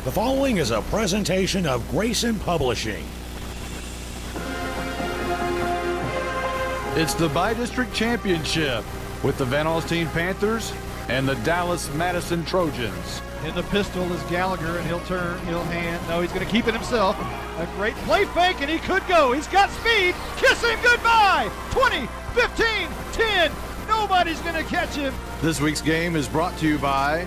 The following is a presentation of Grayson Publishing. It's the Bi-District Championship with the Van Alstyne Panthers and the Dallas Madison Trojans. In the pistol is Gallagher, and he'll turn, he'll hand. No, he's going to keep it himself. A great play fake, and he could go. He's got speed. Kiss him goodbye. 20, 15, 10. Nobody's going to catch him. This week's game is brought to you by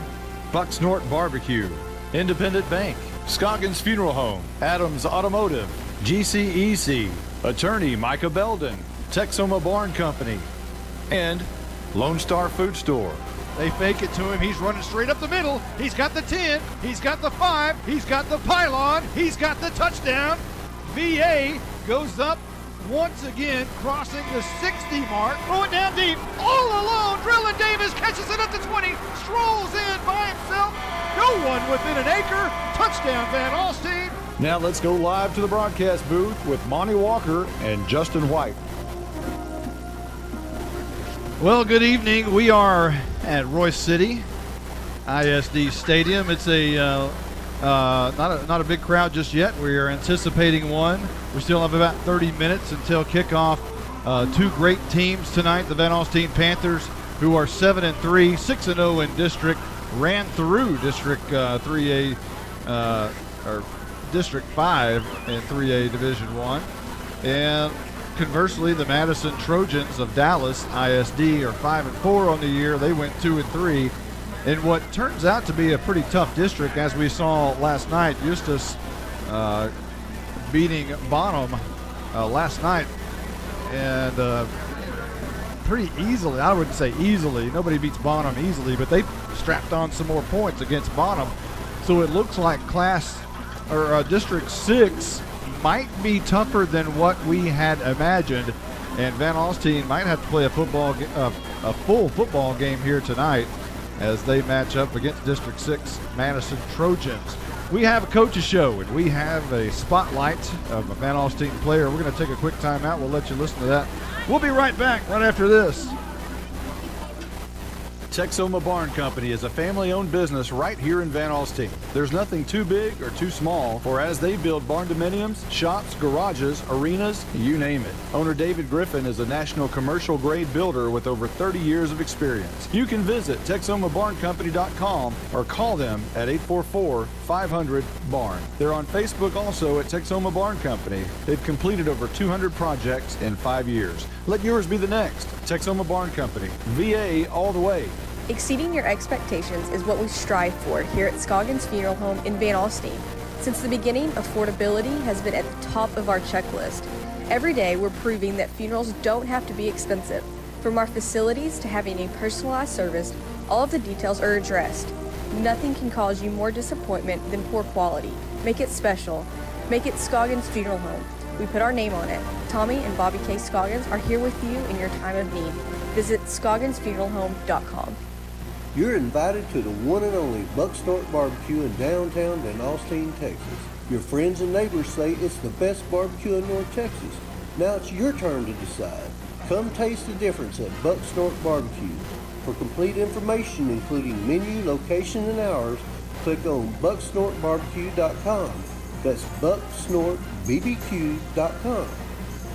Bucksnort Barbecue, Independent Bank, Scoggins Funeral Home, Adams Automotive, GCEC, Attorney Micah Belden, Texoma Barn Company, and Lone Star Food Store. They fake it to him. He's running straight up the middle. He's got the 10. He's got the 5. He's got the pylon. He's got the touchdown. VA goes up once again, crossing the 60 mark. Throw it down deep. All alone. Drillin Davis catches it at the 20. Strolls in by himself. No one within an acre. Touchdown, Van Alstyne. Now let's go live to the broadcast booth with Monty Walker and Justin White. Well, good evening. We are at Royce City ISD Stadium. It's not a big crowd just yet. We are anticipating one. We still have about 30 minutes until kickoff. Two great teams tonight. The Van Alstyne Panthers, who are 7-3, 6-0 in district, ran through District 3A or District 5 in 3A Division 1, and conversely, the Madison Trojans of Dallas ISD are 5-4 on the year. They went 2-3 in what turns out to be a pretty tough district, as we saw last night. Eustis beating Bonham last night, and pretty easily. I wouldn't say easily. Nobody beats Bonham easily, but they strapped on some more points against Bonham. So it looks like District 6 might be tougher than what we had imagined, and Van Alstyne might have to play a full football game here tonight as they match up against District 6 Madison Trojans. We have a coach's show, and we have a spotlight of a Van Alstyne player. We're going to take a quick timeout. We'll let you listen to that. We'll be right back right after this. Texoma Barn Company is a family-owned business right here in Van Alstyne. There's nothing too big or too small, for as they build barn dominiums, shops, garages, arenas, you name it. Owner David Griffin is a national commercial-grade builder with over 30 years of experience. You can visit TexomaBarnCompany.com or call them at 844-500-BARN. They're on Facebook also at Texoma Barn Company. They've completed over 200 projects in 5 years. Let yours be the next. Texoma Barn Company. VA all the way. Exceeding your expectations is what we strive for here at Scoggins Funeral Home in Van Alstyne. Since the beginning, affordability has been at the top of our checklist. Every day, we're proving that funerals don't have to be expensive. From our facilities to having a personalized service, all of the details are addressed. Nothing can cause you more disappointment than poor quality. Make it special. Make it Scoggins Funeral Home. We put our name on it. Tommy and Bobby K. Scoggins are here with you in your time of need. Visit ScogginsFuneralHome.com. You're invited to the one and only Bucksnort Barbecue in downtown Van Alstyne, Texas. Your friends and neighbors say it's the best barbecue in North Texas. Now it's your turn to decide. Come taste the difference at Bucksnort Barbecue. For complete information, including menu, location, and hours, click on bucksnortbarbecue.com. That's bucksnortbbq.com.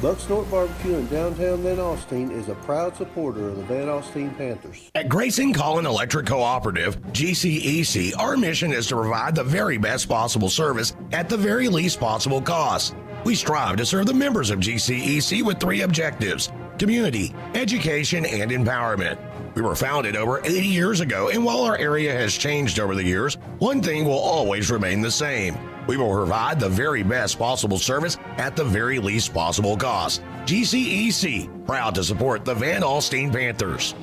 Bucksnort Barbecue in downtown Van Alstyne is a proud supporter of the Van Alstyne Panthers. At Grayson Collin Electric Cooperative, GCEC, our mission is to provide the very best possible service at the very least possible cost. We strive to serve the members of GCEC with 3 objectives: community, education, and empowerment. We were founded over 80 years ago, and while our area has changed over the years, one thing will always remain the same. We will provide the very best possible service at the very least possible cost. GCEC, proud to support the Van Alstyne Panthers.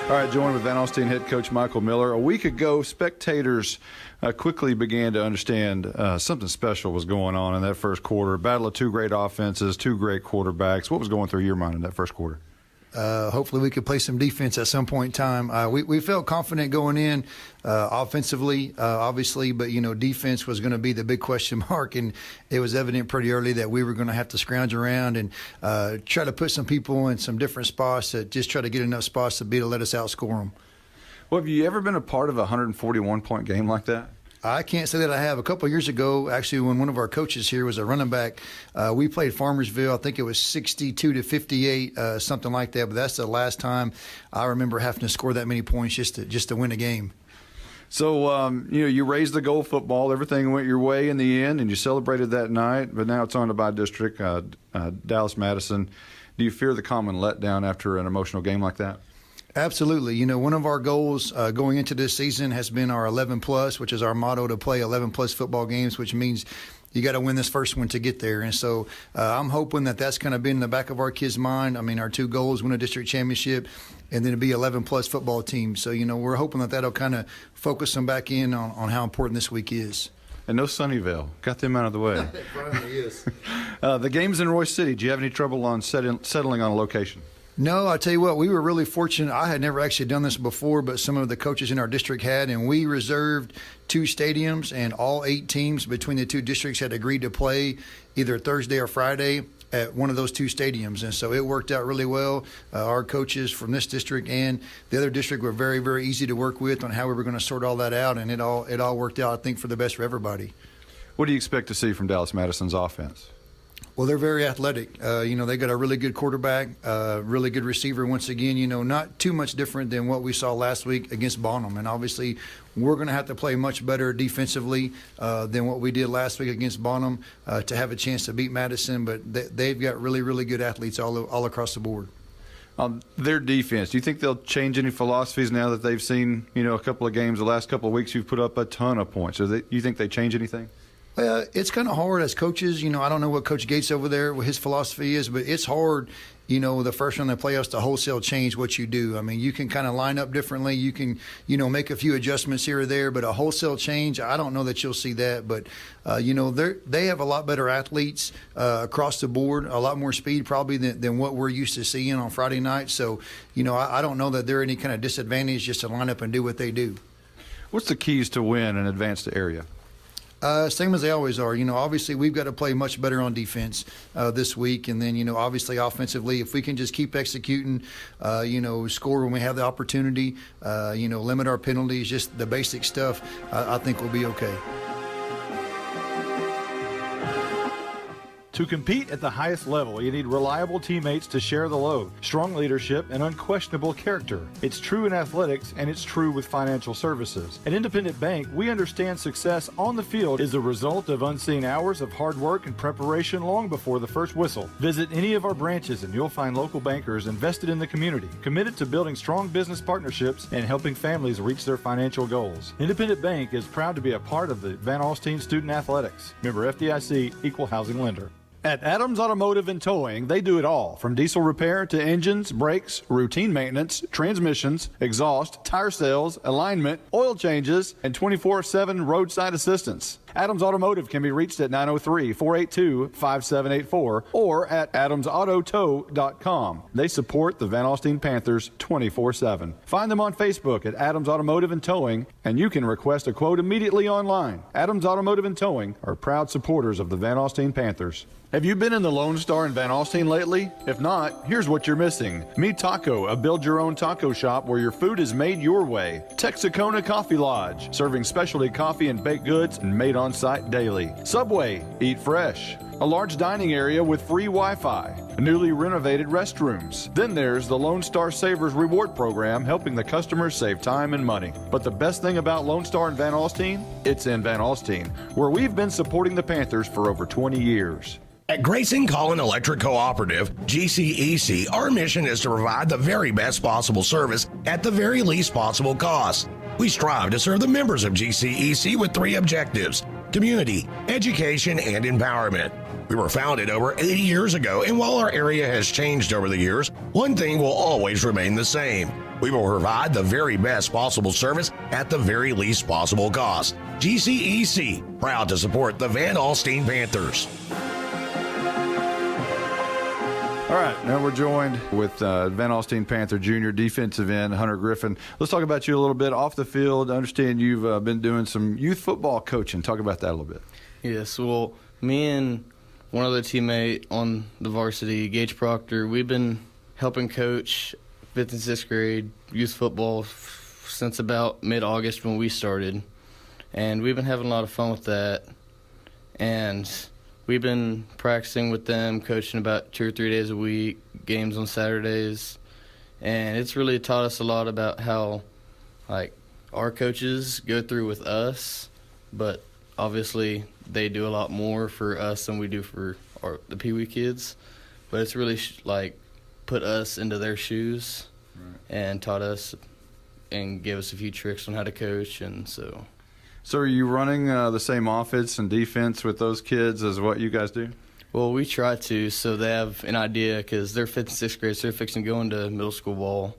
All right, joined with Van Alstyne head coach Michael Miller. A week ago, spectators quickly began to understand something special was going on in that first quarter. Battle of 2 great offenses, 2 great quarterbacks. What was going through your mind in that first quarter? Hopefully we could play some defense at some point in time. We felt confident going in offensively, obviously, but, defense was going to be the big question mark, and it was evident pretty early that we were going to have to scrounge around and try to put some people in some different spots that just try to get enough spots to be able to let us outscore them. Well, have you ever been a part of a 141-point game like that? I can't say that I have. A couple of years ago, actually, when one of our coaches here was a running back, we played Farmersville. I think it was 62-58, something like that. But that's the last time I remember having to score that many points just to win a game. So, you raised the goal football. Everything went your way in the end, and you celebrated that night. But now it's on to by district, Dallas Madison. Do you fear the common letdown after an emotional game like that? Absolutely. One of our goals going into this season has been our 11+, which is our motto, to play 11+ football games, which means you got to win this first one to get there. And so I'm hoping that that's going to be in the back of our kids' mind. I mean, our two goals, win a district championship and then to be 11+ football team. So, we're hoping that that'll kind of focus them back in on how important this week is. And no Sunnyvale. Got them out of the way. Probably is. The game's in Royce City. Do you have any trouble on settling on a location? No, I tell you what, we were really fortunate. I had never actually done this before, but some of the coaches in our district had, and we reserved 2 stadiums, and all 8 teams between the 2 districts had agreed to play either Thursday or Friday at one of those 2 stadiums. And so it worked out really well. Our coaches from this district and the other district were very, very easy to work with on how we were going to sort all that out, and it all worked out, I think, for the best for everybody. What do you expect to see from Dallas Madison's offense? Well, they're very athletic. They got a really good quarterback, really good receiver. Once again, not too much different than what we saw last week against Bonham. And obviously, we're going to have to play much better defensively than what we did last week against Bonham to have a chance to beat Madison. But they've got really, really good athletes all across the board. Their defense, do you think they'll change any philosophies now that they've seen, a couple of games, the last couple of weeks you've put up a ton of points? Do you think they change anything? Well, it's kind of hard as coaches. I don't know what Coach Gates over there, what his philosophy is, but it's hard, the first round of the playoffs to wholesale change what you do. I mean, you can kind of line up differently. You can, make a few adjustments here or there, but a wholesale change, I don't know that you'll see that. But, they have a lot better athletes across the board, a lot more speed probably than what we're used to seeing on Friday night. So, I don't know that they're any kind of disadvantage just to line up and do what they do. What's the keys to win and advance the area? Same as they always are. Obviously we've got to play much better on defense this week. And then, obviously offensively, if we can just keep executing, score when we have the opportunity, limit our penalties, just the basic stuff, I think we'll be okay. To compete at the highest level, you need reliable teammates to share the load, strong leadership, and unquestionable character. It's true in athletics, and it's true with financial services. At Independent Bank, we understand success on the field is a result of unseen hours of hard work and preparation long before the first whistle. Visit any of our branches, and you'll find local bankers invested in the community, committed to building strong business partnerships and helping families reach their financial goals. Independent Bank is proud to be a part of the Van Alstyne Student Athletics. Member FDIC, Equal Housing Lender. At Adams Automotive and Towing, they do it all, from diesel repair to engines, brakes, routine maintenance, transmissions, exhaust, tire sales, alignment, oil changes, and 24/7 roadside assistance. Adams Automotive can be reached at 903-482-5784 or at adamsautotow.com. They support the Van Alstyne Panthers 24/7. Find them on Facebook at Adams Automotive and Towing, and you can request a quote immediately online. Adams Automotive and Towing are proud supporters of the Van Alstyne Panthers. Have you been in the Lone Star in Van Alstyne lately? If not, here's what you're missing. Me Taco, a build-your-own taco shop where your food is made your way. Texacona Coffee Lodge, serving specialty coffee and baked goods and made on-site daily. Subway, eat fresh. A large dining area with free Wi-Fi. Newly renovated restrooms. Then there's the Lone Star Savers Reward Program, helping the customers save time and money. But the best thing about Lone Star in Van Alstyne? It's in Van Alstyne, where we've been supporting the Panthers for over 20 years. At Grayson Collin Electric Cooperative, GCEC, our mission is to provide the very best possible service at the very least possible cost. We strive to serve the members of GCEC with 3 objectives: community, education, and empowerment. We were founded over 80 years ago, and while our area has changed over the years, one thing will always remain the same. We will provide the very best possible service at the very least possible cost. GCEC, proud to support the Van Alstyne Panthers. All right, now we're joined with Van Alstyne Panther Jr. defensive end Hunter Griffin. Let's talk about you a little bit off the field. I understand you've been doing some youth football coaching. Talk about that a little bit. Yes, well, me and one other teammate on the varsity, Gage Proctor, we've been helping coach 5th and 6th grade youth football since about mid-August when we started, and we've been having a lot of fun with that. And we've been practicing with them, coaching about 2 or 3 days a week, games on Saturdays, and it's really taught us a lot about how, like, our coaches go through with us, but obviously they do a lot more for us than we do for the Pee Wee kids. But it's really put us into their shoes, right, and taught us and gave us a few tricks on how to coach, and so. So are you running the same offense and defense with those kids as what you guys do? Well, we try to, so they have an idea, because they're 5th and 6th grade, so they're fixing to go into middle school ball.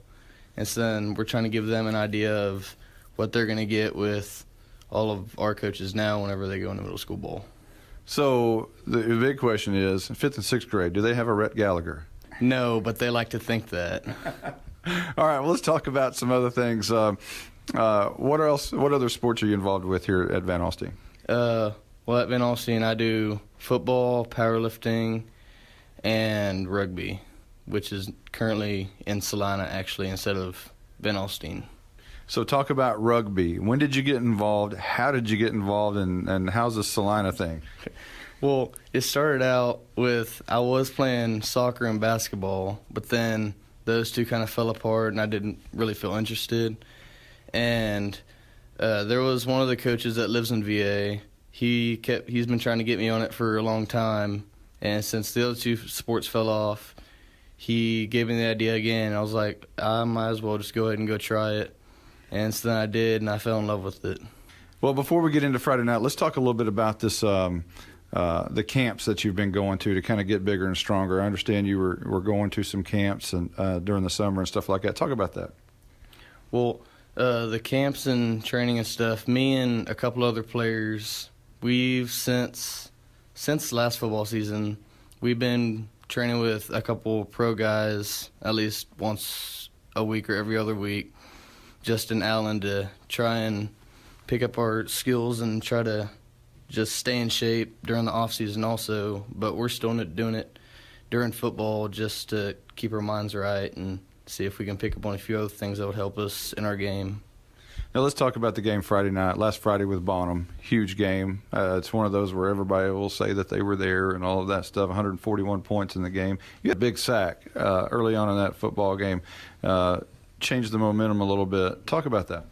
And so then we're trying to give them an idea of what they're going to get with all of our coaches now whenever they go into middle school ball. So the big question is, 5th and 6th grade, do they have a Rhett Gallagher? No, but they like to think that. All right, well, let's talk about some other things. What else? What other sports are you involved with here at Van Alstyne? Well, at Van Alstyne, I do football, powerlifting, and rugby, which is currently in Salina, actually, instead of Van Alstyne. So talk about rugby. When did you get involved? How did you get involved? And how's the Salina thing? Well, it started out with I was playing soccer and basketball, but then those two kind of fell apart, and I didn't really feel interested. And there was one of the coaches that lives in VA. He's been trying to get me on it for a long time, and since the other two sports fell off, he gave me the idea again. I was like, I might as well just go ahead and go try it. And so then I did, and I fell in love with it. Well, before we get into Friday night, let's talk a little bit about this, the camps that you've been going to kind of get bigger and stronger. I understand you were going to some camps and during the summer and stuff like that. Talk about that. Well, the camps and training and stuff, me and a couple other players, we've since last football season, we've been training with a couple pro guys at least once a week or every other week, just in Allen, to try and pick up our skills and try to just stay in shape during the off season also. But we're still doing it during football just to keep our minds right and see if we can pick up on a few other things that would help us in our game. Now let's talk about the game Friday night. Last Friday with Bonham, huge game. It's one of those where everybody will say that they were there and all of that stuff. 141 points in the game. You had a big sack early on in that football game. Changed the momentum a little bit. Talk about that.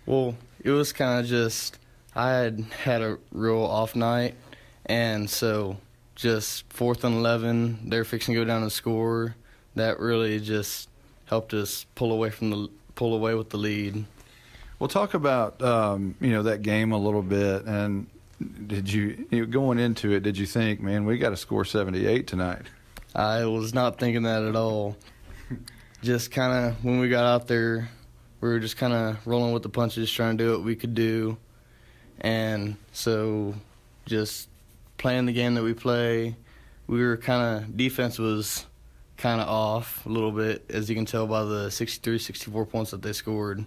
Well, it was kind of just I had a real off night, and so just 4th and 11, they're fixing to go down and score. That really just helped us pull away with the lead. Well, talk about that game a little bit. And did you going into it? Did you think, man, we got to score 78 tonight? I was not thinking that at all. Just kind of when we got out there, we were just kind of rolling with the punches, trying to do what we could do. And so just playing the game that we play, we were defense was kind of off a little bit, as you can tell by the 63, 64 points that they scored.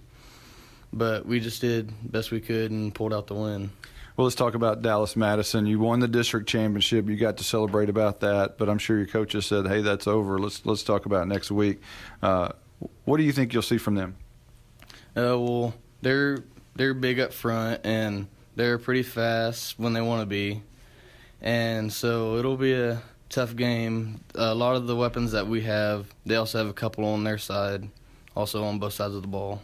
But we just did the best we could and pulled out the win. Well, let's talk about Dallas Madison. You won the district championship. You got to celebrate about that, but I'm sure your coaches said, hey, that's over. Let's talk about next week. What do you think you'll see from them? Well, they're big up front, and they're pretty fast when they want to be. And so it'll be a tough game. A lot of the weapons that we have, they also have a couple on their side, also on both sides of the ball.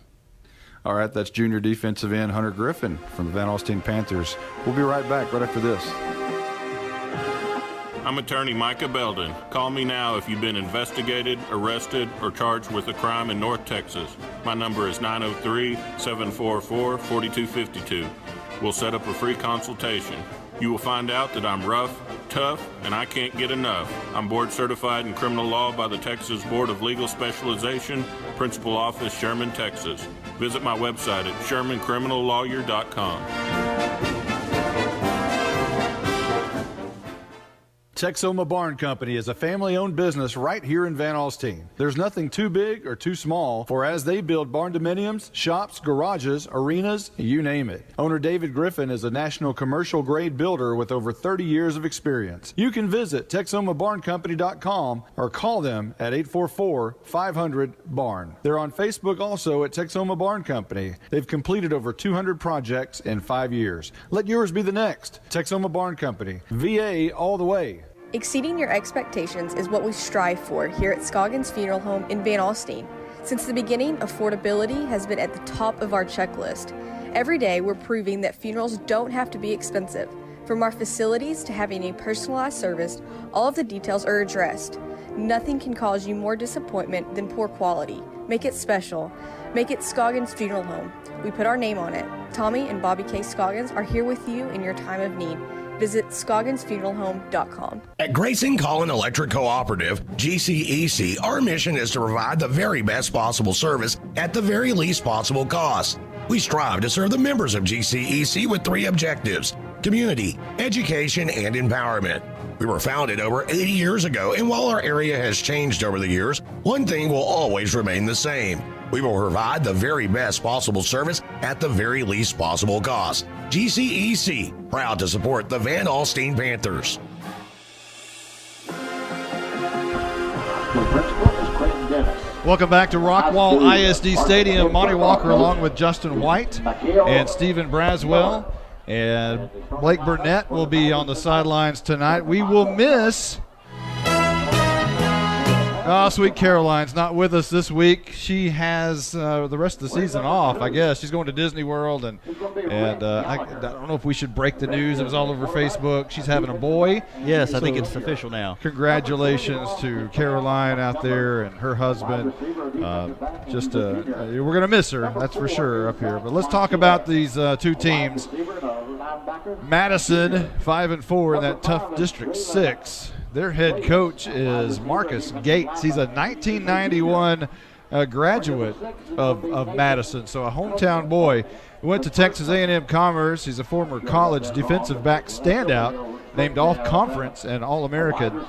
All right, that's junior defensive end Hunter Griffin from the Van Alstyne Panthers. We'll be right back right after this. I'm attorney Micah Belden. Call me now if you've been investigated, arrested, or charged with a crime in North Texas. My number is 903-744-4252. We'll set up a free consultation. You will find out that I'm rough, tough, and I can't get enough. I'm board certified in criminal law by the Texas Board of Legal Specialization, Principal Office, Sherman, Texas. Visit my website at shermancriminallawyer.com. Texoma Barn Company is a family-owned business right here in Van Alstyne. There's nothing too big or too small, for as they build barn dominiums, shops, garages, arenas, you name it. Owner David Griffin is a national commercial-grade builder with over 30 years of experience. You can visit TexomaBarnCompany.com or call them at 844-500-BARN. They're on Facebook also at Texoma Barn Company. They've completed over 200 projects in 5 years. Let yours be the next. Texoma Barn Company. VA all the way. Exceeding your expectations is what we strive for here at Scoggins Funeral Home in Van Alstyne. Since the beginning, affordability has been at the top of our checklist. Every day, we're proving that funerals don't have to be expensive. From our facilities to having a personalized service, all of the details are addressed. Nothing can cause you more disappointment than poor quality. Make it special. Make it Scoggins Funeral Home. We put our name on it. Tommy and Bobby K. Scoggins are here with you in your time of need. Visit ScogginsFuneralHome.com. At Grayson Collin Electric Cooperative, GCEC, our mission is to provide the very best possible service at the very least possible cost. We strive to serve the members of GCEC with 3 objectives: community, education, and empowerment. We were founded over 80 years ago, and while our area has changed over the years, one thing will always remain the same. We will provide the very best possible service at the very least possible cost. GCEC, proud to support the Van Alstyne Panthers. Welcome back to Rockwall ISD Stadium. Monty Walker along with Justin White and Stephen Braswell. And Blake Burnett will be on the sidelines tonight. We will miss... Sweet Caroline's not with us this week. She has the rest of the season off, I guess. She's going to Disney World, and I don't know if we should break the news. It was all over Facebook. She's having a boy. Yes, I think it's official now. Congratulations to Caroline out there and her husband. We're going to miss her, that's for sure, up here. But let's talk about these 2 teams. Madison, 5-4 in that tough District 6. Their head coach is Marcus Gates. He's a 1991 graduate of Madison, so a hometown boy. He went to Texas A&M Commerce. He's a former college defensive back standout, named All-Conference and All-American.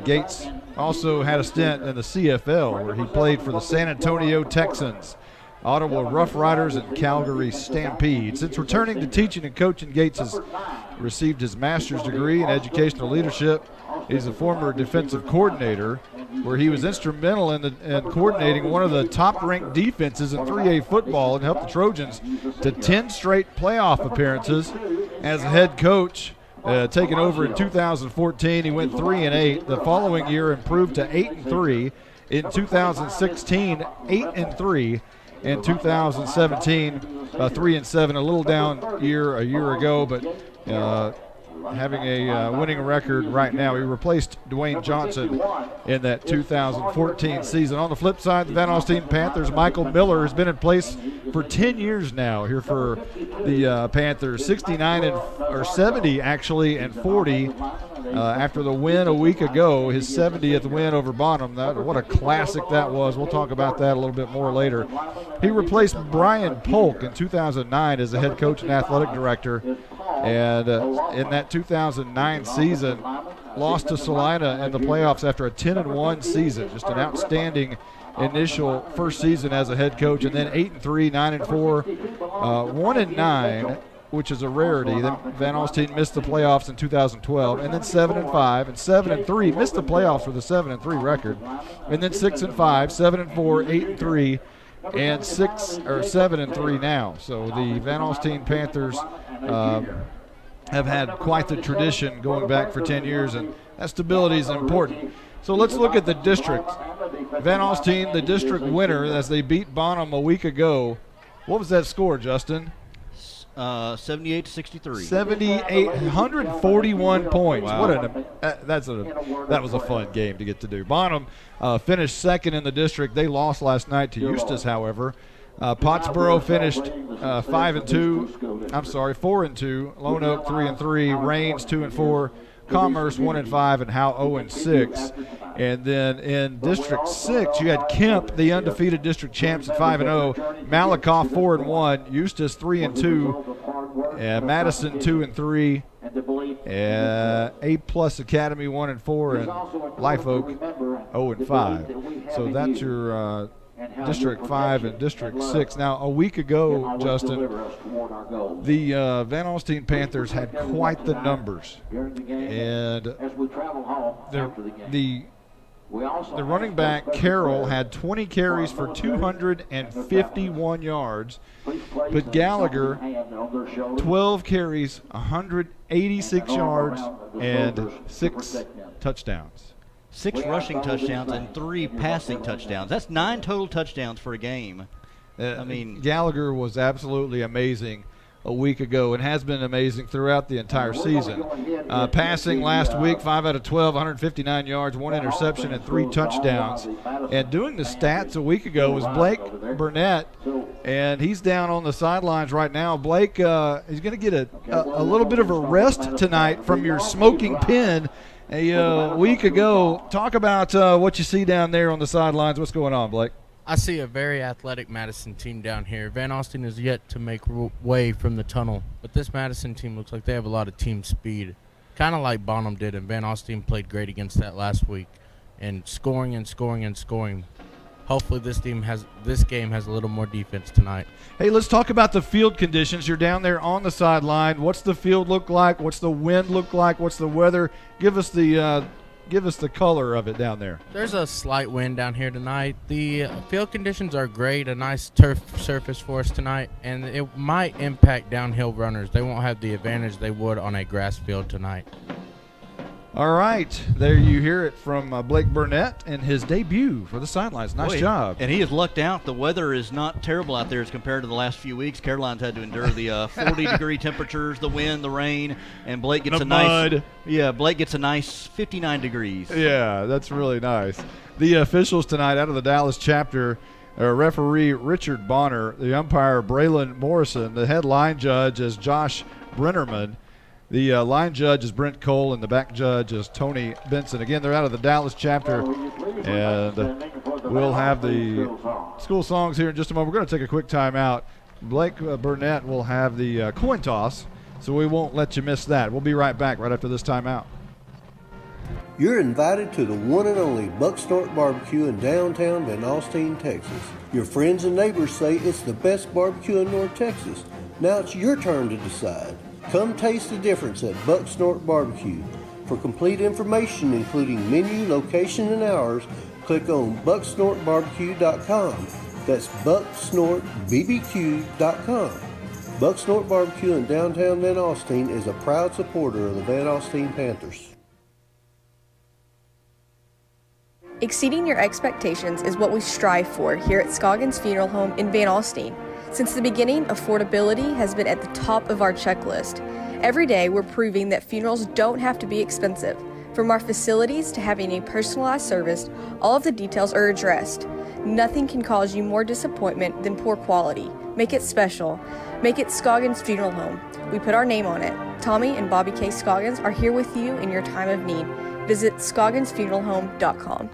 Gates also had a stint in the CFL, where he played for the San Antonio Texans, Ottawa Rough Riders, and Calgary Stampede. Since returning to teaching and coaching, Gates has received his master's degree in educational leadership. He's a former defensive coordinator, where he was instrumental in coordinating one of the top-ranked defenses in 3A football and helped the Trojans to 10 straight playoff appearances. As a head coach, taking over in 2014, he went 3-8. The following year improved to 8-3. In 2016, 8-3. In 2017, 3-7, a little down year a year ago, but having a winning record right now. He replaced Dwayne Johnson in that 2014 season. On the flip side, the Van Alstyne Panthers, Michael Miller has been in place for 10 years now here for the Panthers. 70 actually, and 40 after the win a week ago, his 70th win over Bonham. What a classic that was. We'll talk about that a little bit more later. He replaced Brian Polk in 2009 as the head coach and athletic director. And in that 2009 season, lost to Salina in the playoffs after a 10-1 season. Just an outstanding initial first season as a head coach. And then 8-3, 9-4, 1-9, which is a rarity. Then Van Alstyne missed the playoffs in 2012, and then 7-5 and 7-3, missed the playoffs with a 7-3 record, and then 6-5, 7-4, 8-3, and 7-3 now. So the Van Alstyne Panthers have had quite the tradition going back for 10 years, and that stability is important. So let's look at the district. Van Alstyne, the district winner, as they beat Bonham a week ago. What was that score, Justin? 78-63. 141 points. Wow. That was a fun game to get to do. Bonham finished second in the district. They lost last night to Eustis, however. Pottsboro finished 4-2. Lone Oak 3-3. Rains 2-4. Commerce 1-5, and Howe 0-6. And then in District 6, you had Kemp, the undefeated district champs, at 5-0. Malakoff 4-1. Eustis 3-2. Madison 2-3. A+ Academy 1-4, and Live Oak 0-5. So that's your District 5 and District 6. Now, a week ago, Justin, the Van Alstyne Panthers had quite the numbers. And the running back, Carroll, had 20 carries for 251 yards. But Gallagher, 12 carries, 186 yards, and 6 touchdowns. 6 rushing touchdowns and 3 passing touchdowns. That's 9 total touchdowns for a game. Gallagher was absolutely amazing a week ago and has been amazing throughout the entire season. Passing last week, 5 out of 12, 159 yards, 1 interception, and 3 touchdowns. And doing the stats a week ago was Blake Burnett, and he's down on the sidelines right now. Blake, he's going to get a little bit of a rest tonight from your smoking pen a week ago. Talk about what you see down there on the sidelines. What's going on, Blake? I see a very athletic Madison team down here. Van Alstyne is yet to make way from the tunnel, but this Madison team looks like they have a lot of team speed, kind of like Bonham did, and Van Alstyne played great against that last week, and scoring and scoring and scoring. Hopefully this game has a little more defense tonight. Hey, let's talk about the field conditions. You're down there on the sideline. What's the field look like? What's the wind look like? What's the weather? Give us the color of it down there. There's a slight wind down here tonight. The field conditions are great, a nice turf surface for us tonight, and it might impact downhill runners. They won't have the advantage they would on a grass field tonight. All right, there you hear it from Blake Burnett and his debut for the sidelines. Nice job. And he has lucked out. The weather is not terrible out there as compared to the last few weeks. Caroline's had to endure the 40-degree temperatures, the wind, the rain, and Blake gets Blake gets a nice 59 degrees. Yeah, that's really nice. The officials tonight out of the Dallas chapter are referee Richard Bonner, the umpire Braylon Morrison, the head line judge is Josh Brennerman. The line judge is Brent Cole, and the back judge is Tony Benson. Again, they're out of the Dallas chapter, and we'll have the school songs here in just a moment. We're going to take a quick timeout. Blake Burnett will have the coin toss, so we won't let you miss that. We'll be right back right after this timeout. You're invited to the one and only Buck Snort Barbecue in downtown Van Alstyne, Texas. Your friends and neighbors say it's the best barbecue in North Texas. Now it's your turn to decide. Come taste the difference at Buck Snort Barbecue. For complete information, including menu, location, and hours, click on bucksnortbarbecue.com. That's bucksnortbbq.com. Buck Snort Barbecue in downtown Van Alstyne is a proud supporter of the Van Alstyne Panthers. Exceeding your expectations is what we strive for here at Scoggins Funeral Home in Van Alstyne. Since the beginning, affordability has been at the top of our checklist. Every day, we're proving that funerals don't have to be expensive. From our facilities to having a personalized service, all of the details are addressed. Nothing can cause you more disappointment than poor quality. Make it special. Make it Scoggins Funeral Home. We put our name on it. Tommy and Bobby K. Scoggins are here with you in your time of need. Visit scogginsfuneralhome.com.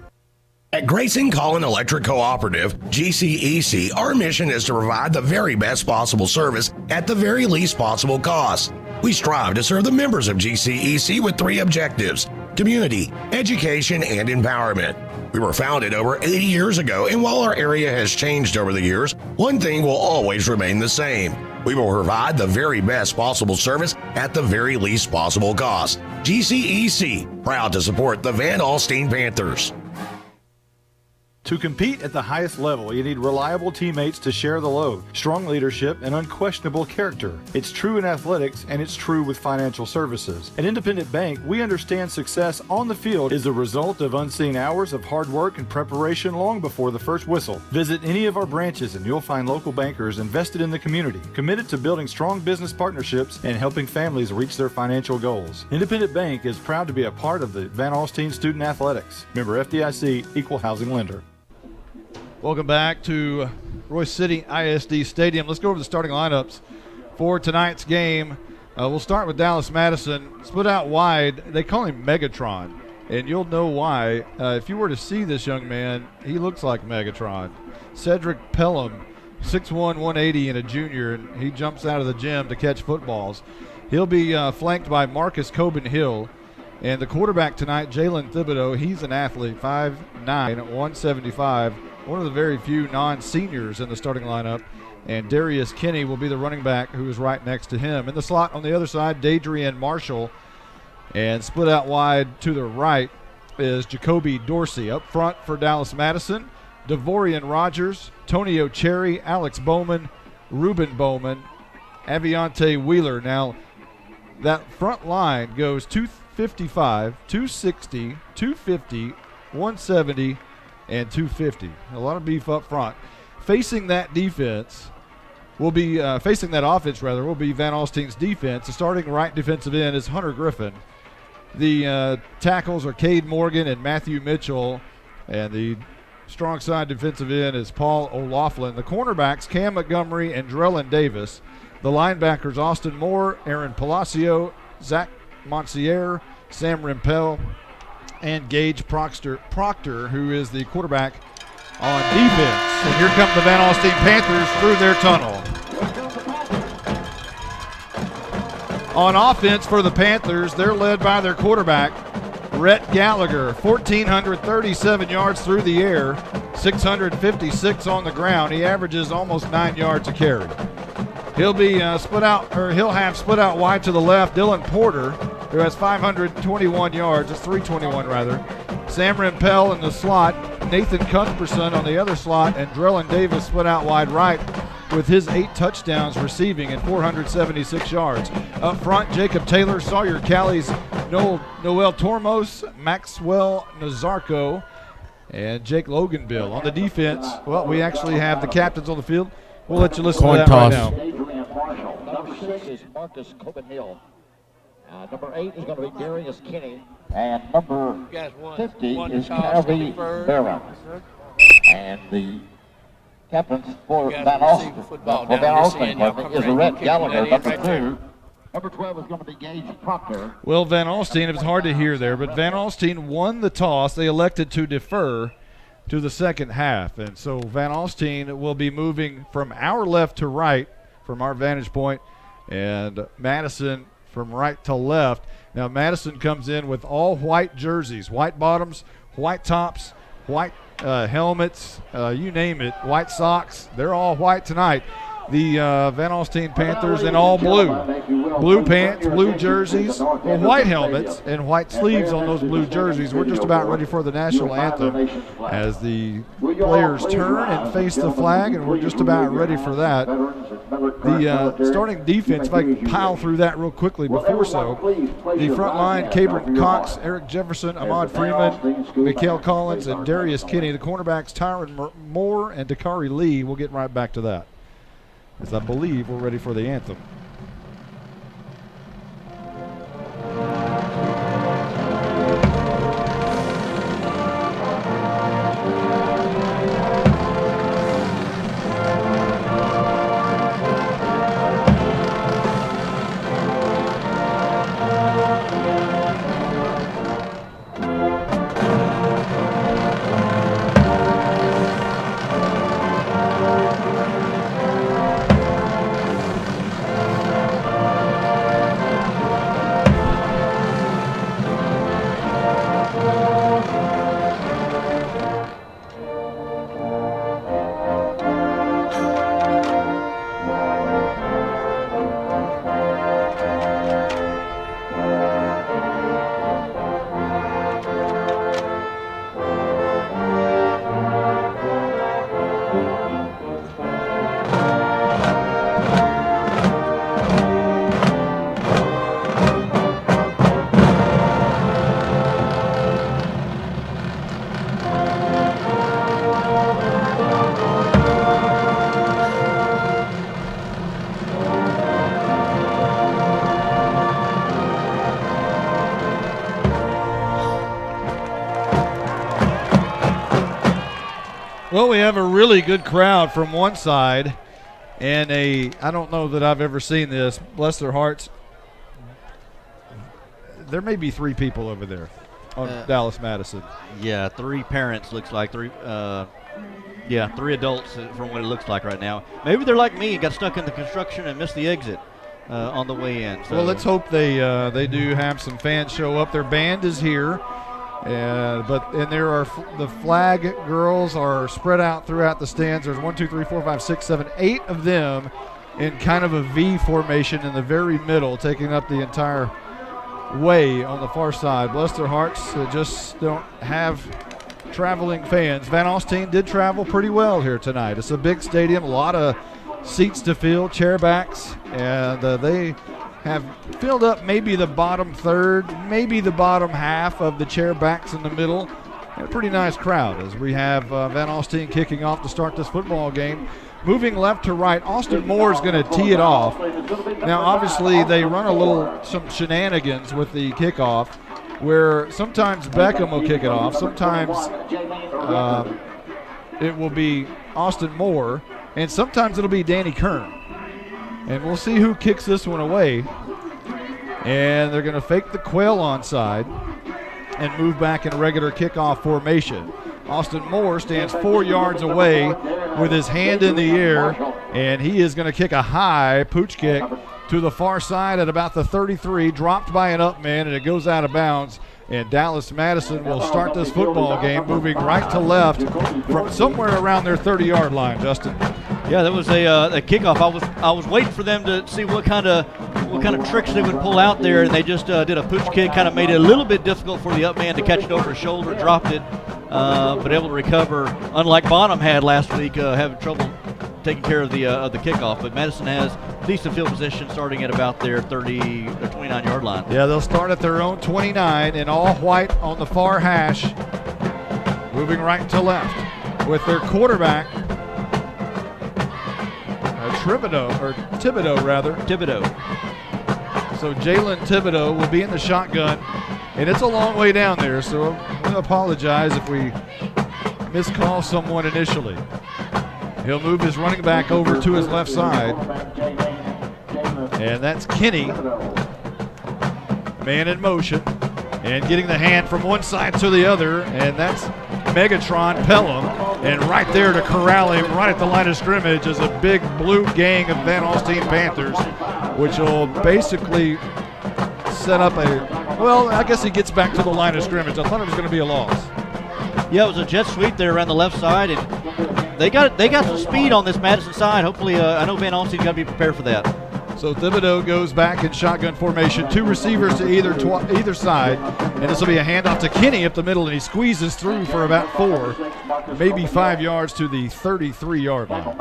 At Grayson Collin Electric Cooperative, GCEC, our mission is to provide the very best possible service at the very least possible cost. We strive to serve the members of GCEC with 3 objectives: community, education, and empowerment. We were founded over 80 years ago, and while our area has changed over the years, one thing will always remain the same. We will provide the very best possible service at the very least possible cost. GCEC, proud to support the Van Alstyne Panthers. To compete at the highest level, you need reliable teammates to share the load, strong leadership, and unquestionable character. It's true in athletics, and it's true with financial services. At Independent Bank, we understand success on the field is a result of unseen hours of hard work and preparation long before the first whistle. Visit any of our branches and you'll find local bankers invested in the community, committed to building strong business partnerships and helping families reach their financial goals. Independent Bank is proud to be a part of the Van Alstyne Student Athletics. Member FDIC, Equal Housing Lender. Welcome back to Royce City ISD Stadium. Let's go over the starting lineups for tonight's game. We'll start with Dallas Madison. Split out wide. They call him Megatron, and you'll know why. If you were to see this young man, he looks like Megatron. Cedric Pelham, 6'1", 180, and a junior, and he jumps out of the gym to catch footballs. He'll be flanked by Marcus Coben-Hill. And the quarterback tonight, Jalen Thibodeau, he's an athlete, 5'9", 175, one of the very few non-seniors in the starting lineup. And Darius Kinney will be the running back who is right next to him. In the slot on the other side, Dadrian Marshall. And split out wide to the right is Jacoby Dorsey. Up front for Dallas Madison, Devorian Rogers, Tonio Cherry, Alex Bowman, Ruben Bowman, Aviante Wheeler. Now, that front line goes 255, 260, 250, 170, and 250. A lot of beef up front. Facing that offense will be Van Alstyne's defense. The starting right defensive end is Hunter Griffin. The tackles are Cade Morgan and Matthew Mitchell, and the strong side defensive end is Paul O'Laughlin. The cornerbacks, Cam Montgomery and Drellin Davis. The linebackers, Austin Moore, Aaron Palacio, Zach Monsier, Sam Rimpel, and Gage Proctor, who is the quarterback on defense. And here come the Van Alstyne Panthers through their tunnel. On offense for the Panthers, they're led by their quarterback, Rhett Gallagher, 1,437 yards through the air, 656 on the ground. He averages almost 9 yards a carry. He'll have split out wide to the left, Dylan Porter, who has 521 yards, it's 321 rather. Sam Rimpel in the slot, Nathan Cuthbertson on the other slot, and Drellin Davis split out wide right with his 8 touchdowns receiving and 476 yards. Up front, Jacob Taylor, Sawyer Callies, Noel Tormos, Maxwell Nazarko, and Jake Loganbill. On the defense, well, we actually have the captains on the field. We'll let you listen to that right now. Number 6 is Marcus Coben-Hill. Number 8 is going to be Darius Kinney. And number 50 is Calvin Barron. And the captains for Van Alstyne is Rhett Gallagher, number 2. Number 12 is going to be Gage Proctor. Well, Van Alstyne, it was hard to hear there, but Van Alstyne won the toss. They elected to defer to the second half. And so Van Alstyne will be moving from our left to right from our vantage point, and Madison from right to left. Now Madison comes in with all white jerseys, white bottoms, white tops, white helmets, you name it, white socks. They're all white tonight. The Van Alstyne Panthers in all blue. Blue pants, blue jerseys, well, white helmets, and white sleeves on those blue jerseys. We're just about ready for the national anthem as the players turn and face the flag, and we're just about ready for that. The starting defense, if I can pile through that real quickly before so, the front line, Cabron Cox, Eric Jefferson, Ahmad Freeman, Mikael Collins, and Darius Kinney. The cornerbacks, Tyron Moore and Dakari Lee. We'll get right back to that, as I believe we're ready for the anthem. Well, we have a really good crowd from one side, and I don't know that I've ever seen this, bless their hearts. There may be 3 people over there on Dallas Madison. Yeah, 3 parents, looks like 3 adults from what it looks like right now. Maybe they're like me, got stuck in the construction and missed the exit. on the way in. So. Well, let's hope they do have some fans show up. Their band is here, and there are the flag girls are spread out throughout the stands. There's 1, 2, 3, 4, 5, 6, 7, 8 of them in kind of a V formation in the very middle, taking up the entire way on the far side. Bless their hearts, they just don't have traveling fans. Van Alstyne did travel pretty well here tonight. It's a big stadium, a lot of seats to fill, chair backs, and they have filled up maybe the bottom third, maybe the bottom half of the chair backs in the middle. And a pretty nice crowd as we have Van Alstyne kicking off to start this football game. Moving left to right, Austin Moore is going to tee it off. Now, obviously, they run some shenanigans with the kickoff, where sometimes Beckham will kick it off, sometimes it will be Austin Moore, and sometimes it'll be Danny Kern. And we'll see who kicks this one away. And they're going to fake the quail onside and move back in regular kickoff formation. Austin Moore stands 4 yards away with his hand in the air, and he is going to kick a high pooch kick to the far side at about the 33, dropped by an up man, and it goes out of bounds. And Dallas Madison will start this football game moving right to left from somewhere around their 30-yard line, Justin. Yeah, that was a kickoff. I was waiting for them to see what kind of tricks they would pull out there, and they just did a pooch kick, kind of made it a little bit difficult for the up man to catch it over his shoulder, dropped it, but able to recover. Unlike Bonham had last week, having trouble taking care of the kickoff. But Madison has decent field position starting at about their 30 or 29-yard line. Yeah, they'll start at their own 29 in all white on the far hash, moving right to left with their quarterback, Thibodeau. So Jalen Thibodeau will be in the shotgun, and it's a long way down there, so I'm going to apologize if we miscall someone initially. He'll move his running back over to his left side, and that's Kenny, man in motion, and getting the hand from one side to the other, and that's Megatron Pelham, and right there to corral him right at the line of scrimmage is a big blue gang of Van Alstyne Panthers, which will basically set up I guess he gets back to the line of scrimmage. I thought it was going to be a loss. Yeah, it was a jet sweep there around the left side, and they got some speed on this Madison side. Hopefully, I know Van Alstyne's got to be prepared for that. So Thibodeau goes back in shotgun formation, 2 receivers to either side, and this will be a handoff to Kenny up the middle, and he squeezes through for about 4, maybe 5 yards to the 33-yard line.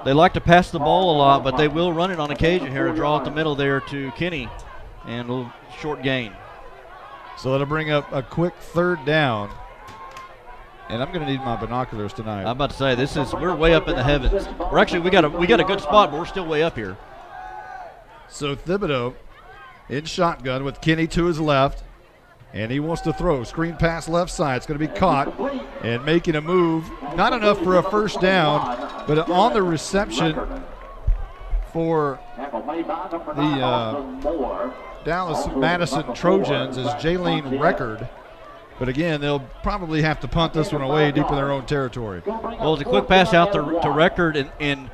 They like to pass the ball a lot, but they will run it on occasion here. A draw up the middle there to Kenny, and a little short gain. So that'll bring up a quick 3rd down. And I'm going to need my binoculars tonight. I'm about to say, we're way up in the heavens. We got a good spot, but we're still way up here. So Thibodeau in shotgun with Kenny to his left, and he wants to throw. Screen pass left side. It's going to be caught and making a move. Not enough for a first down, but on the reception for the Dallas Madison Trojans is Jaylene Record. But again, they'll probably have to punt this one away deep in their own territory. Well, it's a quick pass out to Record, and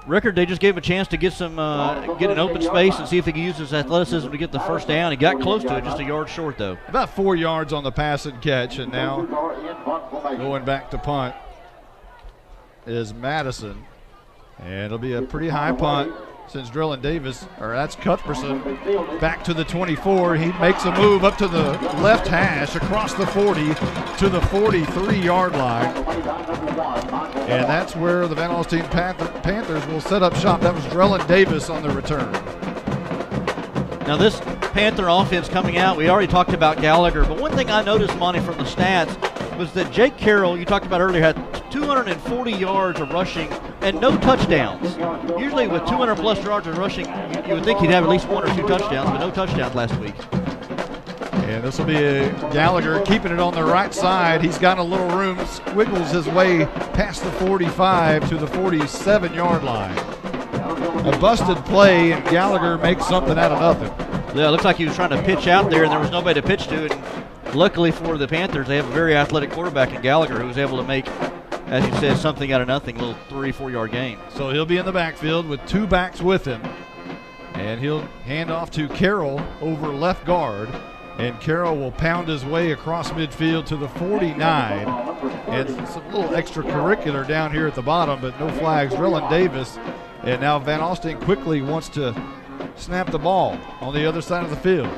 Record, they just gave him a chance to get an open space and see if he can use his athleticism to get the first down. He got close to it, just a yard short, though. About 4 yards on the pass and catch, and now going back to punt is Madison. And it'll be a pretty high punt since Drillin Davis, or that's Cuthbertson, back to the 24. He makes a move up to the left hash across the 40 to the 43-yard line. And that's where the Van Alstyne Panthers will set up shop. That was Drillin Davis on the return. Now this Panther offense coming out, we already talked about Gallagher, but one thing I noticed, Monty, from the stats was that Jake Carroll, you talked about earlier, had 240 yards of rushing and no touchdowns. Usually with 200-plus yards of rushing, you would think he'd have at least 1 or 2 touchdowns, but no touchdowns last week. And this will be Gallagher keeping it on the right side. He's got a little room, squiggles his way past the 45 to the 47-yard line. A busted play, and Gallagher makes something out of nothing. Yeah, it looks like he was trying to pitch out there, and there was nobody to pitch to. And luckily for the Panthers, they have a very athletic quarterback in Gallagher who was able to make, as you said, something out of nothing, a little 3-4 yard gain. So he'll be in the backfield with 2 backs with him. And he'll hand off to Carroll over left guard. And Carroll will pound his way across midfield to the 49. And some little extracurricular down here at the bottom, but no flags. Drellin Davis. And now Van Alstyne quickly wants to snap the ball on the other side of the field.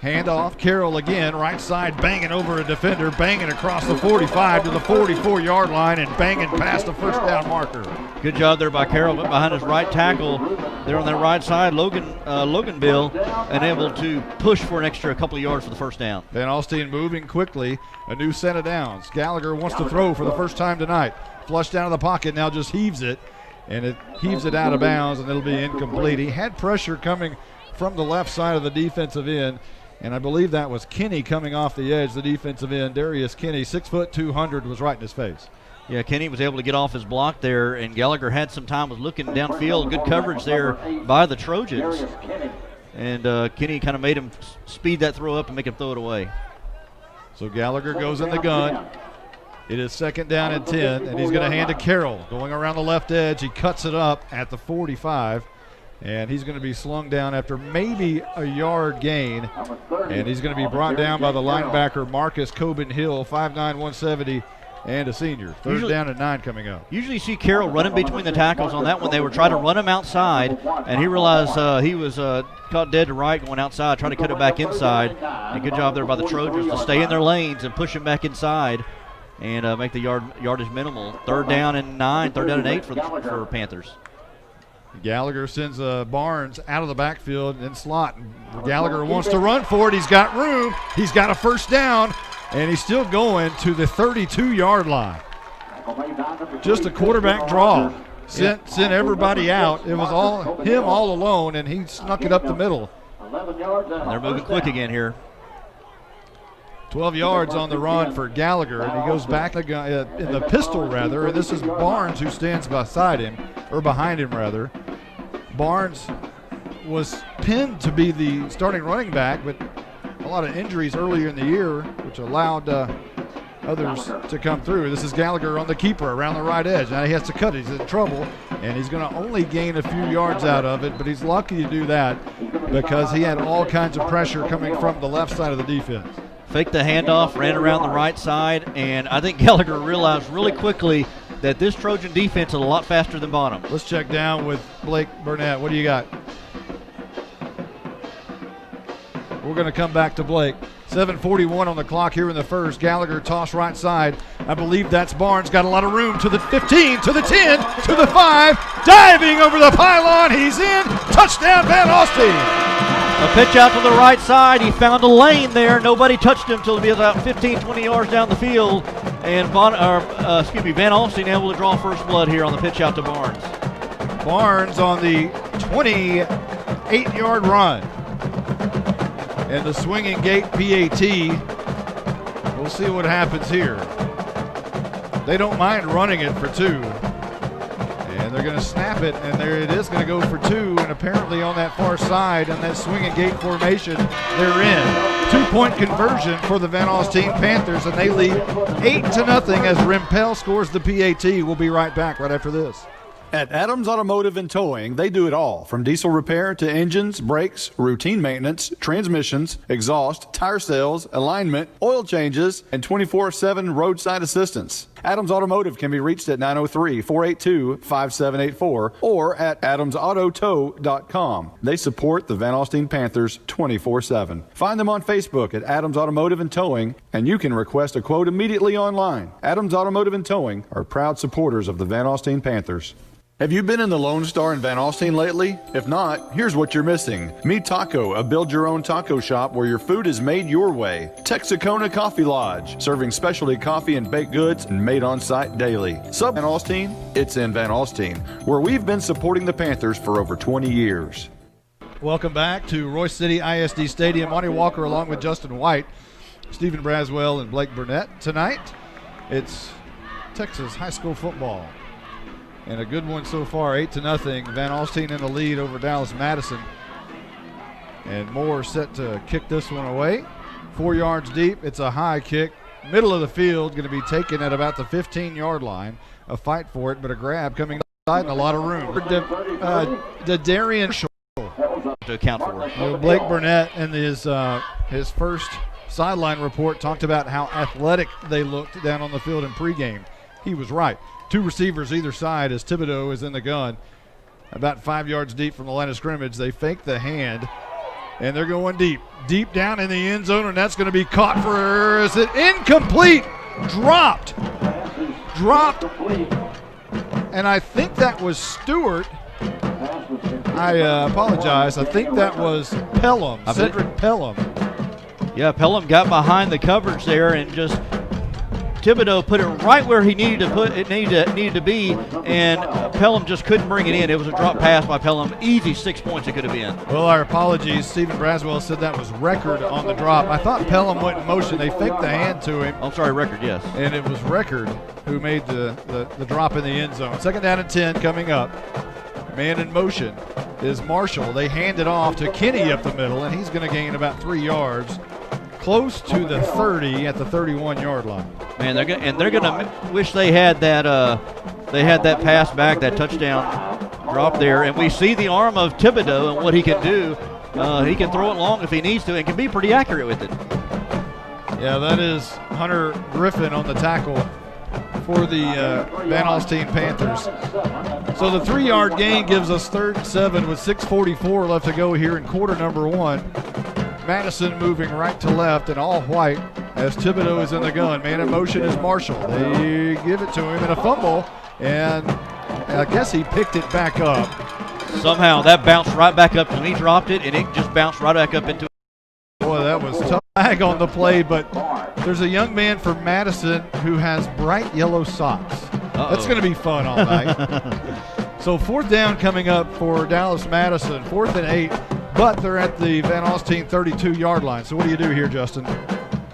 Hand off, Carroll again, right side, banging over a defender, banging across the 45 to the 44-yard line, and banging past the first down marker. Good job there by Carroll. Went behind his right tackle there on that right side. Logan Bill, and able to push for an extra couple of yards for the first down. Van Alstyne moving quickly. A new set of downs. Gallagher wants to throw for the first time tonight. Flush down to the pocket, now just heaves it. And it heaves it out of bounds, and it'll be incomplete. He had pressure coming from the left side of the defensive end. And I believe that was Kinney coming off the edge, the defensive end. Darius Kinney, 6 foot 200, was right in his face. Yeah, Kinney was able to get off his block there, and Gallagher had some time, was looking downfield. Good coverage there by the Trojans. And Kinney kind of made him speed that throw up and make him throw it away. So Gallagher goes in the gun. It is 2nd down and 10, and he's going to hand to Carroll. Going around the left edge, he cuts it up at the 45. And he's going to be slung down after maybe a yard gain. And he's going to be brought down by the linebacker Marcus Coben Hill, 5'9", 170, and a senior. Third down and 9 coming up. Usually you see Carroll running between the tackles. On that one, they were trying to run him outside, and he realized he was caught dead to right going outside, trying to cut it back inside. And good job there by the Trojans to stay in their lanes and push him back inside and make the yardage minimal. 3rd down and 9, 3rd down and 8 for Panthers. Gallagher sends Barnes out of the backfield in slot. Gallagher wants to run for it. He's got room. He's got a first down, and he's still going to the 32-yard line. Just a quarterback draw. Sent everybody out. It was all him all alone, and he snuck it up the middle. They're moving quick again here. 12 yards on the run for Gallagher, and he goes back in the pistol, rather, and this is Barnes who stands beside him, or behind him, rather. Barnes was pinned to be the starting running back, but a lot of injuries earlier in the year, which allowed others to come through. This is Gallagher on the keeper around the right edge. Now he has to cut it. He's in trouble, and he's going to only gain a few yards out of it, but he's lucky to do that because he had all kinds of pressure coming from the left side of the defense. Faked the handoff, ran around the right side, and I think Gallagher realized really quickly that this Trojan defense is a lot faster than Bonham. Let's check down with Blake Burnett. What do you got? We're going to come back to Blake. 7:41 on the clock here in the first. Gallagher toss right side. I believe that's Barnes. Got a lot of room to the 15, to the 10, to the 5. Diving over the pylon. He's in. Touchdown, Van Alstyne. A pitch out to the right side. He found a lane there. Nobody touched him until he was about 15, 20 yards down the field. And Van Alstyne able to draw first blood here on the pitch out to Barnes. Barnes on the 28-yard run. And the swinging gate PAT. We'll see what happens here. They don't mind running it for 2. And they're going to snap it, and there it is going to go for 2. And apparently on that far side, on that swinging gate formation, they're in. 2-point conversion for the Van Alstyne Panthers, and they lead 8-0 as Rimpel scores the PAT. We'll be right back right after this. At Adams Automotive and Towing, they do it all, from diesel repair to engines, brakes, routine maintenance, transmissions, exhaust, tire sales, alignment, oil changes, and 24/7 roadside assistance. Adams Automotive can be reached at 903-482-5784 or at adamsautotow.com. They support the Van Alstyne Panthers 24/7. Find them on Facebook at Adams Automotive and Towing, and you can request a quote immediately online. Adams Automotive and Towing are proud supporters of the Van Alstyne Panthers. Have you been in the Lone Star in Van Alstyne lately? If not, here's what you're missing. Me Taco, a build-your-own taco shop where your food is made your way. Texacona Coffee Lodge, serving specialty coffee and baked goods and made on-site daily. Sub Van Alstyne? It's in Van Alstyne, where we've been supporting the Panthers for over 20 years. Welcome back to Royce City ISD Stadium. Monty Walker along with Justin White, Stephen Braswell, and Blake Burnett. Tonight, it's Texas high school football. And a good one so far, 8-0. Van Alstyne in the lead over Dallas Madison. And Moore set to kick this one away. 4 yards deep. It's a high kick. Middle of the field, going to be taken at about the 15-yard line. A fight for it, but a grab coming inside and a lot of room. The Darian Scholl to account for. Well, Blake Burnett in his first sideline report talked about how athletic they looked down on the field in pregame. He was right. 2 receivers either side as Thibodeau is in the gun. About 5 yards deep from the line of scrimmage. They fake the hand, and they're going deep down in the end zone, and that's going to be caught for, is it incomplete? Dropped. And I think that was Stewart. I apologize. I think that was Pelham, Cedric Pelham. Yeah, Pelham got behind the coverage there and just Thibodeau put it right where he needed to put it needed to be, and Pelham just couldn't bring it in. It was a drop pass by Pelham. Easy 6 points it could have been. Well, our apologies. Stephen Braswell said that was Record on the drop. I thought Pelham went in motion. They faked the hand to him. I'm sorry, Record, yes. And it was Record who made the drop in the end zone. 2nd down and 10 coming up. Man in motion is Marshall. They hand it off to Kenny up the middle, and he's going to gain about 3 yards, close to the 30 at the 31-yard line. Man, they're gonna wish they had that pass back, that touchdown drop there, and we see the arm of Thibodeau and what he can do. He can throw it long if he needs to, and can be pretty accurate with it. Yeah, that is Hunter Griffin on the tackle for the Van Alstyne Panthers. So the 3-yard gain gives us 3rd and 7 with 6:44 left to go here in quarter number 1. Madison moving right to left and all white as Thibodeau is in the gun. Man in motion is Marshall. They give it to him in a fumble, and I guess he picked it back up. Somehow that bounced right back up to him. He dropped it, and it just bounced right back up into it. Boy, that was tough flag on the play, but there's a young man from Madison who has bright yellow socks. That's going to be fun all night. So 4th down coming up for Dallas Madison, 4th and 8, but they're at the Van Alstyne 32-yard line. So what do you do here, Justin?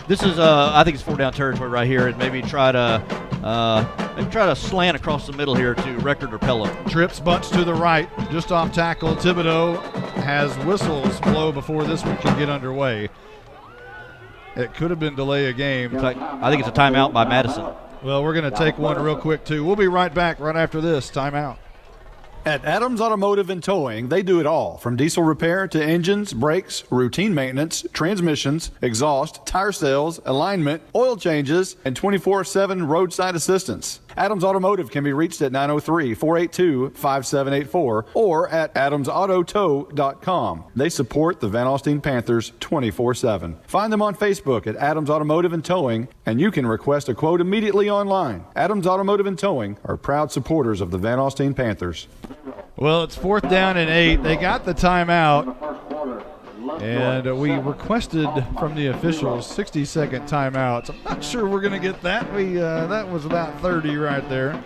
This is, I think it's 4-down territory right here, and maybe try to slant across the middle here to Record or Pelham. Trips bunch to the right, just off tackle. Thibodeau has whistles blow before this one can get underway. It could have been delay a game. In fact, I think it's a timeout by Madison. Well, we're going to take one real quick, too. We'll be right back right after this timeout. At Adams Automotive and Towing, they do it all, from diesel repair to engines, brakes, routine maintenance, transmissions, exhaust, tire sales, alignment, oil changes, and 24/7 roadside assistance. Adams Automotive can be reached at 903-482-5784 or at adamsautotow.com. They support the Van Alstyne Panthers 24/7. Find them on Facebook at Adams Automotive and Towing, and you can request a quote immediately online. Adams Automotive and Towing are proud supporters of the Van Alstyne Panthers. Well, it's 4th down and 8. They got the timeout, and we requested from the officials 60-second timeouts. I'm not sure we're going to get that. That was about 30 right there.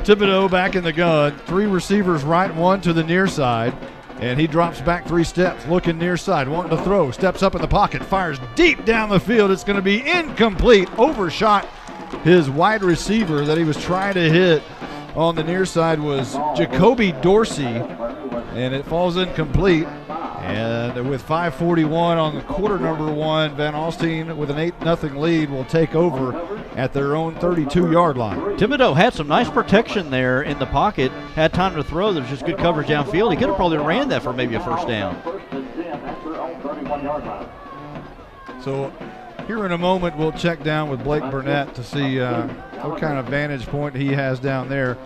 Thibodeau back in the gun. 3 receivers right, 1 to the near side, and he drops back 3 steps, looking near side, wanting to throw. Steps up in the pocket, fires deep down the field. It's going to be incomplete. Overshot his wide receiver that he was trying to hit. On the near side was Jacoby Dorsey, and it falls incomplete. And with 5:41 on the quarter number 1, Van Alstyne with an 8-0 lead will take over at their own 32-yard line. Thibodeau had some nice protection there in the pocket, had time to throw. There's just good coverage downfield. He could have probably ran that for maybe a 1st down. So here in a moment, we'll check down with Blake Burnett to see what kind of vantage point he has down there.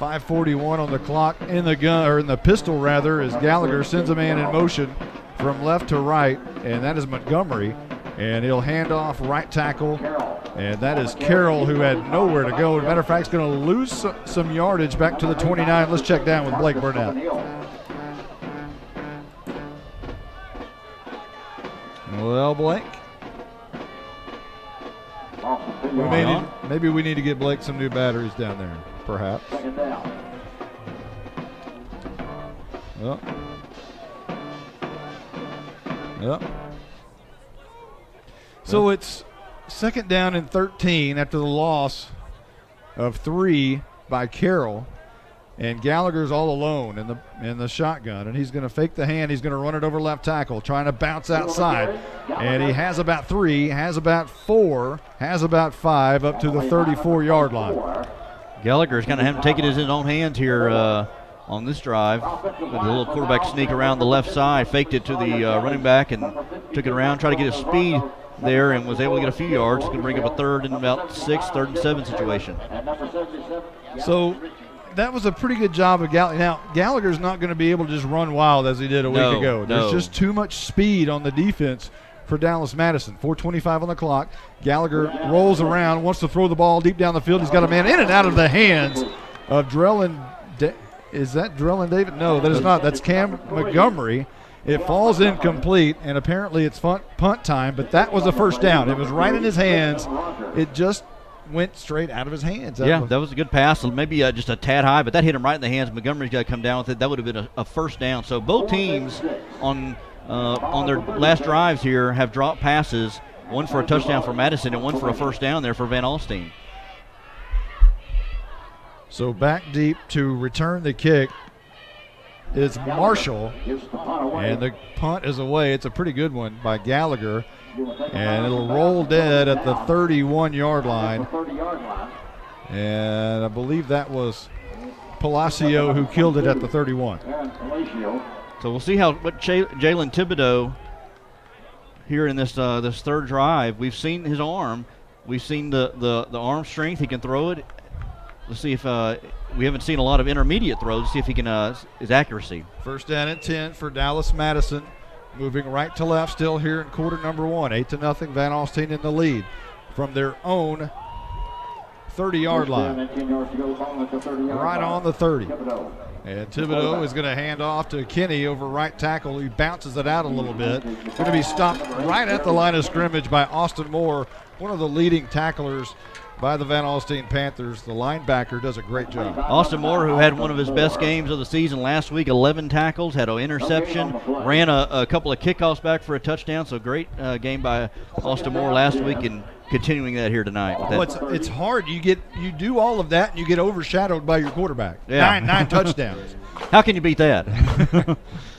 5:41 on the clock in the gun, or in the pistol rather, as Gallagher sends a man in motion from left to right, and that is Montgomery, and he'll hand off right tackle, and that is Carroll, who had nowhere to go. As a matter of fact, he's going to lose some yardage back to the 29. Let's check down with Blake Burnett. Well, Blake, maybe we need to get Blake some new batteries down there, perhaps. Yep. So it's 2nd down and 13 after the loss of 3 by Carroll. And Gallagher's all alone in the shotgun, and he's going to fake the hand. He's going to run it over left tackle, trying to bounce outside. And he has about 3, has about 4, has about 5 up to the 34-yard line. Gallagher's going to have to take it in his own hands here on this drive. With a little quarterback sneak around the left side, faked it to the running back and took it around, tried to get his speed there and was able to get a few yards. Going to bring up a third and about 6, 3rd and 7 situation. So that was a pretty good job of Gallagher. Now, Gallagher's not going to be able to just run wild as he did a week ago. There's just too much speed on the defense for Dallas Madison. 4:25 on the clock. Gallagher rolls around, wants to throw the ball deep down the field. He's got a man in and out of the hands of Drellin. Is that Drellin David? No, that is not. That's Cam Montgomery. It falls incomplete, and apparently it's punt time, but that was a first down. It was right in his hands. It just went straight out of his hands. Yeah, that was a good pass. Maybe just a tad high, but that hit him right in the hands. Montgomery's got to come down with it. That would have been a first down. So both teams on their last drives here have dropped passes, one for a touchdown for Madison and one for a first down there for Van Alstyne. So back deep to return the kick is Marshall, and the punt is away. It's a pretty good one by Gallagher, and it'll roll dead at the 31-yard line. And I believe that was Palacio who killed it at the 31. So we'll see what Jalen Thibodeau here in this third drive. We've seen his arm. We've seen the arm strength. He can throw it. Let's see if we haven't seen a lot of intermediate throws. See if he can his accuracy. First down and 10 for Dallas Madison. Moving right to left still here in quarter number 1. 8-0, Van Alstyne in the lead from their own 30-yard line. Right on the 30. And Thibodeau is going to hand off to Kinney over right tackle. He bounces it out a little bit. Going to be stopped right at the line of scrimmage by Austin Moore, one of the leading tacklers by the Van Alstyne Panthers. The linebacker does a great job. Austin Moore, who had one of his best games of the season last week, 11 tackles, had an interception, ran a couple of kickoffs back for a touchdown. So great game by Austin Moore last week, and continuing that here tonight. It's hard. You do all of that, and you get overshadowed by your quarterback. Yeah. Nine touchdowns. How can you beat that?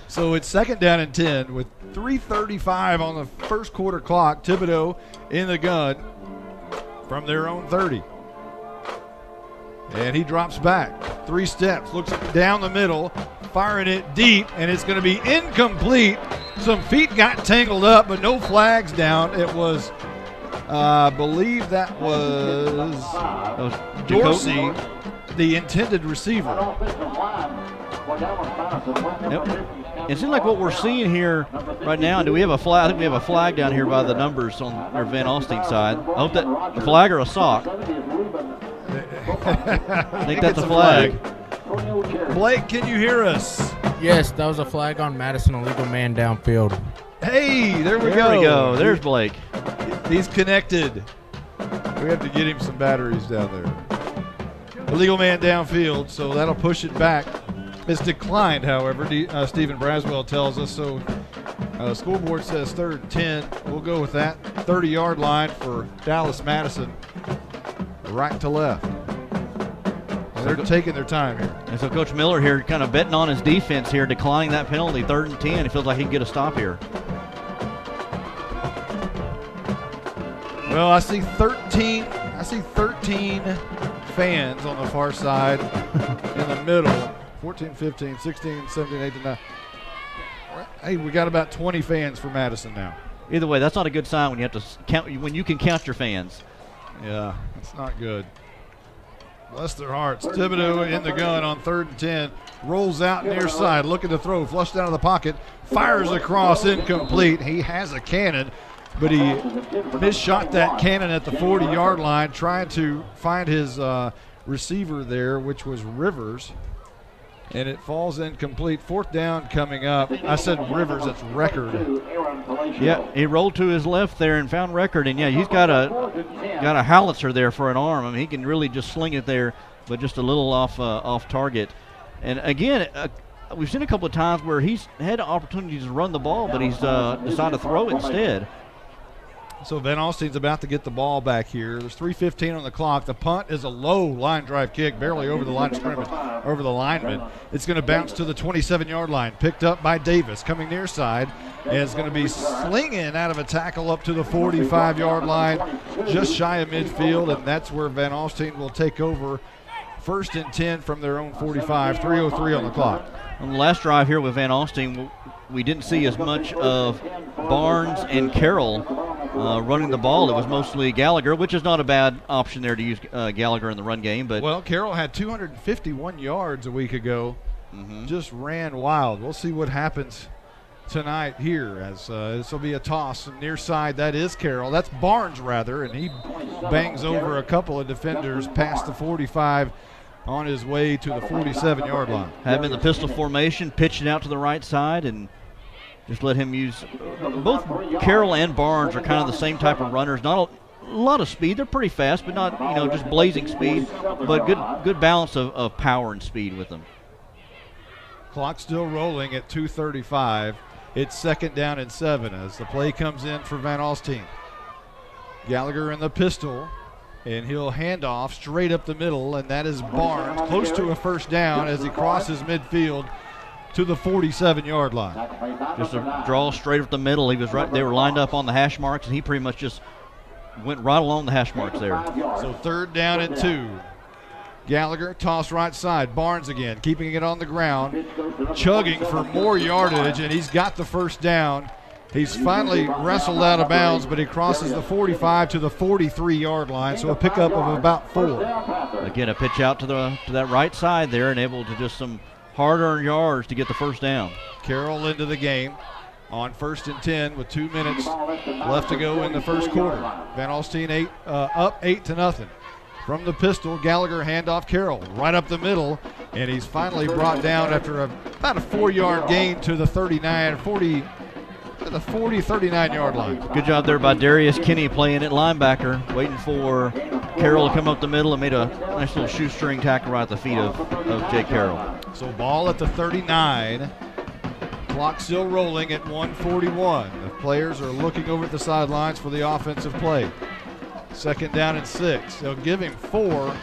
So it's second down and 10 with 3:35 on the first quarter clock. Thibodeau in the gun from their own 30. And he drops back 3 steps, looks down the middle, firing it deep, and it's going to be incomplete. Some feet got tangled up, but no flags down. It was, I believe that was Dorsey, the intended receiver. Yep. It seems like what we're seeing here right now. Do we have a flag? I think we have a flag down here by the numbers on our Van Alstyne side. I hope that a flag or a sock. I think that's a flag. Blake, can you hear us? Yes, that was a flag on Madison, illegal man downfield. Hey, there we go. There. There's Blake. He's connected. We have to get him some batteries down there. Illegal man downfield, so that'll push it back. It's declined, however, Stephen Braswell tells us. So school board says 3rd and 10. We'll go with that. 30-yard line for Dallas Madison. Right to left. They're taking their time here. And so Coach Miller here kind of betting on his defense here, declining that penalty. 3rd and 10. He feels like he can get a stop here. Well, I see 13 fans on the far side in the middle. 14, 15, 16, 17, 18, 9. Hey, we got about 20 fans for Madison now. Either way, that's not a good sign when you have to count, when you can count your fans. Yeah, it's not good. Bless their hearts. Thibodeau in the gun on 3rd and 10. Rolls out near side, looking to throw. Flushed out of the pocket. Fires across, incomplete. He has a cannon, but he misshot that cannon at the 40-yard line, trying to find his receiver there, which was Rivers. And it falls incomplete. 4th down coming up. I said Rivers, it's Record. Yeah, he rolled to his left there and found Record. And, yeah, he's got a howitzer there for an arm. I mean, he can really just sling it there, but just a little off target. And, again, we've seen a couple of times where he's had opportunities to run the ball, but he's decided to throw it instead. So Van Alstyne's about to get the ball back here. There's 3:15 on the clock. The punt is a low line drive kick, barely over the line of scrimmage, over the lineman. It's going to bounce to the 27-yard line, picked up by Davis, coming near side, and it's going to be slinging out of a tackle up to the 45-yard line, just shy of midfield, and that's where Van Alstyne will take over First and 10 from their own 45, 3:03 on the clock. On the last drive here with Van Alstyne, we didn't see as much of Barnes and Carroll running the ball. It was mostly Gallagher, which is not a bad option there to use Gallagher in the run game. But well, Carroll had 251 yards a week ago. Just ran wild. We'll see what happens tonight here, as this will be a toss near side. That is Carroll. That's Barnes, rather, and he bangs over a couple of defenders past the 45 on his way to the 47-yard line. Have him in the pistol formation, pitching out to the right side, and just let him use. Both Carroll and Barnes are kind of the same type of runners. Not a lot of speed. They're pretty fast, but not just blazing speed. But good balance of power and speed with them. Clock still rolling at 2:35. It's 2nd down and 7 as the play comes in for Van Alstyne. Gallagher in the pistol, and he'll hand off straight up the middle, and that is Barnes, close to a first down as he crosses midfield to the 47-yard line. Just a draw straight up the middle. He was right. They were lined up on the hash marks, and he pretty much just went right along the hash marks there. So 3rd down and 2. Gallagher, toss right side. Barnes again, keeping it on the ground, chugging for more yardage, and he's got the first down. He's finally wrestled out of bounds, but he crosses the 45 to the 43-yard line, so a pickup of about 4. Again, a pitch out to that right side there, and able to just some hard-earned yards to get the first down. Carroll into the game on 1st and 10 with 2 minutes left to go in the first quarter. Van Alstyne up 8-0. From the pistol, Gallagher handoff Carroll right up the middle, and he's finally brought down after about a 4-yard gain to the 39-yard line. Good job there by Darius Kinney playing at linebacker, waiting for Carroll to come up the middle, and made a nice little shoestring tackle right at the feet of Jake Carroll. So ball at the 39. Clock still rolling at 1:41. The players are looking over at the sidelines for the offensive play. 2nd down and 6. They'll give him 4.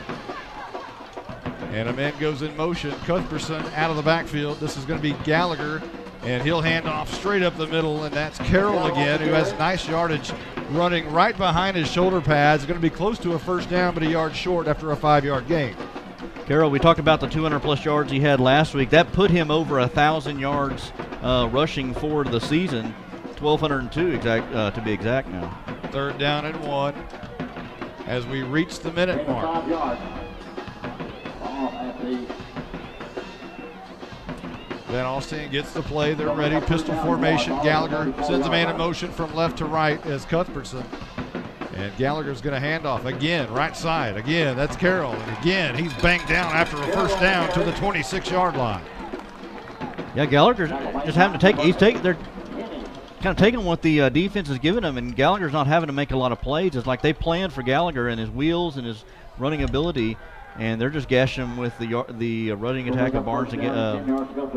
And a man goes in motion. Cuthbertson out of the backfield. This is going to be Gallagher, and he'll hand off straight up the middle, and that's Carroll again, who has nice yardage running right behind his shoulder pads. Going to be close to a first down, but a yard short after a 5-yard gain. Carroll, we talked about the 200-plus yards he had last week. That put him over 1,000 yards rushing for the season. 1,202 to be exact now. 3rd down and 1 as we reach the minute mark. Van Alstyne gets the play. They're ready. Pistol formation. Gallagher sends a man in motion from left to right as Cuthbertson. And Gallagher's going to hand off again, right side. Again, that's Carroll. And again, he's banged down after a first down to the 26-yard line. Yeah, Gallagher's just having to they're kind of taking what the defense is giving them, and Gallagher's not having to make a lot of plays. It's like they planned for Gallagher and his wheels and his running ability, and they're just gashing him with the running attack of Barnes and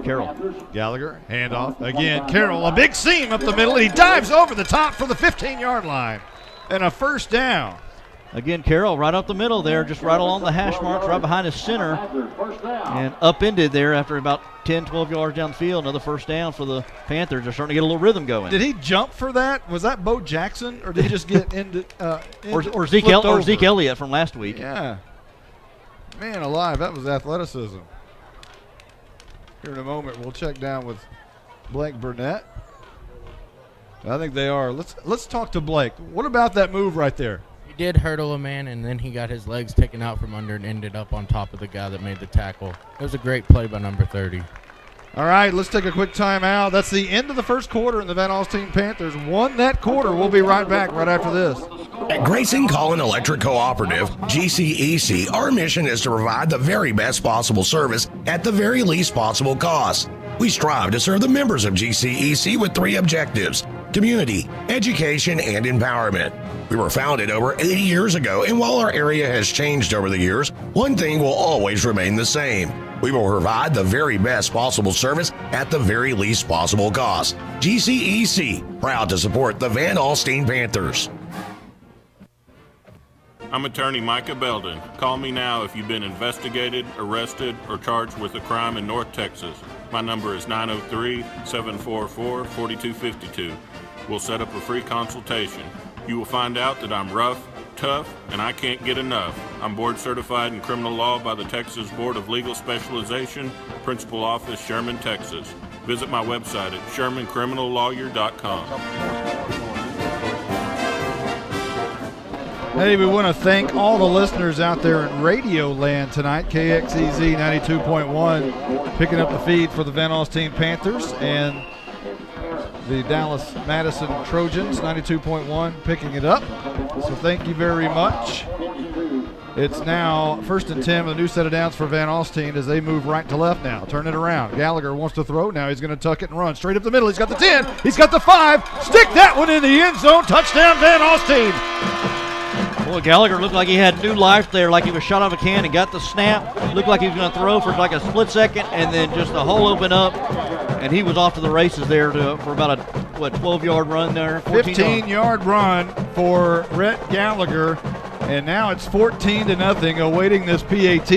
Carroll. Gallagher, handoff. Again, Carroll, a big seam up the middle. He dives over the top for the 15-yard line, and a first down. Again, Carroll right up the middle there, just right along the hash marks, right behind his center, and upended there after about 10, 12 yards downfield. Another first down for the Panthers. They're starting to get a little rhythm going. Did he jump for that? Was that Bo Jackson, or did he just get into or Zeke Elliott from last week? Yeah. Man alive, that was athleticism. Here in a moment, we'll check down with Blake Burnett. I think they are. Let's talk to Blake. What about that move right there? He did hurdle a man, and then he got his legs taken out from under and ended up on top of the guy that made the tackle. It was a great play by number 30. All right, let's take a quick timeout. That's the end of the first quarter, and the Van Alstyne Panthers won that quarter. We'll be right back right after this. At Grayson Collin Electric Cooperative, GCEC, our mission is to provide the very best possible service at the very least possible cost. We strive to serve the members of GCEC with 3 objectives: community, education, and empowerment. We were founded over 80 years ago, and while our area has changed over the years, one thing will always remain the same. We will provide the very best possible service at the very least possible cost. GCEC, proud to support the Van Alstyne Panthers. I'm attorney Micah Belden. Call me now if you've been investigated, arrested, or charged with a crime in North Texas. My number is 903-744-4252. We'll set up a free consultation. You will find out that I'm rough, tough, and I can't get enough. I'm board certified in criminal law by the Texas Board of Legal Specialization, Principal Office, Sherman, Texas. Visit my website at shermancriminallawyer.com. Hey, we want to thank all the listeners out there in Radio Land tonight. KXEZ 92.1 picking up the feed for the Van Alstyne Panthers, and the Dallas Madison Trojans 92.1 picking it up. So thank you very much. It's now 1st and 10 with a new set of downs for Van Alstyne as they move right to left now. Turn it around. Gallagher wants to throw. Now he's going to tuck it and run straight up the middle. He's got the 10. He's got the 5. Stick that one in the end zone. Touchdown, Van Alstyne. Boy, Gallagher looked like he had new life there, like he was shot out of a can and got the snap. Looked like he was going to throw for like a split second, and then just the hole opened up, and he was off to the races there for about a 12-yard run there. 15-yard run for Rhett Gallagher, and now it's 14-0 awaiting this PAT.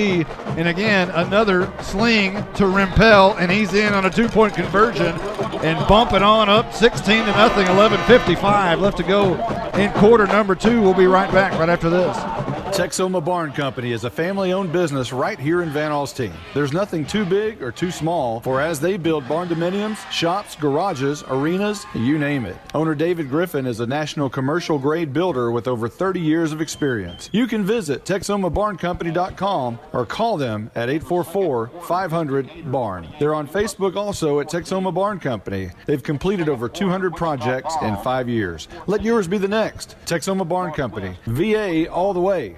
And again, another sling to Rempel, and he's in on a 2-point conversion and bumping on up 16-0, 11:55 left to go in quarter number 2. We'll be right back right after this. Texoma Barn Company is a family-owned business right here in Van Alstyne. There's nothing too big or too small, for as they build barn dominiums, shops, garages, arenas, you name it. Owner David Griffin is a national commercial-grade builder with over 30 years of experience. You can visit TexomaBarnCompany.com or call them at 844-500-BARN. They're on Facebook also at Texoma Barn Company. They've completed over 200 projects in 5 years. Let yours be the next. Texoma Barn Company, VA all the way.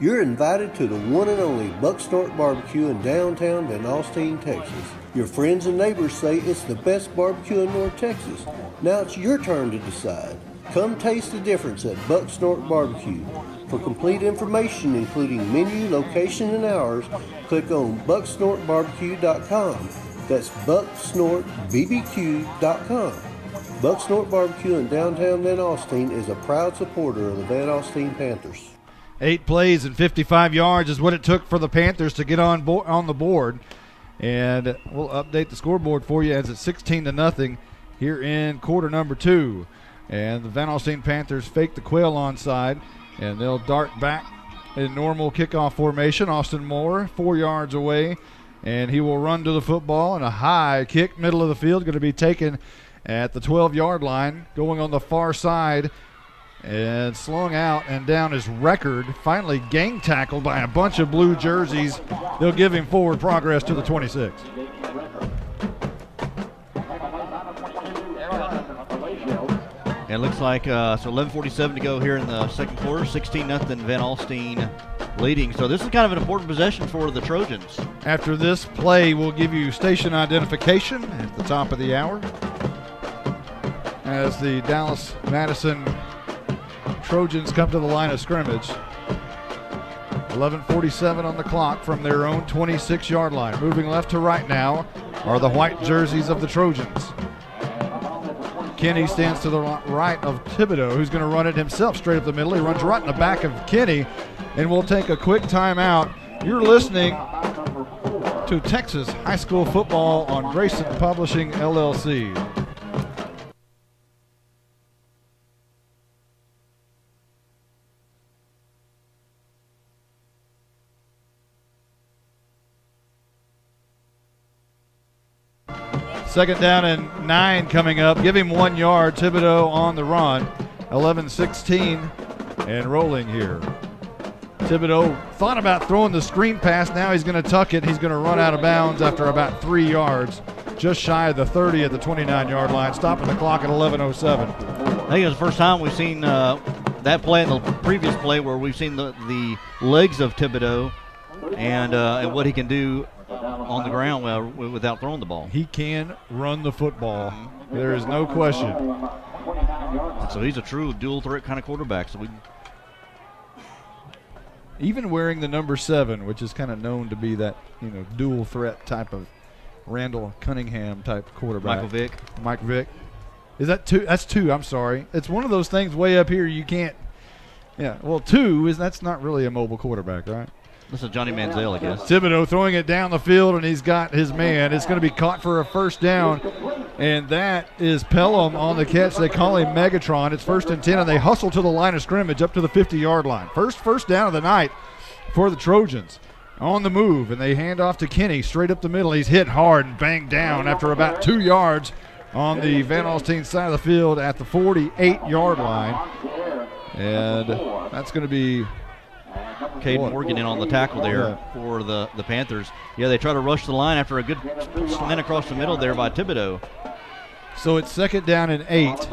You're invited to the one and only Buck Snort Barbecue in downtown Van Alstyne, Texas. Your friends and neighbors say it's the best barbecue in North Texas. Now it's your turn to decide. Come taste the difference at Buck Snort Barbecue. For complete information, including menu, location, and hours, click on bucksnortbarbecue.com. That's bucksnortbbq.com. Buck Snort Barbecue in downtown Van Alstyne is a proud supporter of the Van Alstyne Panthers. 8 plays and 55 yards is what it took for the Panthers to get on the board. And we'll update the scoreboard for you as it's 16-0 here in quarter number 2. And the Van Alstyne Panthers fake the quail onside, and they'll dart back in normal kickoff formation. Austin Moore 4 yards away, and he will run to the football, and a high kick middle of the field going to be taken at the 12-yard line, going on the far side. And slung out and down his record. Finally gang tackled by a bunch of blue jerseys. They'll give him forward progress to the 26. And it looks like, so 11:47 to go here in the second quarter. 16-0 Van Alstyne leading. So this is kind of an important possession for the Trojans. After this play, we'll give you station identification at the top of the hour as the Dallas Madison Trojans come to the line of scrimmage. 11:47 on the clock from their own 26-yard line. Moving left to right now are the white jerseys of the Trojans. Kenny stands to the right of Thibodeau, who's going to run it himself straight up the middle. He runs right in the back of Kenny, and we'll take a quick timeout. You're listening to Texas High School Football on Grayson Publishing, LLC. Second down and 9 coming up. Give him 1 yard. Thibodeau on the run. 11-16 and rolling here. Thibodeau thought about throwing the screen pass. Now he's going to tuck it. He's going to run out of bounds after about 3 yards. Just shy of the 30 at the 29-yard line. Stopping the clock at 11:07. I think it's the first time we've seen that play and the previous play where we've seen the legs of Thibodeau and what he can do on the ground without throwing the ball. He can run the football. There is no question. So he's a true dual threat kind of quarterback. So even wearing the number 7, which is kind of known to be that dual threat type of Randall Cunningham type quarterback. Mike Vick. Is that 2? That's 2. I'm sorry. It's one of those things way up here you can't. Yeah. Well, 2 that's not really a mobile quarterback, right? This is Johnny Manziel, I guess. Thibodeau throwing it down the field, and he's got his man. It's going to be caught for a first down And that is Pelham on the catch. They call him Megatron. It's 1st and 10, and they hustle to the line of scrimmage up to the 50-yard line. First down of the night for the Trojans. On the move, and they hand off to Kenny straight up the middle. He's hit hard and banged down after about 2 yards on the Van Alstyne side of the field at the 48-yard line. And that's going to be Caden Morgan in on the tackle there for the Panthers. Yeah, they try to rush the line after a good slant across the middle there by Thibodeau. So it's 2nd down and 8.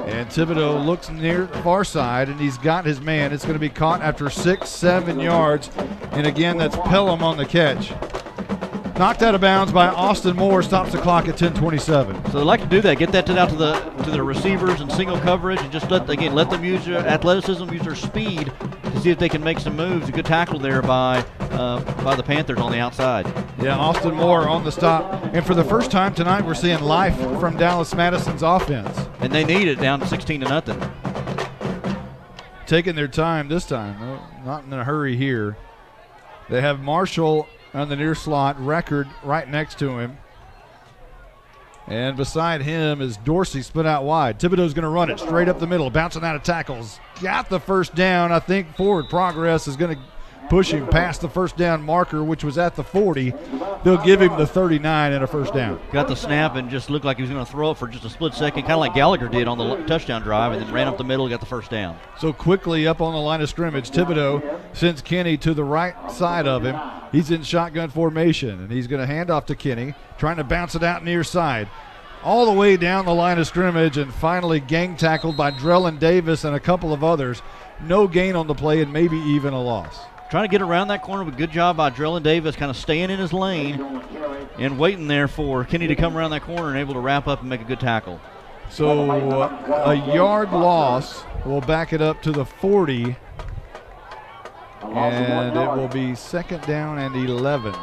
And Thibodeau looks near the far side, and he's got his man. It's going to be caught after 6-7 yards. And again, that's Pelham on the catch. Knocked out of bounds by Austin Moore, stops the clock at 10:27. So they like to do that, get that out to the receivers in single coverage, and just let them use their athleticism, use their speed to see if they can make some moves. A good tackle there by the Panthers on the outside. Yeah, Austin Moore on the stop. And for the first time tonight, we're seeing life from Dallas Madison's offense. And they need it down 16-0. Taking their time this time, not in a hurry here. They have Marshall on the near slot, Record right next to him. And beside him is Dorsey split out wide. Thibodeau's going to run it straight up the middle, bouncing out of tackles. Got the first down. I think forward progress is going to push him past the first down marker, which was at the 40. They'll give him the 39 and a first down. Got the snap and just looked like he was going to throw it for just a split second, kind of like Gallagher did on the touchdown drive, and then ran up the middle and got the first down. So quickly up on the line of scrimmage, Thibodeau sends Kenny to the right side of him. He's in shotgun formation, and he's going to hand off to Kenny, trying to bounce it out near side. All the way down the line of scrimmage, and finally gang tackled by Drellin Davis and a couple of others. No gain on the play and maybe even a loss. Trying to get around that corner, but good job by Drellin Davis, kind of staying in his lane and waiting there for Kenny to come around that corner and able to wrap up and make a good tackle. So a yard loss will back it up to the 40, and it will be 2nd down and 11.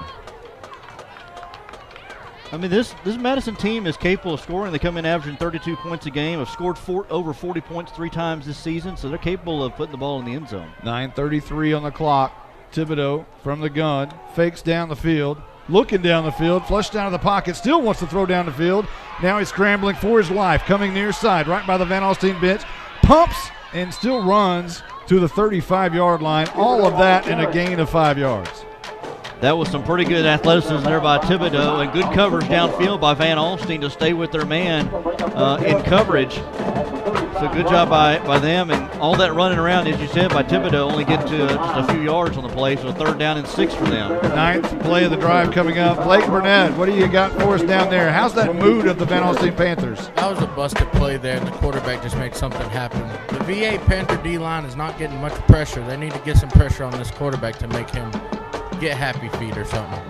I mean, this Madison team is capable of scoring. They come in averaging 32 points a game, have scored over 40 points 3 times this season, so they're capable of putting the ball in the end zone. 9:33 on the clock. Thibodeau from the gun, fakes down the field, looking down the field, flushed down to the pocket, still wants to throw down the field. Now he's scrambling for his life, coming near side, right by the Van Alstyne bench, pumps and still runs to the 35-yard line. All of that in a gain of 5 yards. That was some pretty good athleticism there by Thibodeau, and good coverage downfield by Van Alstyne to stay with their man in coverage. So good job by them, and all that running around, as you said, by Thibodeau, only getting to just a few yards on the play, so 3rd down and 6 for them. 9th play of the drive coming up. Blake Burnett, what do you got for us down there? How's that mood of the Van Alstyne Panthers? That was a busted play there, and the quarterback just made something happen. The VA Panther D-line is not getting much pressure. They need to get some pressure on this quarterback to make him get happy feet or something.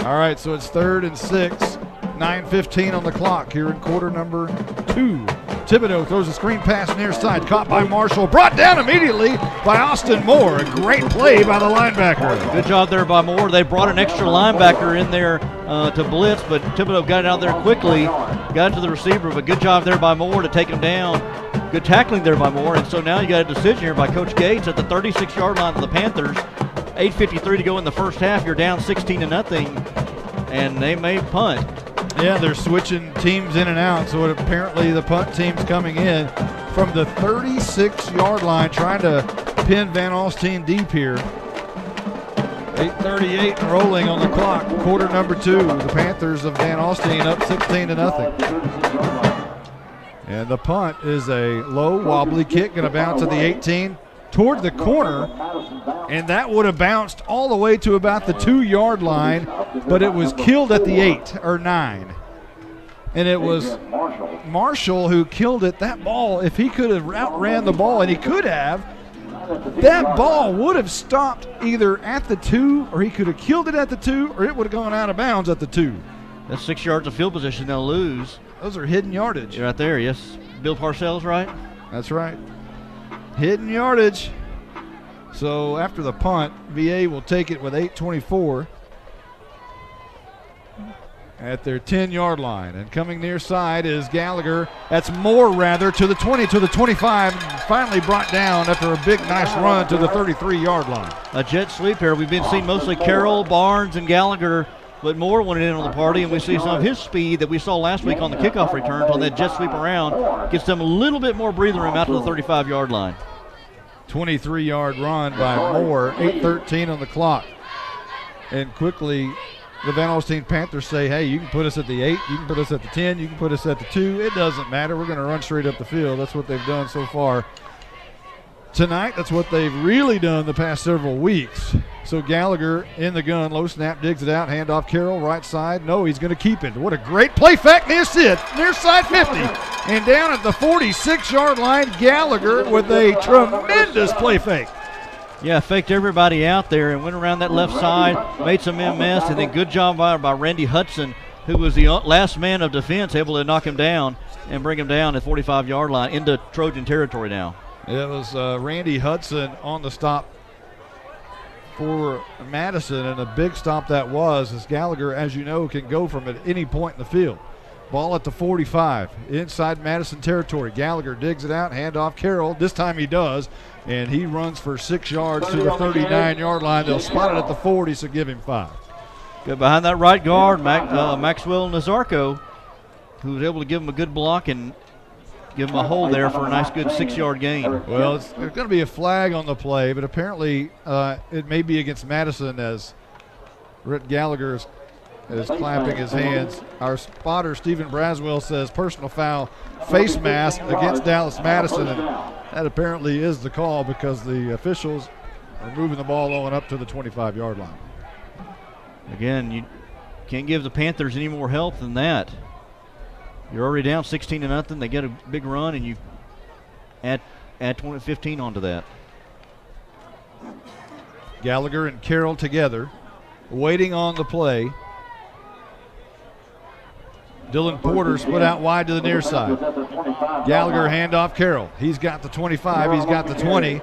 All right, so it's 3rd and 6, 9:15 on the clock here in quarter number 2. Thibodeau throws a screen pass near side, caught by Marshall, brought down immediately by Austin Moore. A great play by the linebacker. Good job there by Moore. They brought an extra linebacker in there to blitz, but Thibodeau got it out there quickly, got it to the receiver, but good job there by Moore to take him down. Good tackling there by Moore, and so now you got a decision here by Coach Gates at the 36-yard line of the Panthers. 8:53 to go in the first half. You're down 16-0, and they may punt. Yeah, they're switching teams in and out, so apparently the punt team's coming in from the 36-yard line, trying to pin Van Alstyne deep here. 8:38 rolling on the clock, quarter number 2. The Panthers of Van Alstyne up 16-0. And the punt is a low, wobbly kick, going to bounce at the 18 toward the corner, and that would have bounced all the way to about the 2-yard line, but it was killed at the 8 or 9. And it was Marshall who killed it. That ball, if he could have outran the ball, and he could have, that ball would have stopped either at the 2, or he could have killed it at the 2, or it would have gone out of bounds at the 2. That's 6 yards of field position they'll lose. Those are hidden yardage. Right there, yes. Bill Parcells, right? That's right. Hidden yardage. So after the punt, VA will take it with 8:24 at their 10-yard line. And coming near side is Gallagher. That's Moore, rather, to the 20, to the 25. Finally brought down after a big, nice run to the 33-yard line. A jet sweep here. We've been seeing mostly Carroll, Barnes, and Gallagher But Moore went in on the party, and we see some of his speed that we saw last week on the kickoff returns on that jet sweep around. Gets them a little bit more breathing room out to the 35-yard line. 23-yard run by Moore, 8:13 on the clock. And quickly, the Van Alstyne Panthers say, hey, you can put us at the 8, you can put us at the 10, you can put us at the 2. It doesn't matter. We're going to run straight up the field. That's what they've done so far tonight. That's what they've really done the past several weeks. So Gallagher in the gun, low snap, digs it out, handoff Carroll, right side. No, he's going to keep it. What a great play fake, near side 50. And down at the 46-yard line, Gallagher with a tremendous play fake. Yeah, faked everybody out there and went around that left side, made some MS, and then good job by Randy Hudson, who was the last man of defense, able to knock him down and bring him down at 45-yard line into Trojan territory now. It was Randy Hudson on the stop for Madison, and a big stop that was, as Gallagher, as you know, can go from at any point in the field. Ball at the 45, inside Madison territory. Gallagher digs it out, handoff Carroll. This time he does, and he runs for 6 yards to the 39-yard line. They'll spot it at the 40, so give him 5. Good behind that right guard, Maxwell Nazarko, who was able to give him a good block and give him a hold there for a nice good 6-yard gain. Well, there's going to be a flag on the play, but apparently it may be against Madison, as Rhett Gallagher is clapping his hands. Our spotter, Stephen Braswell, says personal foul, face mask against Dallas Madison, and that apparently is the call because the officials are moving the ball on up to the 25-yard line. Again, you can't give the Panthers any more help than that. You're already down 16-0. They get a big run, and you add 15 onto that. Gallagher and Carroll together, waiting on the play. Dylan Porter split out wide to the near side. Gallagher handoff Carroll. He's got the 25, he's got the 20,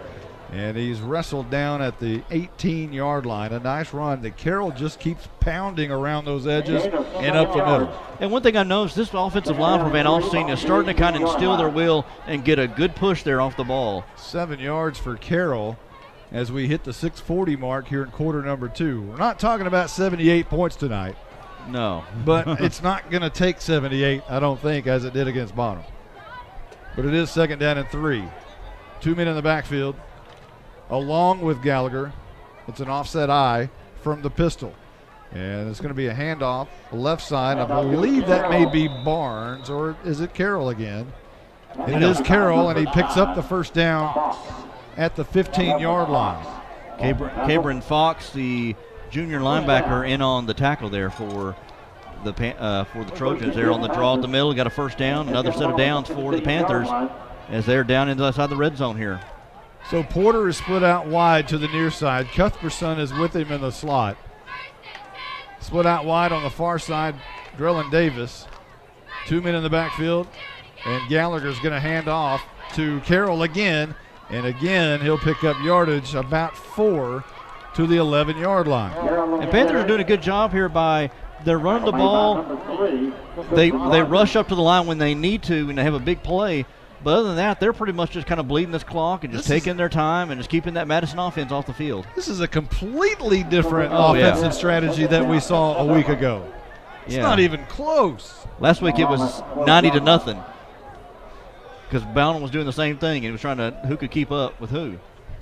and he's wrestled down at the 18-yard line. A nice run that Carroll just keeps pounding around those edges and up the middle. And one thing I noticed, this offensive line for Van Alstyne is starting to kind of instill their will and get a good push there off the ball. 7 yards for Carroll as we hit the 6:40 mark here in quarter number 2. We're not talking about 78 points tonight. No. But it's not going to take 78, I don't think, as it did against Bonham. But it is 2nd down and 3. 2 men in the backfield, along with Gallagher. It's an offset eye from the pistol. And it's going to be a handoff, left side. I believe that may be Barnes, or is it Carroll again? It is Carroll, and he picks up the first down at the 15-yard line. Cabron Fox, the junior linebacker, in on the tackle there for the Trojans there on the draw at the middle. Got a first down, another set of downs for the Panthers as they're down inside the red zone here. So Porter is split out wide to the near side. Cuthbertson is with him in the slot. Split out wide on the far side, Drellin Davis. 2 men in the backfield, and Gallagher's going to hand off to Carroll again, and again he'll pick up yardage, about 4 to the 11-yard line. And Panthers are doing a good job here by they're running the ball. They rush up to the line when they need to and they have a big play. But other than that, they're pretty much just kind of bleeding this clock and just taking their time and just keeping that Madison offense off the field. This is a completely different offensive strategy that we saw a week ago. It's not even close. Last week it was 90-0 because Bowden was doing the same thing and he was trying to who could keep up with who.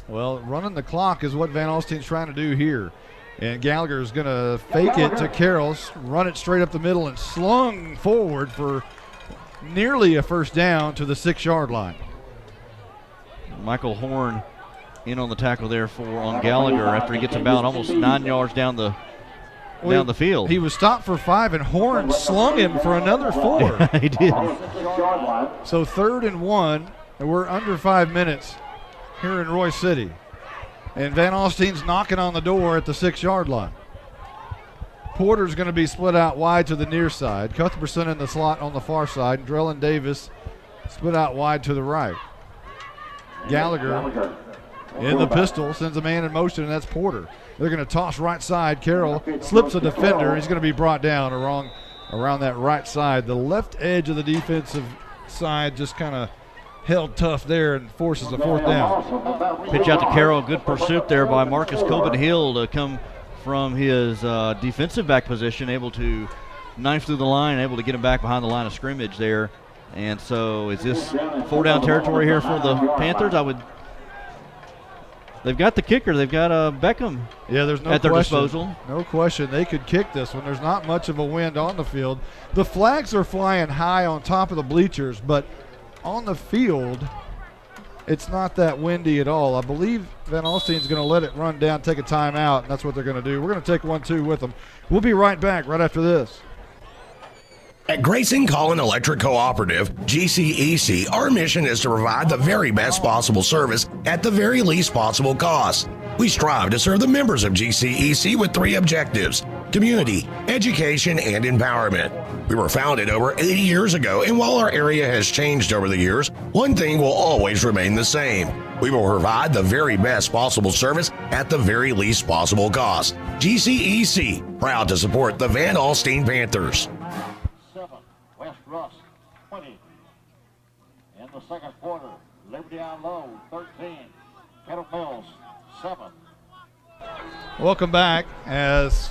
Well, running the clock is what Van Alstyne's trying to do here. And Gallagher is going to fake it to Carroll, run it straight up the middle, and slung forward for nearly a first down to the 6-yard line. Michael Horn in on the tackle there on Gallagher after he gets about almost 9 yards down the field. He was stopped for 5, and Horn slung him for another 4. He did. So 3rd and 1, and we're under 5 minutes here in Royce City. And Van Alstyne's knocking on the door at the 6-yard line. Porter's going to be split out wide to the near side. Cuthbertson in the slot on the far side. Drellin Davis split out wide to the right. Gallagher in the pistol sends a man in motion, and that's Porter. They're going to toss right side. Carroll slips a defender. He's going to be brought down around that right side. The left edge of the defensive side just kind of held tough there and forces a 4th down. Pitch out to Carroll. Good pursuit there by Marcus Coben Hill to come from his defensive back position, able to knife through the line, able to get him back behind the line of scrimmage there. And so is this 4-down territory here for the Panthers? They've got the kicker. They've got Beckham there's no at their question. disposal. No question. They could kick this one. There's not much of a wind on the field. The flags are flying high on top of the bleachers, but on the field, it's not that windy at all. I believe Van Alstyne's going to let it run down, take a timeout, and that's what they're going to do. We're going to take 1-2 with them. We'll be right back right after this. At Grayson Collin Electric Cooperative, GCEC, our mission is to provide the very best possible service at the very least possible cost. We strive to serve the members of GCEC with 3 objectives: community, education, and empowerment. We were founded over 80 years ago, and while our area has changed over the years, one thing will always remain the same. We will provide the very best possible service at the very least possible cost. GCEC, proud to support the Van Alstyne Panthers. West Russ, 20. In the second quarter, Liberty on low, 13. Kettle Mills, 7. Welcome back as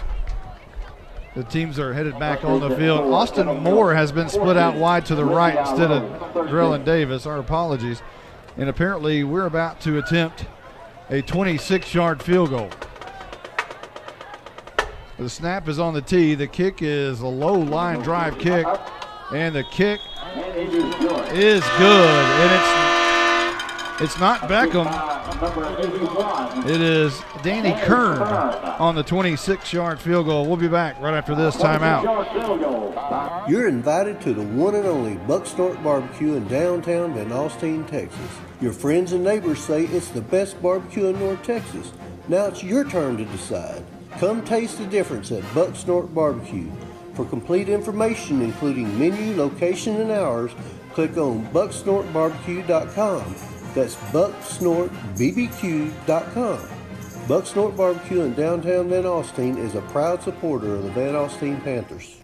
the teams are headed back on the field. Austin Moore has been split out wide to the right instead of Drellin Davis. Our apologies. And apparently we're about to attempt a 26-yard field goal. The snap is on the tee. The kick is a low line drive kick. And the kick is good. And it's not Beckham. It is Danny Kern on the 26-yard field goal. We'll be back right after this timeout. You're invited to the one and only Buck Snort Barbecue in downtown Van Alstyne, Texas. Your friends and neighbors say it's the best barbecue in North Texas. Now it's your turn to decide. Come taste the difference at Buck Snort Barbecue. For complete information, including menu, location, and hours, click on bucksnortbarbecue.com. That's bucksnortbbq.com. Buck Snort Barbecue in downtown Van Alstyne is a proud supporter of the Van Alstyne Panthers.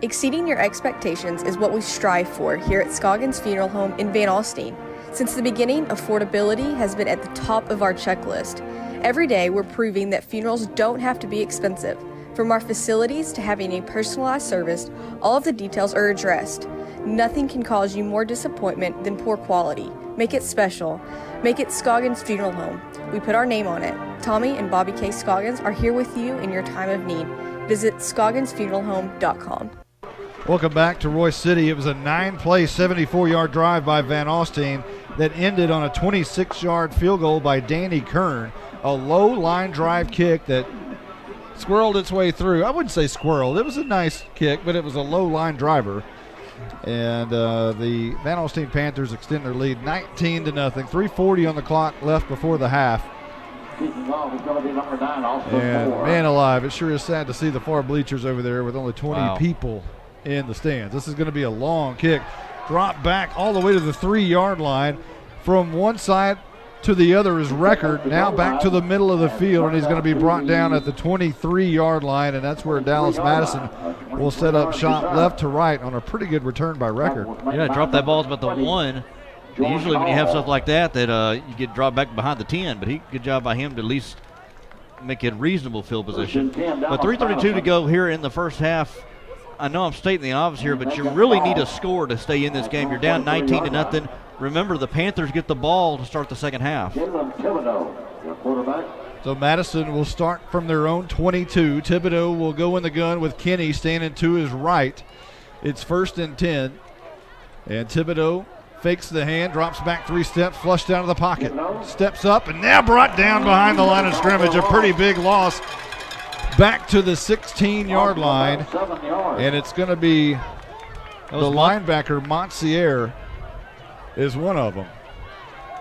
Exceeding your expectations is what we strive for here at Scoggins Funeral Home in Van Alstyne. Since the beginning, affordability has been at the top of our checklist. Every day, we're proving that funerals don't have to be expensive. From our facilities to having a personalized service, all of the details are addressed. Nothing can cause you more disappointment than poor quality. Make it special. Make it Scoggins Funeral Home. We put our name on it. Tommy and Bobby K. Scoggins are here with you in your time of need. Visit scogginsfuneralhome.com. Welcome back to Royce City. It was a 9-play, 74-yard drive by Van Alstyne that ended on a 26-yard field goal by Danny Kern. A low line drive kick that squirreled its way through. I wouldn't say squirreled. It was a nice kick, but it was a low line driver. And the Van Alstyne Panthers extend their lead 19-0. 3:40 on the clock left before the half. And man alive, it sure is sad to see the far bleachers over there with only 20 people in the stands. This is going to be a long kick. Drop back all the way to the 3-yard line. From one side to the other is Record. Now back to the middle of the field, and he's going to be brought down at the 23-yard line, and that's where Dallas Madison will set up shop left to right on a pretty good return by Record. Yeah, drop that ball is about the 1. Usually when you have stuff like that, you get dropped back behind the 10, but good job by him to at least make it reasonable field position. But 3:32 to go here in the first half. I know I'm stating the obvious here, but you really need a score to stay in this game. You're down 19-0. Remember, the Panthers get the ball to start the second half. So Madison will start from their own 22. Thibodeau will go in the gun with Kenny standing to his right. It's 1st and 10. And Thibodeau fakes the hand, drops back 3 steps, flushed out of the pocket. Steps up and now brought down behind the line of scrimmage. A pretty big loss back to the 16-yard line. And it's going to be the linebacker, Montsier, is one of them.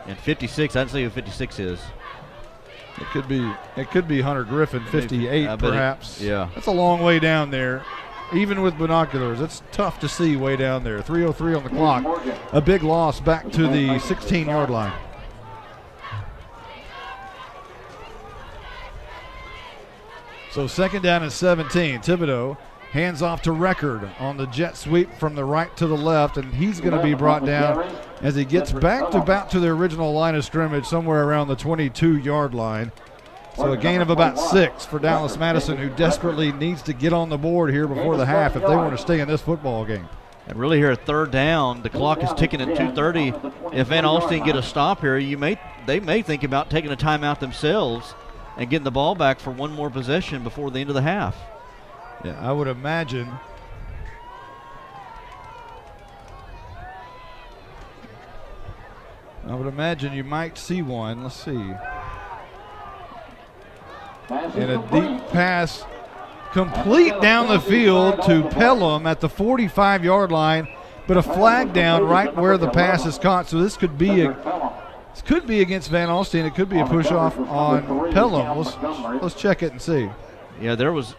And 56, I'd say who 56 is. It could be Hunter Griffin, 58 perhaps. Yeah. That's a long way down there. Even with binoculars, it's tough to see way down there. 3:03 on the clock. A big loss back to the 16-yard line. So 2nd down and 17. Thibodeau hands off to Record on the jet sweep from the right to the left, and he's going to be brought down as he gets back to about to the original line of scrimmage, somewhere around the 22-yard line. So a gain of about 6 for Dallas Madison, who desperately needs to get on the board here before the half if they want to stay in this football game. And really here at third down, the clock is ticking at 2:30. If Van Alstyne get a stop here, they may think about taking a timeout themselves and getting the ball back for one more possession before the end of the half. Yeah, I would imagine. You might see one. Let's see. And a deep pass complete down the field to Pelham at the 45-yard line, but a flag down right where the pass is caught. So this could be against Van Alstyne. It could be a push-off on Pelham. Let's check it and see. Yeah, there was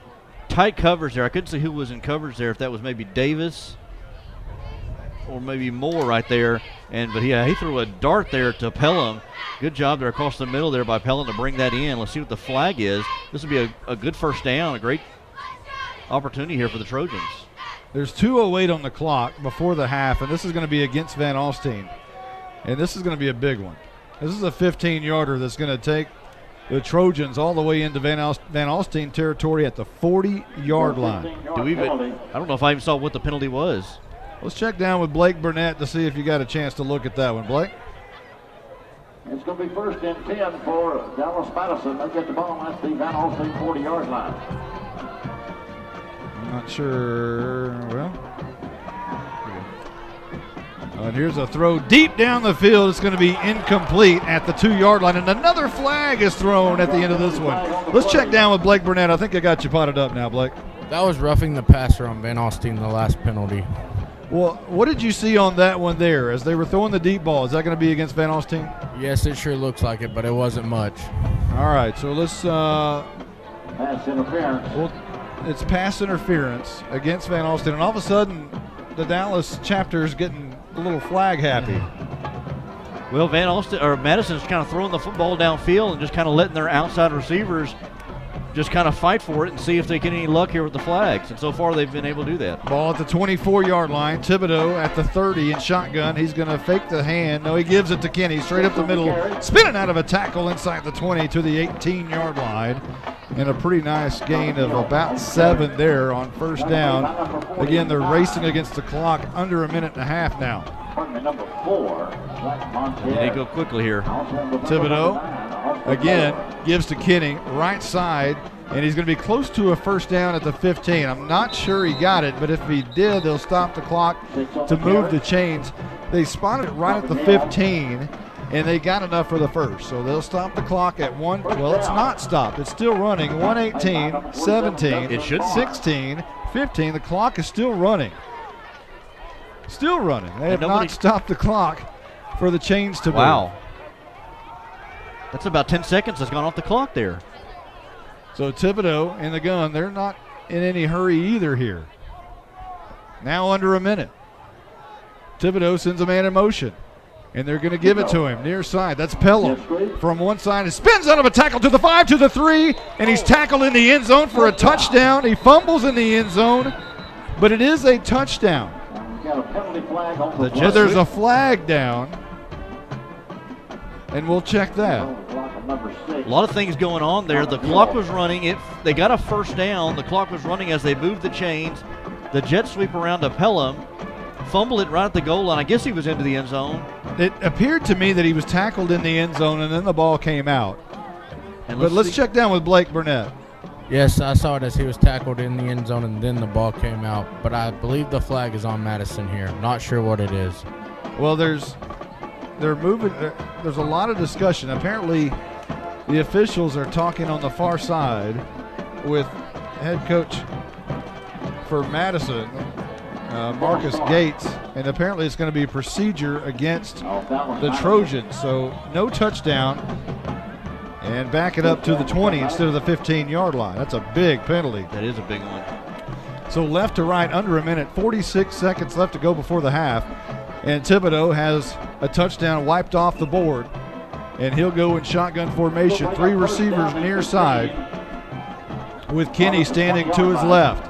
tight coverage there. I couldn't see who was in coverage there, if that was maybe Davis or maybe Moore right there. But he threw a dart there to Pelham. Good job there across the middle there by Pelham to bring that in. Let's see what the flag is. This would be a good first down, a great opportunity here for the Trojans. There's 2:08 on the clock before the half, and this is going to be against Van Alstyne. And this is going to be a big one. This is a 15-yarder that's going to take the Trojans all the way into Van Alstyne territory at the 40-yard line. I don't know if I even saw what the penalty was. Let's check down with Blake Burnett to see if you got a chance to look at that one. Blake? It's going to be 1st and 10 for Dallas Madison. They'll get the ball at the Van Alstyne 40-yard line. I'm not sure. Well. And here's a throw deep down the field. It's going to be incomplete at the 2-yard line. And another flag is thrown at the end of this one. Let's check down with Blake Burnett. I think I got you potted up now, Blake. That was roughing the passer on Van Alstyne, the last penalty. Well, what did you see on that one there as they were throwing the deep ball? Is that going to be against Van Alstyne? Yes, it sure looks like it, but it wasn't much. All right, so let's pass interference. Well, it's pass interference against Van Alstyne, and all of a sudden the Dallas chapter is getting a little flag happy. Well, Madison's kind of throwing the football downfield and just kind of letting their outside receivers just kind of fight for it and see if they get any luck here with the flags. And so far, they've been able to do that. Ball at the 24-yard line. Thibodeau at the 30 in shotgun. He's going to fake the hand. No, he gives it to Kenny straight up the middle, spinning out of a tackle inside the 20 to the 18-yard line. And a pretty nice gain of about 7 there on first down. Again, they're racing against the clock, under a minute and a half now. Number 4. They go quickly here. Thibodeau again gives to Kenny, right side, and he's going to be close to a first down at the 15. I'm not sure he got it, but if he did, they'll stop the clock to move the chains. They spotted it right at the 15, and they got enough for the first. So they'll stop the clock at 1. Well, it's not stopped. It's still running. 1:18, 17, it should 16, 15. The clock is still running. Still running. They have not stopped the clock for the chains to move. Wow. That's about 10 seconds that's gone off the clock there. So Thibodeau in the gun. They're not in any hurry either here. Now under a minute. Thibodeau sends a man in motion, and they're going to give it to him near side. That's Pelham from one side. He spins out of a tackle to the 5, to the 3, and he's tackled in the end zone for a touchdown. He fumbles in the end zone, but it is a touchdown. There's a flag down, and we'll check that. A lot of things going on there. The clock was running. They got a first down. The clock was running as they moved the chains. The jet sweep around to Pelham, fumbled it right at the goal line. I guess he was into the end zone. It appeared to me that he was tackled in the end zone, and then the ball came out. But let's check down with Blake Burnett. Yes, I saw it as he was tackled in the end zone, and then the ball came out. But I believe the flag is on Madison here. Not sure what it is. Well, they're moving. There's a lot of discussion. Apparently, the officials are talking on the far side with head coach for Madison, Marcus Gates, and apparently it's going to be a procedure against the Trojans. So no touchdown, and back it up to the 20 instead of the 15-yard line. That's a big penalty. That is a big one. So left to right, under a minute, 46 seconds left to go before the half. And Thibodeau has a touchdown wiped off the board, and he'll go in shotgun formation. 3 receivers near side with Kenny standing to his left.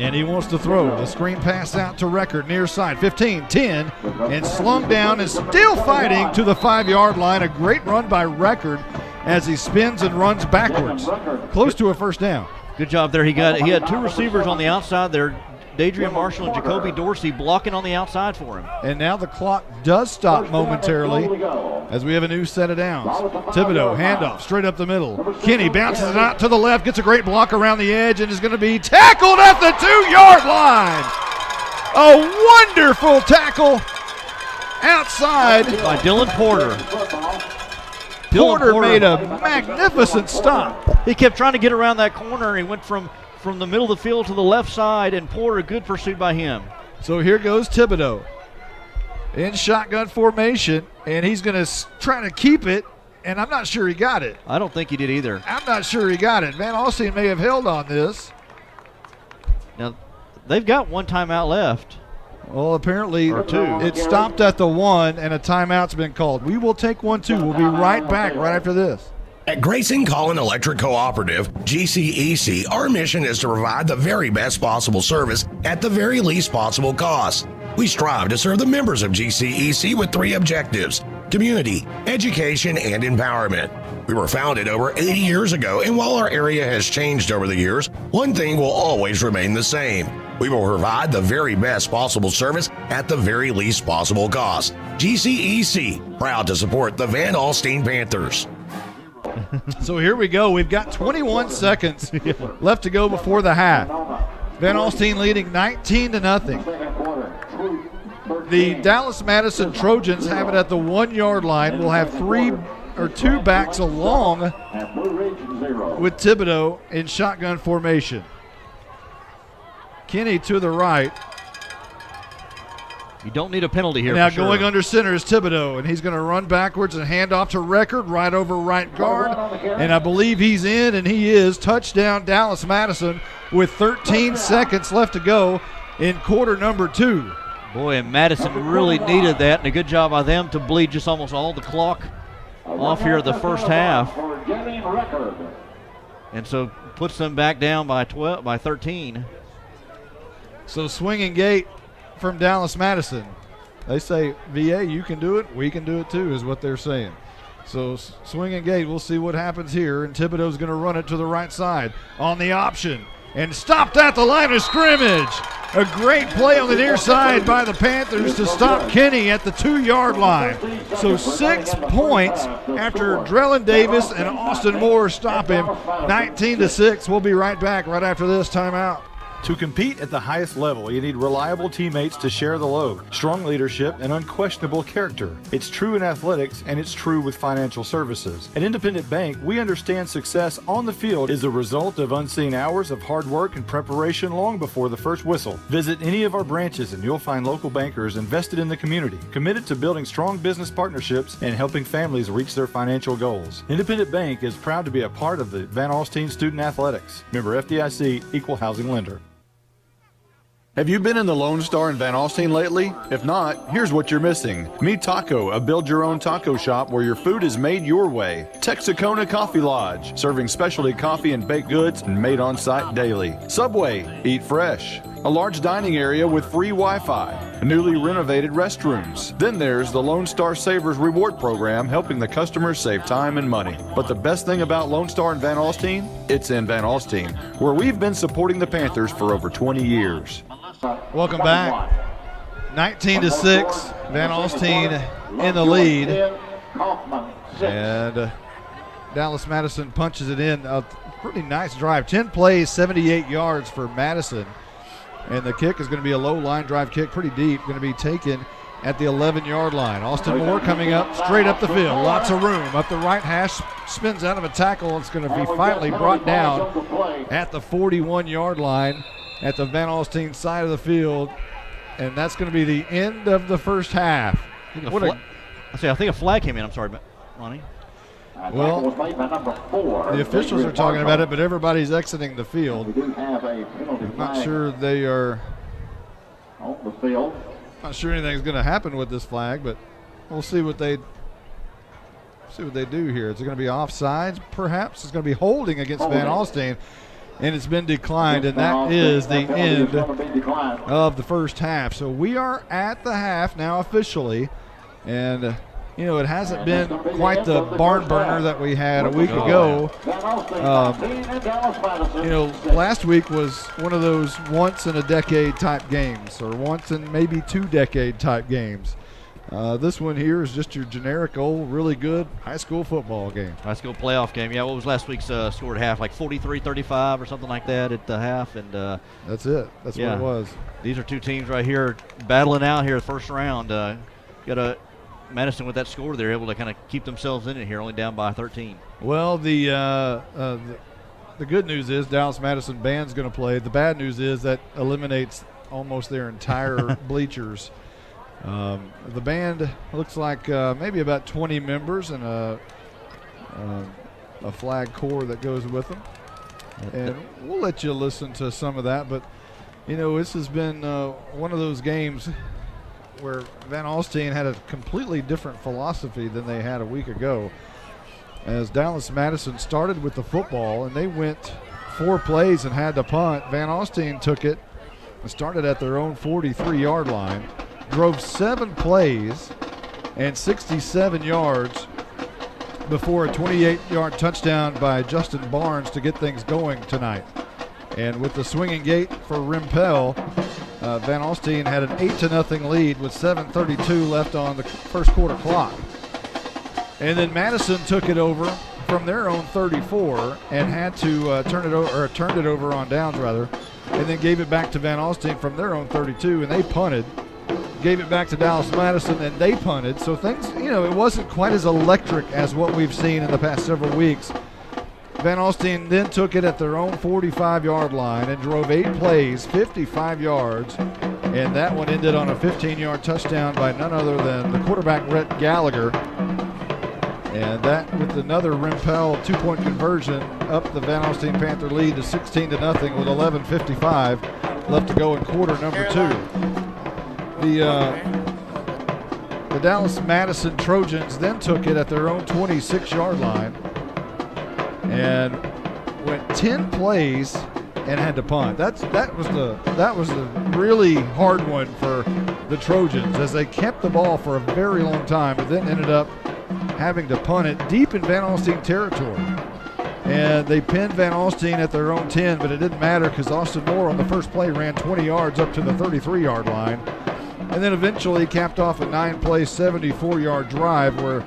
And he wants to throw. The screen pass out to Record, near side, 15, 10, and slung down and still fighting to the 5-yard line. A great run by Record as he spins and runs backwards. Close to a first down. Good job there. He had 2 receivers on the outside there, Dadrian Marshall and Jacoby Dorsey, blocking on the outside for him. And now the clock does stop momentarily as we have a new set of downs. Thibodeau, handoff, straight up the middle. Kenny bounces it out to the left, gets a great block around the edge, and is going to be tackled at the 2-yard line. A wonderful tackle outside by Dylan Porter. Porter made a magnificent stop. He kept trying to get around that corner. He went from the middle of the field to the left side, and Porter, good pursuit by him. So here goes Thibodeau in shotgun formation, and he's going to try to keep it, and I'm not sure he got it. I don't think he did either. I'm not sure he got it. Van Alstyne may have held on this. Now, they've got 1 timeout left. Well, apparently or 2. It stopped at the 1, and a timeout's been called. We will take 1, too. We'll be right back right after this. At Grayson Collin Electric Cooperative, GCEC, our mission is to provide the very best possible service at the very least possible cost. We strive to serve the members of GCEC with 3 objectives: community, education, and empowerment. We were founded over 80 years ago, and while our area has changed over the years, one thing will always remain the same. We will provide the very best possible service at the very least possible cost. GCEC, proud to support the Van Alstyne Panthers. So here we go. We've got 21 seconds left to go before the half. Van Alstyne leading 19-0. The Dallas Madison Trojans have it at the 1-yard line. We'll have 2 backs along with Thibodeau in shotgun formation. Kenny to the right. You don't need a penalty here. Now for sure. going under center is Thibodeau, and he's going to run backwards and hand off to Record right over right guard. And I believe he's in, and he is. Touchdown Dallas Madison with 13 seconds left to go in quarter number 2. Boy, and Madison really needed that, and a good job by them to bleed just almost all the clock off here the first half. And so puts them back down by 13. So swinging gate from Dallas Madison. They say, VA, you can do it, we can do it too, is what they're saying. So swinging gate, we'll see what happens here, and Thibodeau's going to run it to the right side on the option, and stopped at the line of scrimmage. A great play on the near side by the Panthers to stop Kenny at the 2-yard line. So 6 points after Drellin Davis and Austin Moore stop him. 19-6. We'll be right back right after this timeout. To compete at the highest level, you need reliable teammates to share the load, strong leadership, and unquestionable character. It's true in athletics, and it's true with financial services. At Independent Bank, we understand success on the field is a result of unseen hours of hard work and preparation long before the first whistle. Visit any of our branches and you'll find local bankers invested in the community, committed to building strong business partnerships and helping families reach their financial goals. Independent Bank is proud to be a part of the Van Alstyne Student Athletics. Member FDIC, Equal Housing Lender. Have you been in the Lone Star in Van Alstyne lately? If not, here's what you're missing. Meet Taco, a build-your-own taco shop where your food is made your way. Texacona Coffee Lodge, serving specialty coffee and baked goods and made on-site daily. Subway, eat fresh. A large dining area with free Wi-Fi. Newly renovated restrooms. Then there's the Lone Star Savers Reward Program, helping the customers save time and money. But the best thing about Lone Star in Van Alstyne? It's in Van Alstyne, where we've been supporting the Panthers for over 20 years. Welcome back. 19-6. Van Alstyne in the lead. And Dallas Madison punches it in. A pretty nice drive. 10 plays, 78 yards for Madison. And the kick is going to be a low line drive kick, pretty deep. Going to be taken at the 11-yard line. Austin Moore coming up straight up the field. Lots of room. Up the right hash, spins out of a tackle. It's going to be finally brought down at the 41-yard line at the Van Alstyne side of the field. And that's going to be the end of the first half. I think a flag came in. I'm sorry, Ronnie. Well, the officials are talking about it, but everybody's exiting the field. I'm not sure they are. Not sure anything's going to happen with this flag, but we'll see what they do here. Is it going to be offsides? Perhaps it's going to be holding against Van Alstyne. and it's been declined, and that is the end of the first half. So we are at the half now officially, and it hasn't been quite the barn burner that we had a week ago. Last week was one of those once-in-a-decade type games, or once-in-maybe-two-decade type games. This one here is just your generic old, really good high school football game. High school playoff game. Yeah, what was last week's score at half? Like 43-35 or something like that at the half. And that's it. That's what it was. These are two teams right here battling out here the first round. Got Madison with that score, they're able to kind of keep themselves in it here, only down by 13. Well, the good news is Dallas Madison band's going to play. The bad news is that eliminates almost their entire bleachers. The band looks like maybe about 20 members and a flag corps that goes with them. And we'll let you listen to some of that. But, this has been one of those games where Van Alstyne had a completely different philosophy than they had a week ago. As Dallas Madison started with the football, and they went 4 plays and had to punt. Van Alstyne took it and started at their own 43-yard line, drove 7 plays and 67 yards before a 28-yard touchdown by Justin Barnes to get things going tonight. And with the swinging gate for Rimpel, Van Alstyne had an 8-0 lead with 7:32 left on the first quarter clock. And then Madison took it over from their own 34 and had to turned it over on downs rather, and then gave it back to Van Alstyne from their own 32, and they punted. Gave it back to Dallas Madison, and they punted. So things, it wasn't quite as electric as what we've seen in the past several weeks. Van Alstyne then took it at their own 45-yard line and drove 8 plays, 55 yards, and that one ended on a 15-yard touchdown by none other than the quarterback, Rhett Gallagher. And that, with another Rimpel 2-point conversion, up the Van Alstyne Panther lead to 16-0 with 11:55 left to go in quarter number 2. The Dallas Madison Trojans then took it at their own 26-yard line and went 10 plays and had to punt. That was a really hard one for the Trojans, as they kept the ball for a very long time, but then ended up having to punt it deep in Van Alstyne territory. And they pinned Van Alstyne at their own 10, but it didn't matter because Austin Moore on the first play ran 20 yards up to the 33-yard line, and then eventually capped off a 9-play, 74-yard drive where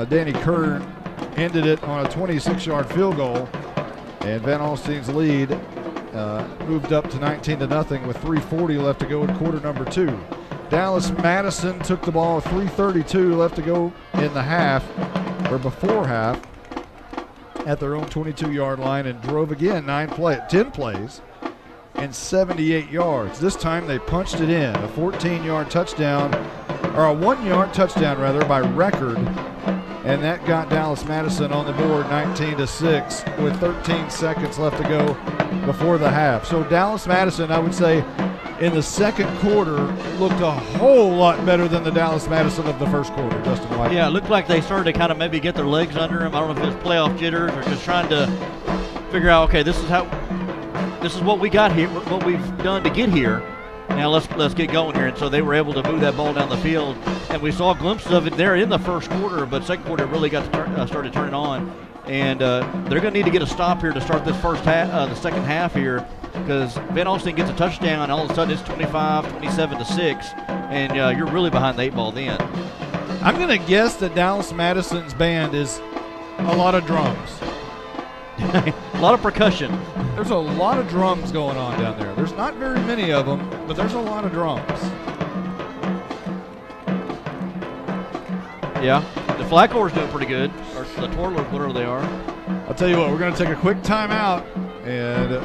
Danny Kern ended it on a 26-yard field goal, and Van Alstyne's lead moved up to 19-0 with 3:40 left to go in quarter number 2. Dallas Madison took the ball with 3:32 left to go in the half, or before half, at their own 22-yard line and drove again 10 plays and 78 yards. This time they punched it in, a 14-yard touchdown, or a 1-yard touchdown rather, by record. And that got Dallas Madison on the board 19-6 with 13 seconds left to go before the half. So Dallas Madison, I would say, in the second quarter, looked a whole lot better than the Dallas Madison of the first quarter, Justin White. Yeah, it looked like they started to kind of maybe get their legs under them. I don't know if it was playoff jitters or just trying to figure out, okay, this is what we got here, what we've done to get here. Now let's get going here. And so they were able to move that ball down the field, and we saw glimpses of it there in the first quarter, but second quarter really got to started turning on. And they're going to need to get a stop here to start this first half, the second half here, because Van Alstyne gets a touchdown, and all of a sudden it's 27-6, and you're really behind the 8 ball then. I'm going to guess that Dallas Madison's band is a lot of drums. A lot of percussion. There's a lot of drums going on down there. There's not very many of them, but there's a lot of drums. Yeah, the flag corps is doing pretty good, or the twirlers, whatever they are. I'll tell you what, we're going to take a quick timeout, and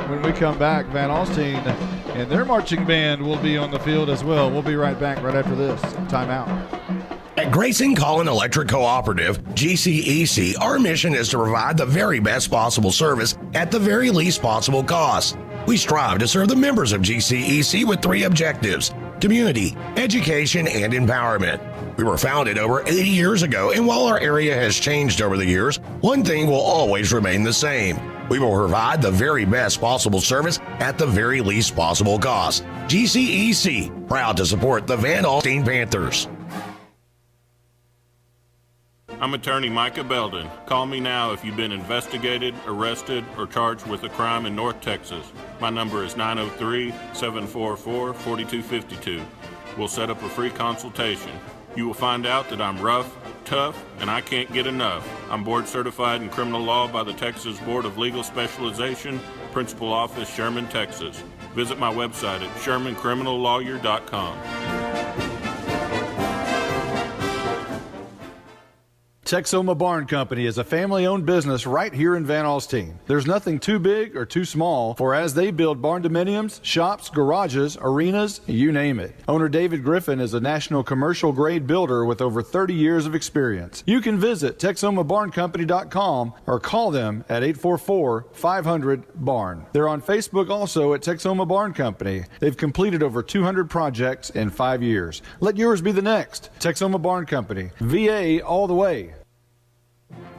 when we come back, Van Alstyne and their marching band will be on the field as well. We'll be right back right after this timeout. At Grayson Collin Electric Cooperative, GCEC, our mission is to provide the very best possible service at the very least possible cost. We strive to serve the members of GCEC with 3 objectives: community, education, and empowerment. We were founded over 80 years ago, and while our area has changed over the years, one thing will always remain the same. We will provide the very best possible service at the very least possible cost. GCEC, proud to support the Van Alstyne Panthers. I'm attorney Micah Belden. Call me now if you've been investigated, arrested, or charged with a crime in North Texas. My number is 903-744-4252. We'll set up a free consultation. You will find out that I'm rough, tough, and I can't get enough. I'm board certified in criminal law by the Texas Board of Legal Specialization, Principal Office, Sherman, Texas. Visit my website at shermancriminallawyer.com. Texoma Barn Company is a family-owned business right here in Van Alstyne. There's nothing too big or too small, for as they build barn dominiums, shops, garages, arenas, you name it. Owner David Griffin is a national commercial-grade builder with over 30 years of experience. You can visit TexomaBarnCompany.com or call them at 844-500-BARN. They're on Facebook also at Texoma Barn Company. They've completed over 200 projects in 5 years. Let yours be the next. Texoma Barn Company. VA all the way.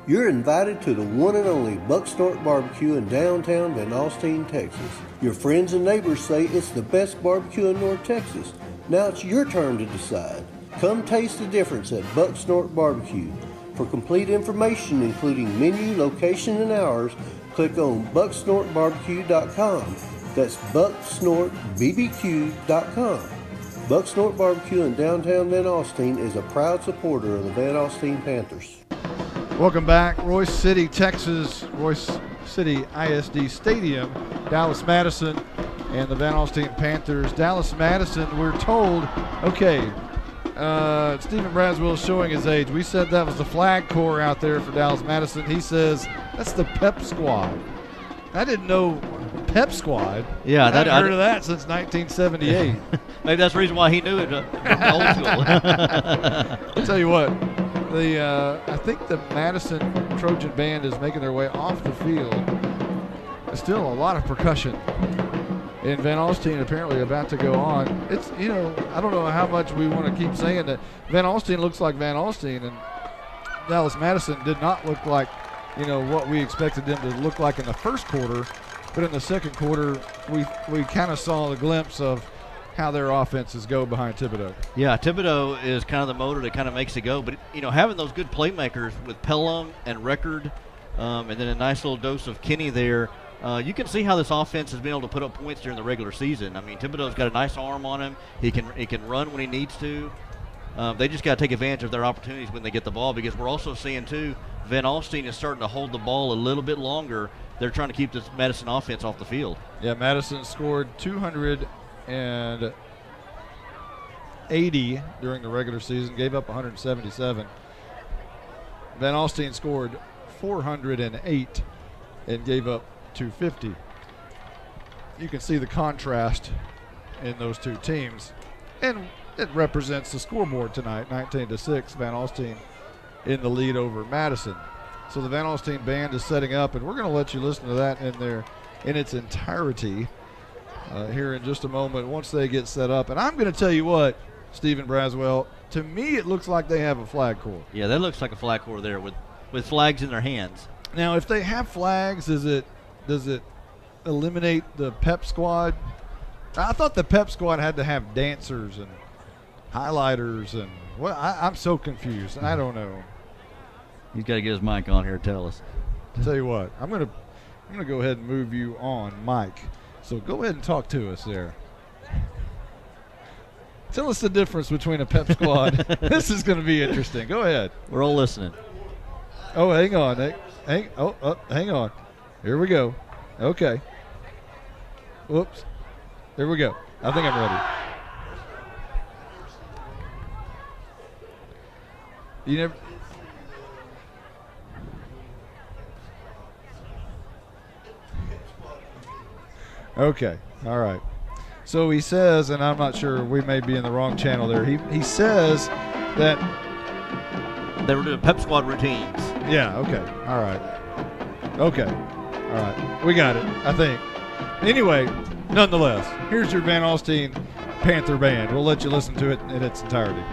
You're invited to the one and only Buck Snort Barbecue in downtown Van Alstyne, Texas. Your friends and neighbors say it's the best barbecue in North Texas. Now it's your turn to decide. Come taste the difference at Buck Snort Barbecue. For complete information, including menu, location, and hours, click on bucksnortbarbecue.com. That's bucksnortbbq.com. Buck Snort Barbecue in downtown Van Alstyne is a proud supporter of the Van Alstyne Panthers. Welcome back. Royce City, Texas, Royce City ISD Stadium, Dallas Madison, and the Van Alstyne Panthers. Dallas Madison, we're told, okay, Stephen Braswell is showing his age. We said that was the flag corps out there for Dallas Madison. He says that's the pep squad. I didn't know pep squad. Yeah, I hadn't heard of that since 1978. Maybe that's the reason why he knew it from old school. I'll tell you what. I think the Madison Trojan Band is making their way off the field. There's still a lot of percussion. And Van Alstyne apparently about to go on. It's, I don't know how much we want to keep saying that Van Alstyne looks like Van Alstyne, and Dallas Madison did not look like, what we expected them to look like in the first quarter. But in the second quarter, we kind of saw the glimpse of how their offenses go behind Thibodeau. Yeah, Thibodeau is kind of the motor that kind of makes it go. But, having those good playmakers with Pelham and Record, and then a nice little dose of Kenny there, you can see how this offense has been able to put up points during the regular season. I mean, Thibodeau's got a nice arm on him. He can run when he needs to. They just got to take advantage of their opportunities when they get the ball, because we're also seeing, too, Van Alstyne is starting to hold the ball a little bit longer. They're trying to keep this Madison offense off the field. Yeah, Madison scored 280 during the regular season, gave up 177. Van Alstyne scored 408 and gave up 250. You can see the contrast in those two teams, and it represents the scoreboard tonight, 19-6, Van Alstyne in the lead over Madison. So the Van Alstyne Band is setting up, and we're going to let you listen to that in its entirety here in just a moment once they get set up. And I'm going to tell you what, Stephen Braswell, to me it looks like they have a flag corps. Yeah, that looks like a flag corps there with flags in their hands. Now, if they have flags, does it eliminate the pep squad? I thought the pep squad had to have dancers and highlighters, and I'm so confused. I don't know. He's got to get his mic on here and tell us. I'll tell you what, I'm gonna go ahead and move you on, Mike. So go ahead and talk to us there. Tell us the difference between a pep squad. This is going to be interesting. Go ahead. We're all listening. Oh, hang on. Hang on. Here we go. Okay. Whoops. There we go. I think I'm ready. You never. Okay. All right. So he says, and I'm not sure, we may be in the wrong channel there. He says that they were doing pep squad routines. Yeah. Okay. All right. Okay. All right. We got it, I think. Anyway, nonetheless, here's your Van Alstyne Panther band. We'll let you listen to it in its entirety.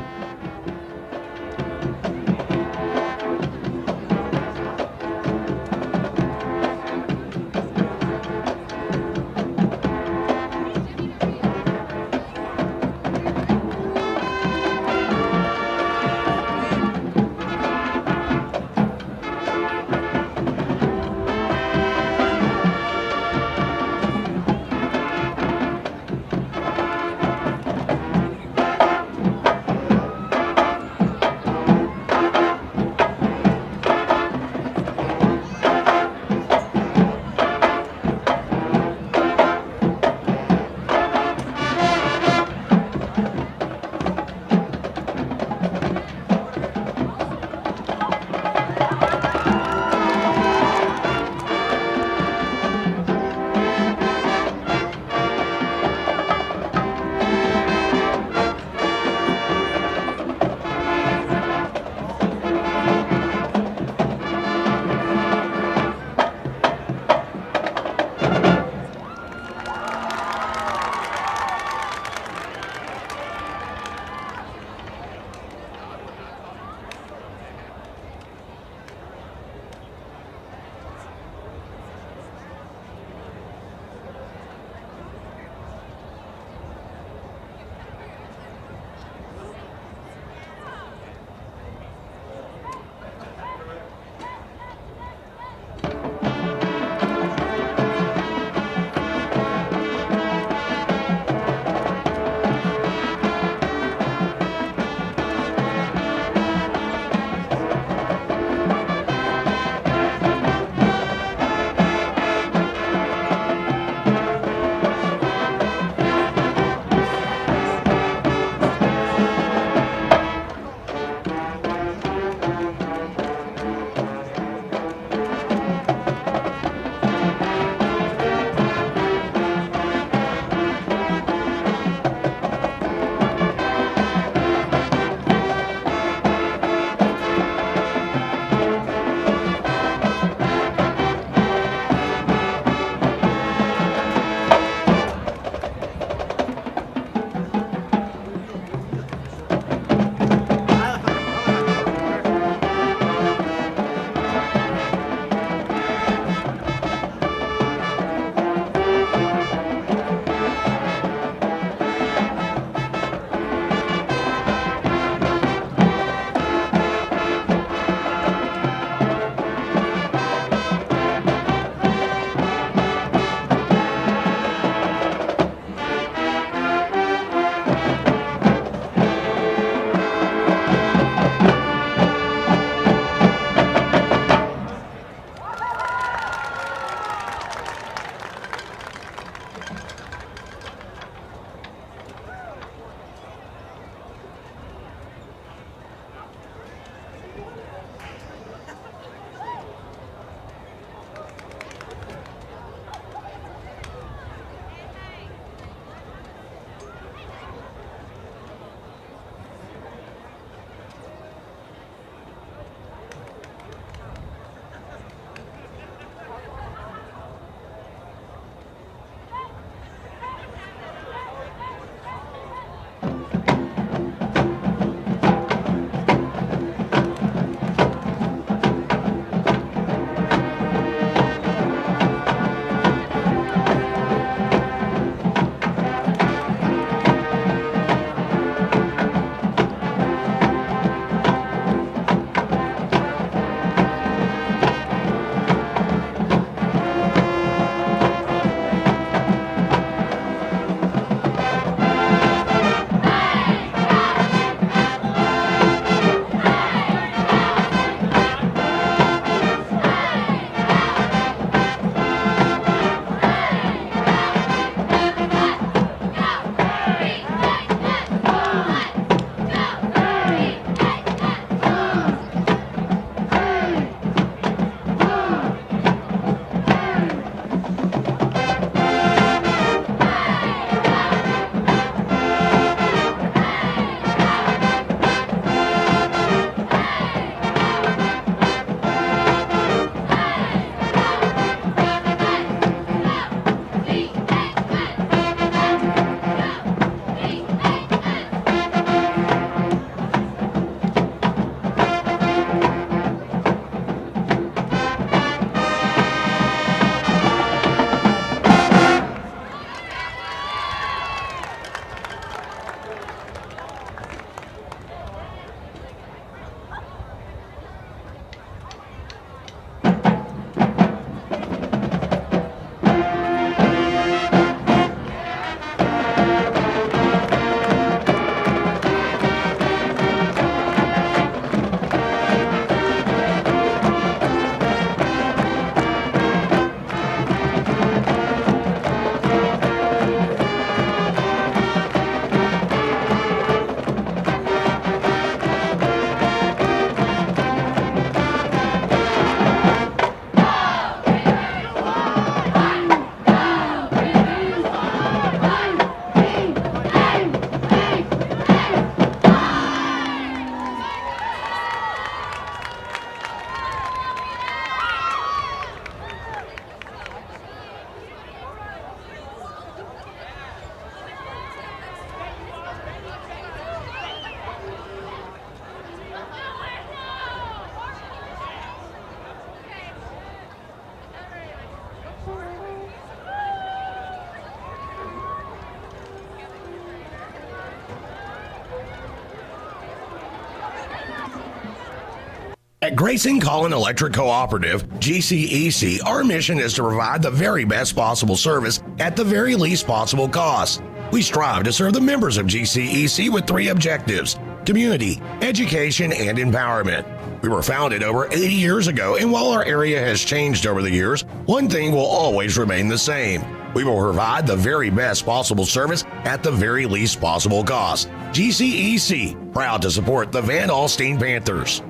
At Grayson Collin Electric Cooperative, GCEC, our mission is to provide the very best possible service at the very least possible cost. We strive to serve the members of GCEC with three objectives: community, education, and empowerment. We were founded over 80 years ago, and while our area has changed over the years, one thing will always remain the same. We will provide the very best possible service at the very least possible cost. GCEC, proud to support the Van Alstyne Panthers.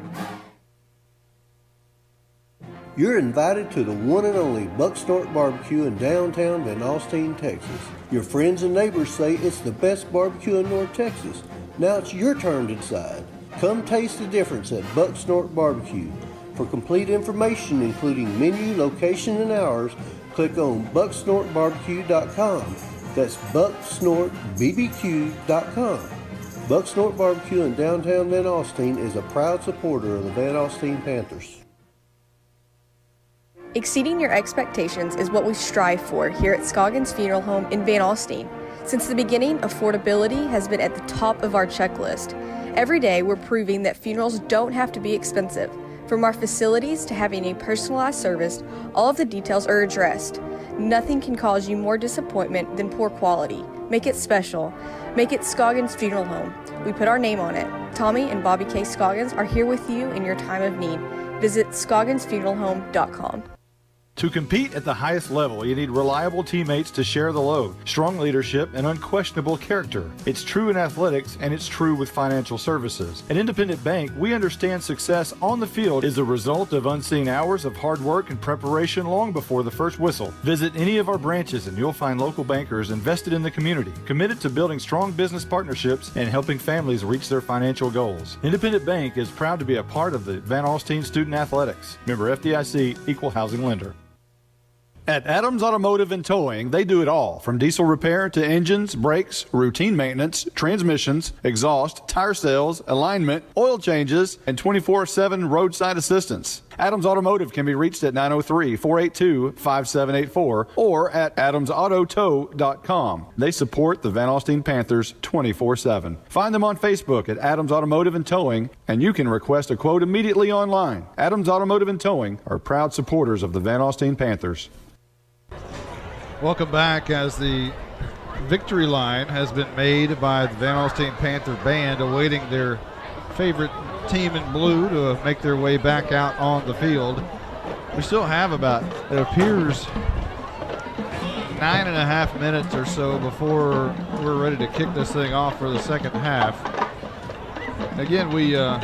You're invited to the one and only Buck Snort Barbecue in downtown Van Alstyne, Texas. Your friends and neighbors say it's the best barbecue in North Texas. Now it's your turn to decide. Come taste the difference at Buck Snort Barbecue. For complete information, including menu, location, and hours, click on bucksnortbarbecue.com. That's bucksnortbbq.com. Buck Snort Barbecue in downtown Van Alstyne is a proud supporter of the Van Alstyne Panthers. Exceeding your expectations is what we strive for here at Scoggins Funeral Home in Van Alstyne. Since the beginning, affordability has been at the top of our checklist. Every day, we're proving that funerals don't have to be expensive. From our facilities to having a personalized service, all of the details are addressed. Nothing can cause you more disappointment than poor quality. Make it special. Make it Scoggins Funeral Home. We put our name on it. Tommy and Bobby K. Scoggins are here with you in your time of need. Visit scogginsfuneralhome.com. To compete at the highest level, you need reliable teammates to share the load, strong leadership, and unquestionable character. It's true in athletics, and it's true with financial services. At Independent Bank, we understand success on the field is a result of unseen hours of hard work and preparation long before the first whistle. Visit any of our branches and you'll find local bankers invested in the community, committed to building strong business partnerships and helping families reach their financial goals. Independent Bank is proud to be a part of the Van Alstyne Student Athletics. Member FDIC, Equal Housing Lender. At Adams Automotive and Towing, they do it all, from diesel repair to engines, brakes, routine maintenance, transmissions, exhaust, tire sales, alignment, oil changes, and 24/7 roadside assistance. Adams Automotive can be reached at 903-482-5784 or at adamsautotow.com. They support the Van Alstyne Panthers 24/7. Find them on Facebook at Adams Automotive and Towing, and you can request a quote immediately online. Adams Automotive and Towing are proud supporters of the Van Alstyne Panthers. Welcome back, as the victory line has been made by the Van Alstyne Panther Band, awaiting their favorite team in blue to make their way back out on the field. We still have about, it appears, 9.5 minutes or so before we're ready to kick this thing off for the second half. Again, we have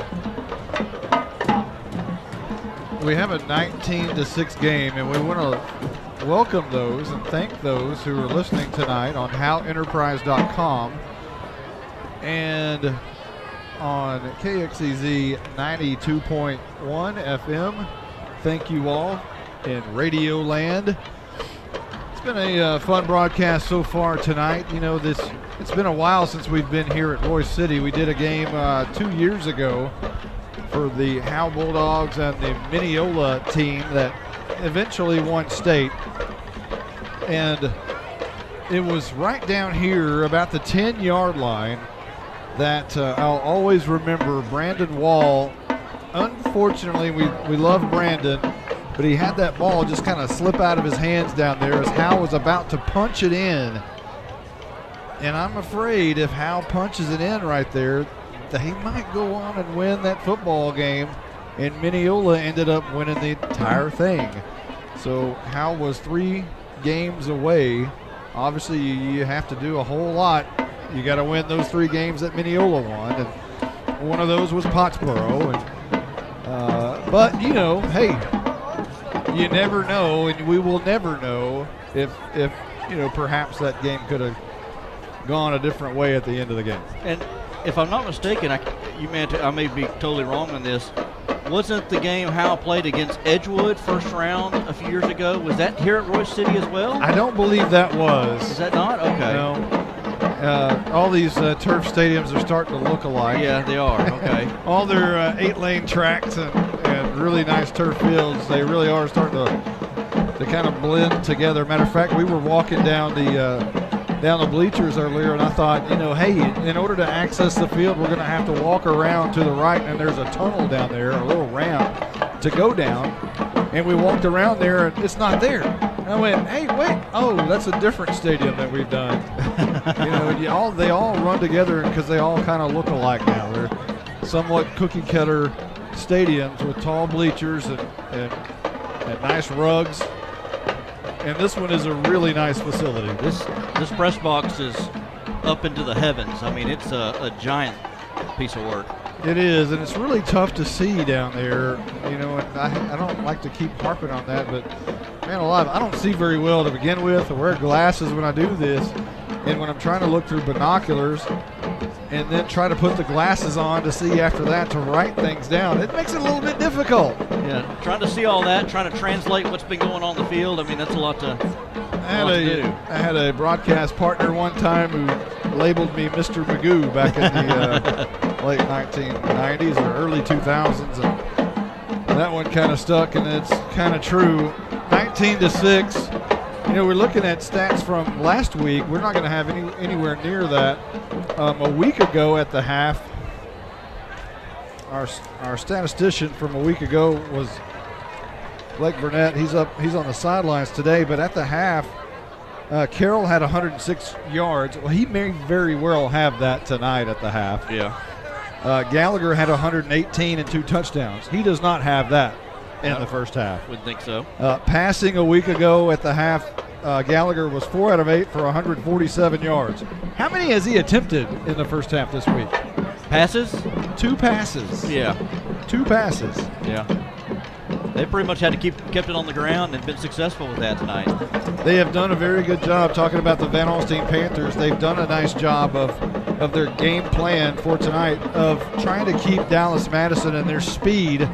a 19-6 game, and we want to welcome those and thank those who are listening tonight on howenterprise.com and on KXEZ 92.1 FM. Thank you all in Radio Land. It's been a fun broadcast so far tonight. You know, it's been a while since we've been here at Royce City. We did a game 2 years ago for the Howe Bulldogs and the Mineola team that eventually won state, and it was right down here about the 10-yard line that I'll always remember. Brandon Wall, unfortunately, we love Brandon, but he had that ball just kind of slip out of his hands down there as Howe was about to punch it in, and I'm afraid if Howe punches it in right there, that he might go on and win that football game. And Mineola ended up winning the entire thing. So Howe was 3 games away. Obviously, you have to do a whole lot. You got to win those 3 games that Mineola won, and one of those was Pottsboro. And, but you know, hey, you never know, and we will never know if you know, perhaps that game could have gone a different way at the end of the game. And if I'm not mistaken, I may be totally wrong on this. Wasn't the game Howe played against Edgewood first round a few years ago? Was that here at Royce City as well? I don't believe that was. Is that not? Okay. No. All these turf stadiums are starting to look alike. Yeah, they are. Okay. All their 8-lane tracks and really nice turf fields, they really are starting to kind of blend together. Matter of fact, we were walking down the down the bleachers earlier, and I thought, hey, in order to access the field, we're going to have to walk around to the right, and there's a tunnel down there, a little ramp to go down. And we walked around there, and it's not there. And I went, hey, wait, oh, that's a different stadium that we've done. And they all run together because they all kind of look alike now. They're somewhat cookie-cutter stadiums with tall bleachers and nice rugs. And this one is a really nice facility. This press box is up into the heavens. I mean, it's a giant piece of work. It is, and it's really tough to see down there, and I don't like to keep harping on that, but, man alive, I don't see very well to begin with. I wear glasses when I do this, and when I'm trying to look through binoculars and then try to put the glasses on to see after that to write things down, it makes it a little bit difficult. Yeah, trying to see all that, trying to translate what's been going on the field, I mean, that's a lot to do. I had a broadcast partner one time who labeled me Mr. Magoo back in the late 1990s or early 2000s, and that one kind of stuck, and it's kind of true. 19-6. We're looking at stats from last week. We're not going to have anywhere near that. A week ago at the half, our statistician from a week ago was Blake Burnett. He's on the sidelines today, but at the half, Carroll had 106 yards. Well, he may very well have that tonight at the half. Yeah. Gallagher had 118 and 2 touchdowns. He does not have that in the first half. Wouldn't think so. Passing a week ago at the half, Gallagher was 4 out of 8 for 147 yards. How many has he attempted in the first half this week? Passes? 2 passes. Yeah. 2 passes. Yeah. They pretty much had to kept it on the ground and been successful with that tonight. They have done a very good job talking about the Van Alstyne Panthers. They've done a nice job of their game plan for tonight of trying to keep Dallas Madison and their speed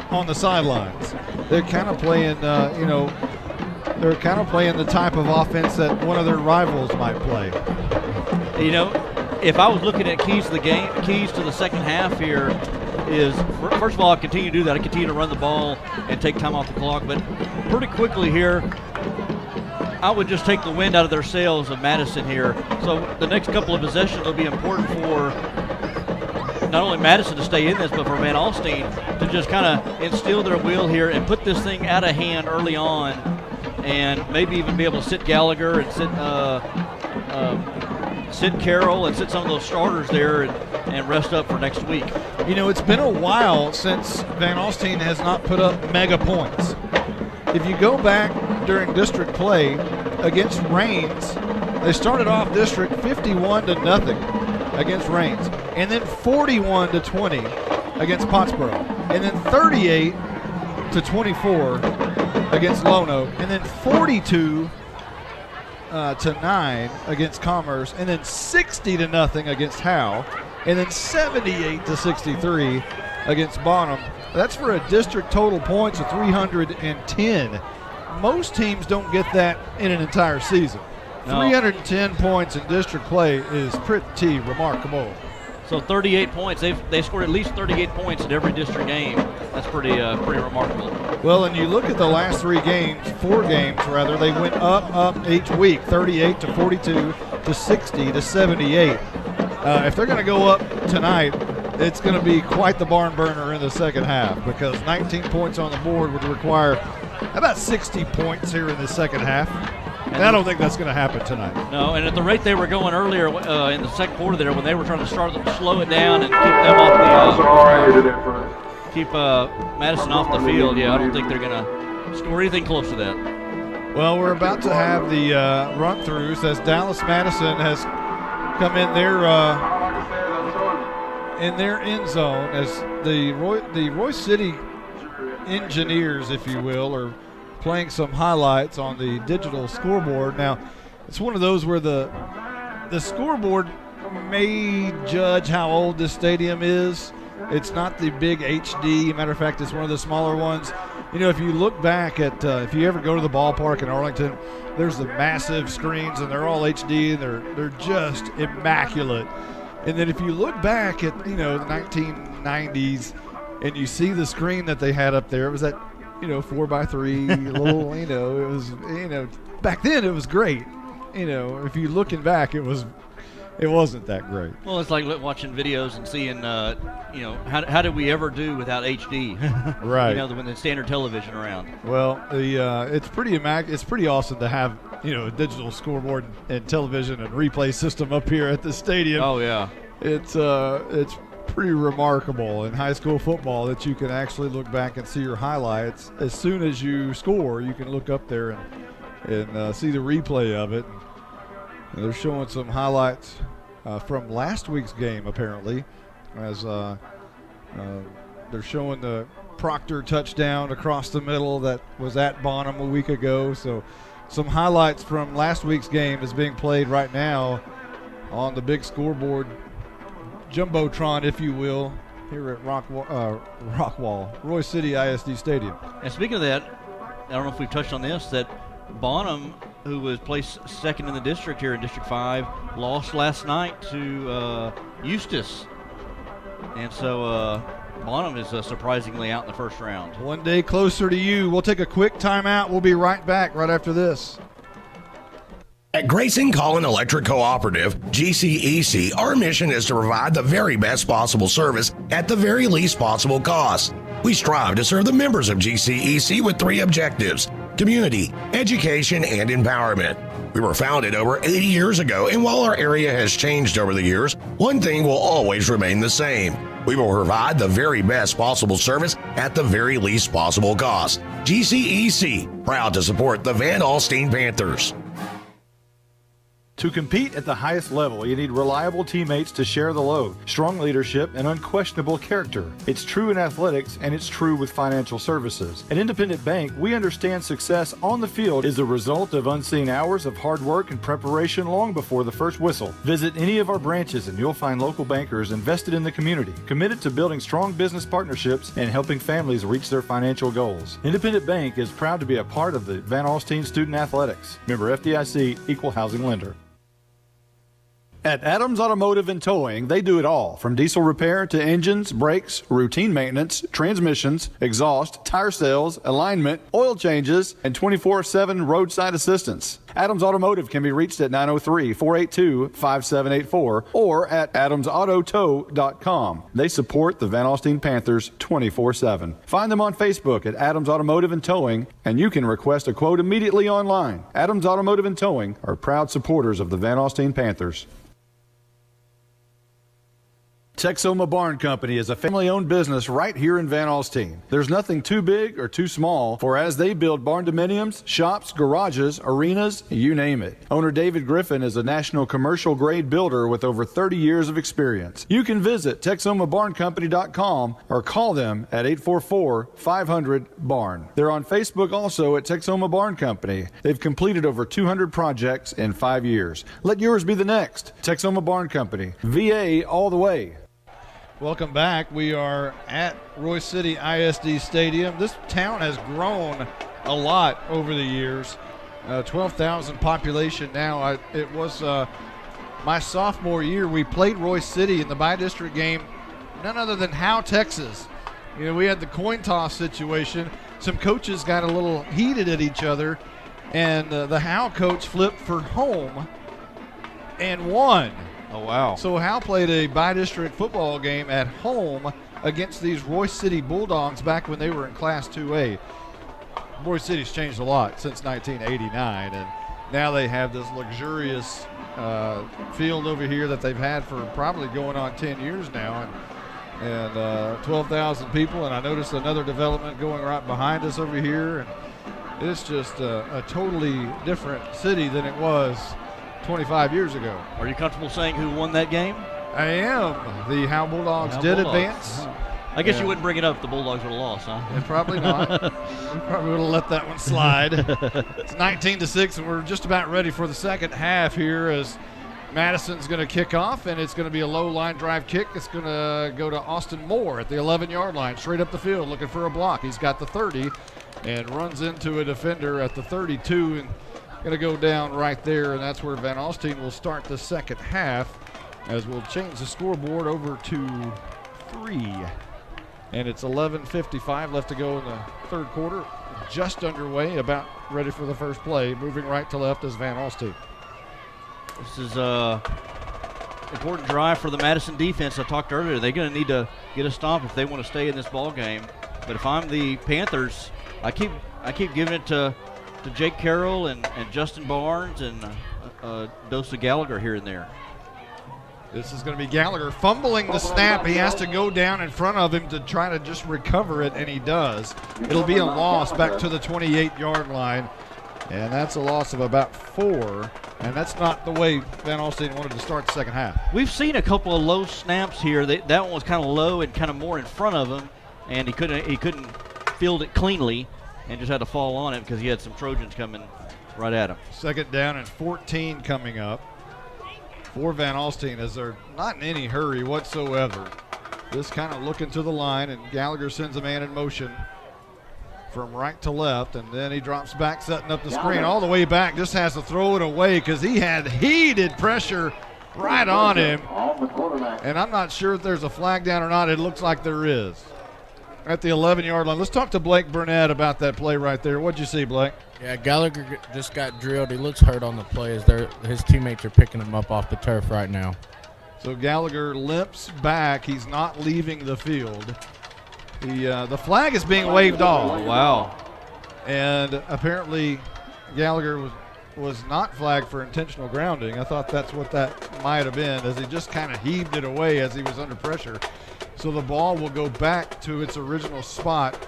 on the sidelines. They're kind of playing, they're kind of playing the type of offense that one of their rivals might play. If I was looking at keys to the second half here, is first of all, I continue to do that. I continue to run the ball and take time off the clock, but pretty quickly here, I would just take the wind out of their sails of Madison here. So the next couple of possessions will be important for not only Madison to stay in this, but for Van Alstyne to just kind of instill their will here and put this thing out of hand early on, and maybe even be able to sit Gallagher and sit Carroll and sit some of those starters there and rest up for next week. It's been a while since Van Alstyne has not put up mega points. If you go back during district play against Rains, they started off district 51-0 against Rains, and then 41-20 against Pottsboro, and then 38-24 against Lone Oak, and then 42-9 against Commerce, and then 60-0 against Howe, and then 78-63 against Bonham. That's for a district total points of 310. Most teams don't get that in an entire season. No. 310 points in district play is pretty remarkable. So 38 points. They scored at least 38 points in every district game. That's pretty remarkable. Well, and you look at the last 4 games, they went up each week, 38 to 42 to 60 to 78. If they're going to go up tonight, it's going to be quite the barn burner in the second half, because 19 points on the board would require about 60 points here in the second half. And I don't think that's going to happen tonight. No, and at the rate they were going earlier in the second quarter there, when they were trying to slow it down and keep them off keep Madison off the field, I don't think they're going to score anything close to that. Well, we're about to have the run-throughs as Dallas Madison has come in their end zone, as the Royce City engineers, if you will, are playing some highlights on the digital scoreboard. Now, it's one of those where the scoreboard may judge how old this stadium is. It's not the big HD. Matter of fact, it's one of the smaller ones. If you look back at, if you ever go to the ballpark in Arlington, there's the massive screens, and they're all HD, and they're just immaculate. And then if you look back at, the 1990s, and you see the screen that they had up there, it was that, 4x3 little, it was, back then it was great. if you're looking back, it wasn't that great. Well, it's like watching videos and seeing, how did we ever do without HD? Right. When the standard television around. Well, it's pretty awesome to have a digital scoreboard and television and replay system up here at the stadium. Oh yeah. It's pretty remarkable in high school football that you can actually look back and see your highlights. As soon as you score, you can look up there and see the replay of it. And they're showing some highlights from last week's game, apparently, as they're showing the Proctor touchdown across the middle that was at Bonham a week ago. So some highlights from last week's game is being played right now on the big scoreboard, Jumbotron, if you will, here at Rockwall, Roy City ISD Stadium. And speaking of that, I don't know if we've touched on this, that Bonham, who was placed second in the district here in District 5, lost last night to Eustis. And so Bonham is surprisingly out in the first round. One day closer to you. We'll take a quick timeout. We'll be right back right after this. At Grayson Collin Electric Cooperative, GCEC, our mission is to provide the very best possible service at the very least possible cost. We strive to serve the members of GCEC with 3 objectives: community, education, and empowerment. We were founded over 80 years ago, and while our area has changed over the years, one thing will always remain the same. We will provide the very best possible service at the very least possible cost. GCEC, proud to support the Van Alstyne Panthers. To compete at the highest level, you need reliable teammates to share the load, strong leadership, and unquestionable character. It's true in athletics, and it's true with financial services. At Independent Bank, we understand success on the field is the result of unseen hours of hard work and preparation long before the first whistle. Visit any of our branches and you'll find local bankers invested in the community, committed to building strong business partnerships and helping families reach their financial goals. Independent Bank is proud to be a part of the Van Alstyne Student Athletics. Member FDIC, Equal Housing Lender. At Adams Automotive and Towing, they do it all, from diesel repair to engines, brakes, routine maintenance, transmissions, exhaust, tire sales, alignment, oil changes, and 24/7 roadside assistance. Adams Automotive can be reached at 903-482-5784 or at adamsautotow.com. They support the Van Alstyne Panthers 24/7. Find them on Facebook at Adams Automotive and Towing, and you can request a quote immediately online. Adams Automotive and Towing are proud supporters of the Van Alstyne Panthers. Texoma Barn Company is a family-owned business right here in Van Alstyne. There's nothing too big or too small, for as they build barn dominiums, shops, garages, arenas, you name it. Owner David Griffin is a national commercial-grade builder with over 30 years of experience. You can visit TexomaBarnCompany.com or call them at 844-500-BARN. They're on Facebook also at Texoma Barn Company. They've completed over 200 projects in 5 years. Let yours be the next. Texoma Barn Company. VA all the way. Welcome back. We are at Roy City ISD Stadium. This town has grown a lot over the years. 12,000 population now. It was my sophomore year. We played Roy City in the bi-district game, none other than Howe, Texas. We had the coin toss situation. Some coaches got a little heated at each other, and the Howe coach flipped for home and won. Oh, wow. So Howe played a bi-district football game at home against these Roy City Bulldogs back when they were in Class 2A. Roy City's changed a lot since 1989, and now they have this luxurious field over here that they've had for probably going on 10 years now, and 12,000 people. And I noticed another development going right behind us over here, and it's just a totally different city than it was 25 years ago. Are you comfortable saying who won that game? I am. The Howe Bulldogs did advance. I guess you wouldn't bring it up if the Bulldogs would have lost, huh? Yeah, probably not. We probably would have let that one slide. It's 19-6, and we're just about ready for the second half here as Madison's going to kick off, and it's going to be a low line drive kick. It's going to go to Austin Moore at the 11-yard line, straight up the field, looking for a block. He's got the 30 and runs into a defender at the 32, and going to go down right there, and that's where Van Alstyne will start the second half as we'll change the scoreboard over to 3. And it's 11:55 left to go in the third quarter. Just underway, about ready for the first play. Moving right to left is Van Alstyne. This is a important drive for the Madison defense. I talked earlier. They're going to need to get a stop if they want to stay in this ball game. But if I'm the Panthers, I keep giving it to Jake Carroll and Justin Barnes and dose of Gallagher here and there. This is going to be Gallagher fumbling the snap. He has to go down in front of him to try to just recover it, and he does. It'll be a loss back to the 28-yard line, and that's a loss of about 4. And that's not the way Van Alstyne wanted to start the second half. We've seen a couple of low snaps here. That one was kind of low and kind of more in front of him, and he couldn't field it cleanly and just had to fall on it because he had some Trojans coming right at him. Second down and 14 coming up for Van Alstyne as they're not in any hurry whatsoever. Just kind of looking to the line, and Gallagher sends a man in motion from right to left, and then he drops back, setting up the screen all the way back. Just has to throw it away because he had heated pressure right on him. And I'm not sure if there's a flag down or not. It looks like there is. At the 11-yard line. Let's talk to Blake Burnett about that play right there. What'd you see, Blake? Yeah, Gallagher just got drilled. He looks hurt on the play as his teammates are picking him up off the turf right now. So Gallagher limps back. He's not leaving the field. The flag is being waved off. Wow. And apparently Gallagher was not flagged for intentional grounding. I thought that's what that might have been, as he just kind of heaved it away as he was under pressure. So the ball will go back to its original spot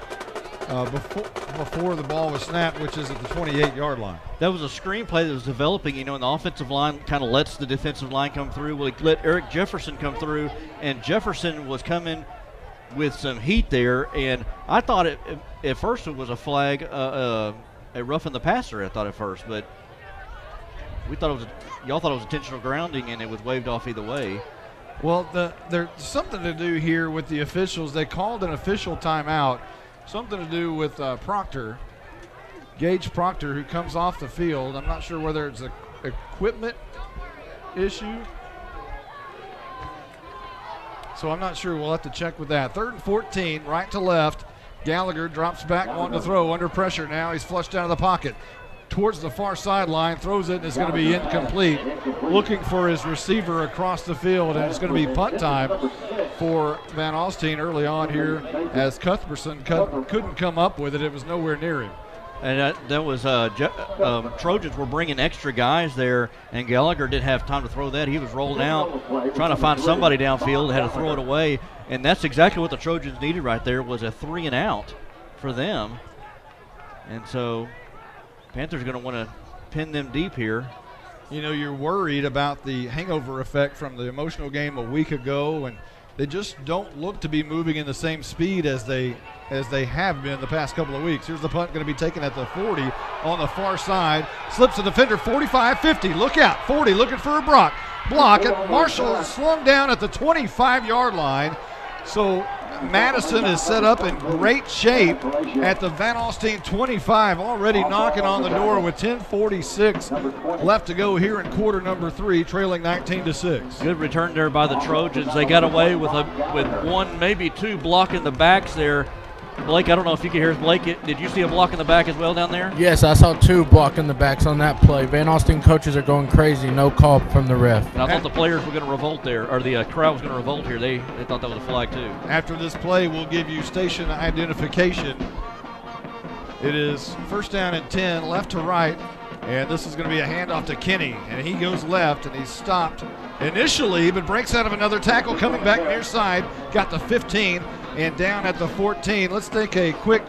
before the ball was snapped, which is at the 28-yard line. That was a screenplay that was developing, and the offensive line kind of lets the defensive line come through. Well, he let Eric Jefferson come through, and Jefferson was coming with some heat there, and I thought at first it was a flag, a roughing the passer. I thought at first, but y'all thought it was intentional grounding, and it was waved off either way. Well, there's something to do here with the officials. They called an official timeout, something to do with Proctor, Gage Proctor, who comes off the field. I'm not sure whether it's an equipment issue. So I'm not sure. We'll have to check with that. 3rd and 14, right to left. Gallagher drops back, wanting to throw, under pressure now. He's flushed out of the pocket towards the far sideline, throws it, and it's going to be incomplete. Looking for his receiver across the field, and it's going to be punt time for Van Alstyne early on here as Cuthbertson couldn't come up with it. It was nowhere near him. And that was Trojans were bringing extra guys there, and Gallagher didn't have time to throw that. He was rolling out, trying to find somebody downfield, had to throw it away, and that's exactly what the Trojans needed right there, was a 3 and out for them. And so Panthers are going to want to pin them deep here. You're worried about the hangover effect from the emotional game a week ago, and they just don't look to be moving in the same speed as they have been the past couple of weeks. Here's the punt, going to be taken at the 40 on the far side. Slips the defender, 45, 50. Look out, 40, looking for a block. And Marshall is slung down at the 25-yard line. So Madison is set up in great shape at the Van Alstyne 25, already knocking on the door with 10:46 left to go here in quarter number 3, trailing 19-6. Good return there by the Trojans. They got away with one, maybe 2 blocking the backs there. Blake, I don't know if you can hear us. Blake, did you see a block in the back as well down there? Yes, I saw 2 blocking the backs on that play. Van Alstyne coaches are going crazy. No call from the ref. And I thought the players were going to revolt there, or the crowd was going to revolt here. They thought that was a flag too. After this play, we'll give you station identification. It is 1st down and 10, left to right, and this is going to be a handoff to Kenny, and he goes left, and he's stopped initially, but breaks out of another tackle, coming back near side, got the 15, and down at the 14. Let's take a quick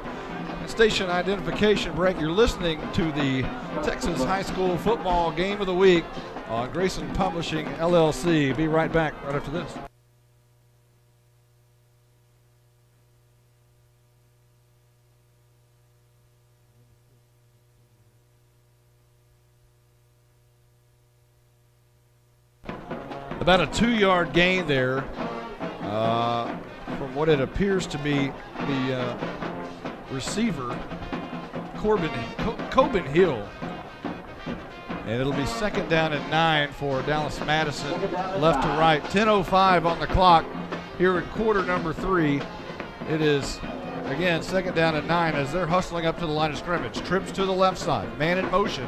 station identification break. You're listening to the Texas High School Football Game of the Week on Grayson Publishing, LLC. Be right back right after this. About a 2-yard gain there from what it appears to be the receiver, Coben Hill. And it'll be 2nd down and 9 for Dallas Madison, left to right. 10:05 on the clock here in quarter number 3. It is, again, 2nd down and 9 as they're hustling up to the line of scrimmage. Trips to the left side, man in motion.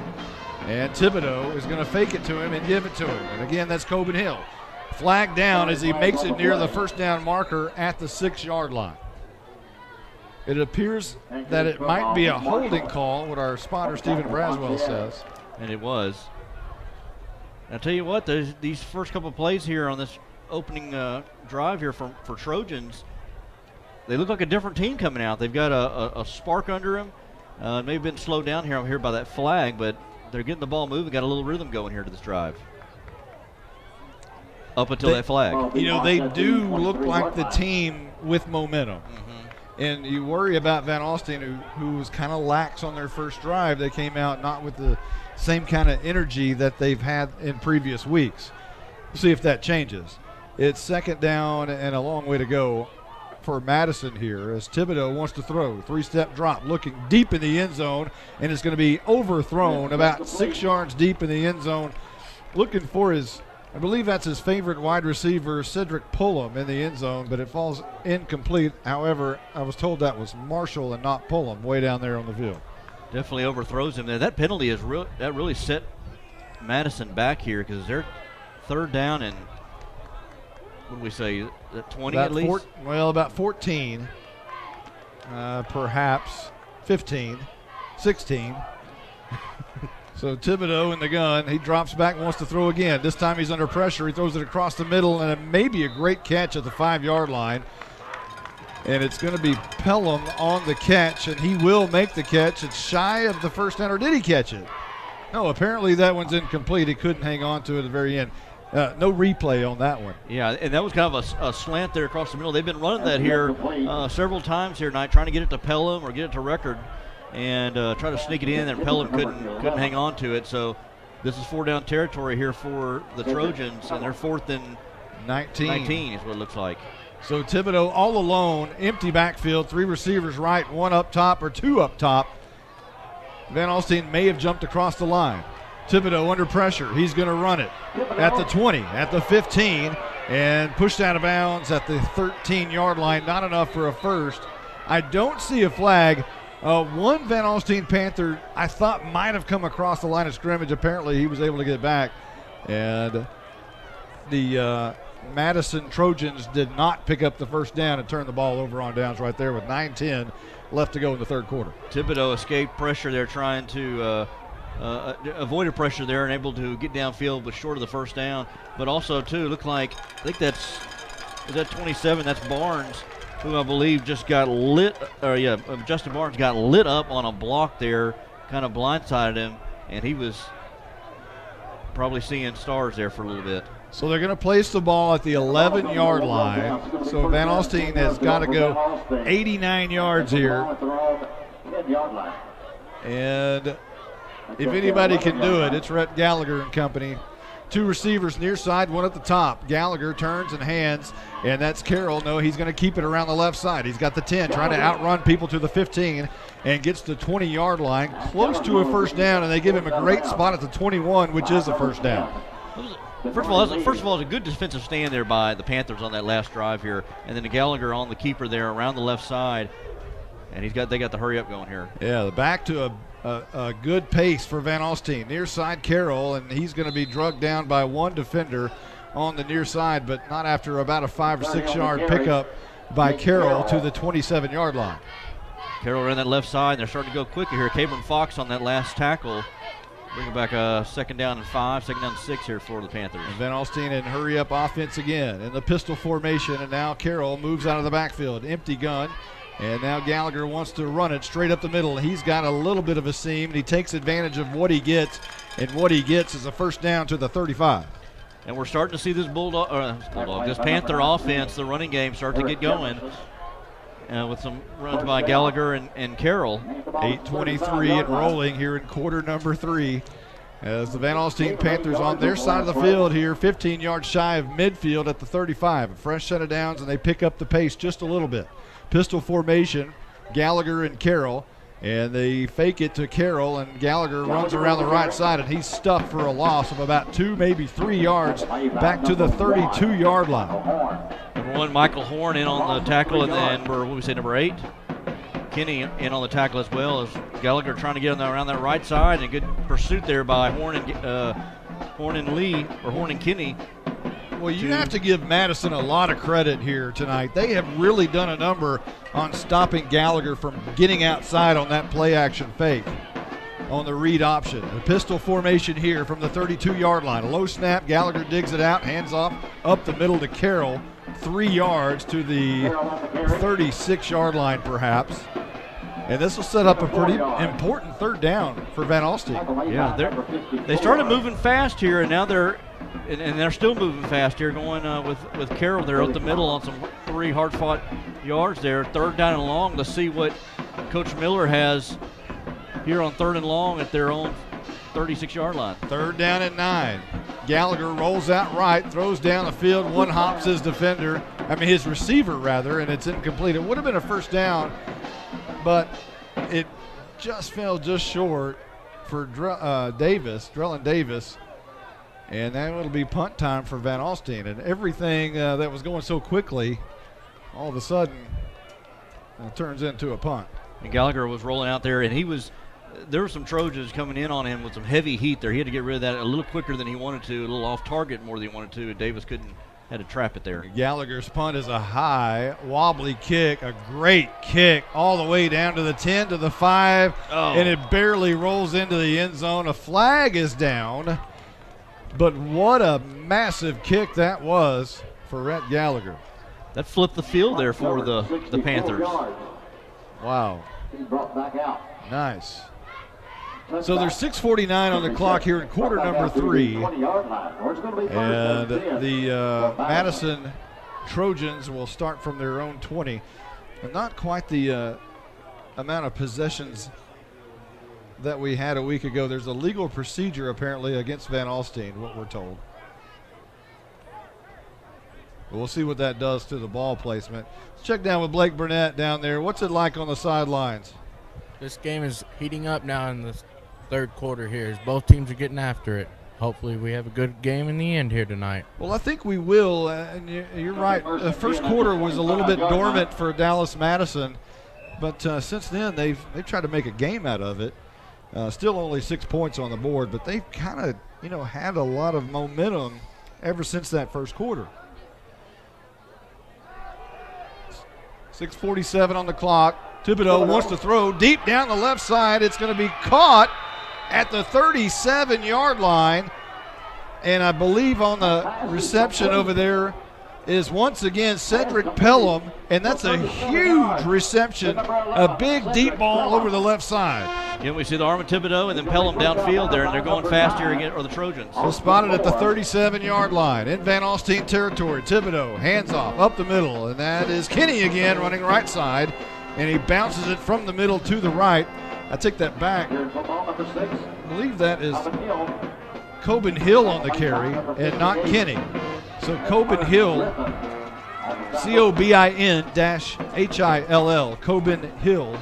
And Thibodeau is going to fake it to him and give it to him. And again, that's Coben Hill. Flag down as he makes it near the first down marker at the 6-yard line. It appears that it might be a holding call, what our spotter Stephen Braswell says. And it was. I'll tell you what, these first couple of plays here on this opening drive here for Trojans, they look like a different team coming out. They've got a spark under them. Maybe been slowed down here by that flag, but they're getting the ball moving, got a little rhythm going here to this drive. Up until that flag. You know, they do look like the team with momentum. And you worry about Van Alstyne, who was kind of lax on their first drive. They came out not with the same kind of energy that they've had in previous weeks. We'll see if that changes. It's second down and a long way to go for Madison here as Thibodeau wants to throw. 3-step drop, looking deep in the end zone, and it's going to be overthrown about 6 yards deep in the end zone. Looking for his, I believe that's his favorite wide receiver, Cedric Pullum, in the end zone, but it falls incomplete. However, I was told that was Marshall and not Pullum way down there on the field. Definitely overthrows him there. That penalty is that really set Madison back here because they're third down and what do we say, 20 at least? About 14, perhaps 15, 16. So Thibodeau in the gun. He drops back and wants to throw again. This time he's under pressure. He throws it across the middle, and it may be a great catch at the 5-yard line. And it's going to be Pelham on the catch, and he will make the catch. It's shy of the first down, or did he catch it? No, apparently that one's incomplete. He couldn't hang on to it at the very end. No replay on that one. Yeah, and that was kind of a slant there across the middle. They've been running that here several times here tonight, trying to get it to Pelham or get it to Record and try to sneak it in, and Pelham couldn't hang on to it. So this is 4-down territory here for the Trojans, and they're 4th and 19 is what it looks like. So Thibodeau all alone, empty backfield, 3 receivers right, 1 up top or 2 up top. Van Alstyne may have jumped across the line. Thibodeau under pressure. He's going to run it at the 20, at the 15, and pushed out of bounds at the 13-yard line. Not enough for a first. I don't see a flag. One Van Alstyne Panther I thought might have come across the line of scrimmage. Apparently he was able to get back. And the Madison Trojans did not pick up the first down and turn the ball over on downs right there with 9:10 left to go in the third quarter. Thibodeau escaped pressure there, trying to avoided pressure there and able to get downfield but short of the first down. But also, too, looked like, I think is that 27, that's Barnes, who I believe just got lit, Justin Barnes got lit up on a block there, kind of blindsided him, and he was probably seeing stars there for a little bit. So they're going to place the ball at the 11-yard line. So Van Alstyne has got to go 89 yards here. And if anybody can do it, it's Rhett Gallagher and company. 2 receivers near side, 1 at the top. Gallagher turns and hands, and that's Carroll. No, he's going to keep it around the left side. He's got the 10, trying to outrun people to the 15, and gets to the 20-yard line, close to a first down, and they give him a great spot at the 21, which is a first down. First of all, it was a good defensive stand there by the Panthers on that last drive here, and then the Gallagher on the keeper there around the left side, and they got the hurry up going here. Yeah, back to a good pace for Van Alstyne. Near side Carroll, and he's going to be drugged down by 1 defender on the near side, but not after about a 5 or 6 yard pickup by Carroll to the 27-yard line. Carroll ran that left side, and they're starting to go quicker here. Cabron Fox on that last tackle. Bringing back a 2nd down and 5, 2nd down and 6 here for the Panthers. And Van Alstyne in hurry-up offense again in the pistol formation, and now Carroll moves out of the backfield. Empty gun, and now Gallagher wants to run it straight up the middle. He's got a little bit of a seam, and he takes advantage of what he gets, and what he gets is a first down to the 35. And we're starting to see this this Panther offense, the running game, start to get going. With some runs by Gallagher and Carroll. 8:23 and rolling here in quarter number 3 as the Van Alstyne Panthers on their side of the field here, 15 yards shy of midfield at the 35. A fresh set of downs, and they pick up the pace just a little bit. Pistol formation, Gallagher and Carroll, and they fake it to Carroll, and Gallagher runs around the right side, and he's stuffed for a loss of about 2, maybe 3 yards back to the 32-yard line. Number 1, Michael Horn in on the tackle, and then number 8? Kinney in on the tackle as well as Gallagher trying to get around that right side, and good pursuit there by Horn and Kinney. Well, you have to give Madison a lot of credit here tonight. They have really done a number on stopping Gallagher from getting outside on that play action fake on the read option. A pistol formation here from the 32-yard line. A low snap, Gallagher digs it out, hands off up the middle to Carroll. 3 yards to the 36-yard line perhaps. And this will set up a pretty important third down for Van Alstyne. Yeah, they started moving fast here, and now they're still moving fast here, going with Carroll there up the middle on some 3 hard-fought yards there. Third down and long. Let's see what Coach Miller has here on third and long at their own 36-yard line. Third down and 9. Gallagher rolls out right, throws down the field, one hops his receiver rather, and it's incomplete. It would have been a first down, but it just fell just short for Drellin Davis, and then it'll be punt time for Van Alstyne. And everything that was going so quickly, all of a sudden, turns into a punt. And Gallagher was rolling out there, and there were some Trojans coming in on him with some heavy heat there. He had to get rid of that a little quicker than he wanted to, a little off target more than he wanted to, and Davis had to trap it there. Gallagher's punt is a high, wobbly kick, a great kick all the way down to the 10 to the 5, and it barely rolls into the end zone. A flag is down, but what a massive kick that was for Rhett Gallagher. That flipped the field there for the Panthers. Wow. Nice. So there's 6:49 on the clock here in quarter number 3. And the Madison Trojans will start from their own 20. And not quite the amount of possessions that we had a week ago. There's a legal procedure apparently against Van Alstyne, what we're told. We'll see what that does to the ball placement. Let's check down with Blake Burnett down there. What's it like on the sidelines? This game is heating up now in the third quarter here as both teams are getting after it. Hopefully we have a good game in the end here tonight. Well, I think we will, and you're right. The first quarter was a little bit dormant for Dallas Madison, but since then they've tried to make a game out of it. Still only 6 points on the board, but they've kind of had a lot of momentum ever since that first quarter. 6:47 on the clock. Thibodeau wants to throw deep down the left side. It's going to be caught at the 37-yard line. And I believe on the reception over there is once again Cedric Pelham. And that's a huge reception, a big deep ball over the left side. Yeah, we see the arm of Thibodeau and then Pelham downfield there, and they're going fast here again, or the Trojans. Well, spotted at the 37-yard line in Van Alstyne territory. Thibodeau hands off up the middle, and that is Kinney again running right side. And he bounces it from the middle to the right. I take that back. I believe that is Coben Hill on the carry and not Kinney. So Coben Hill, Cobin-Hill, Coben Hill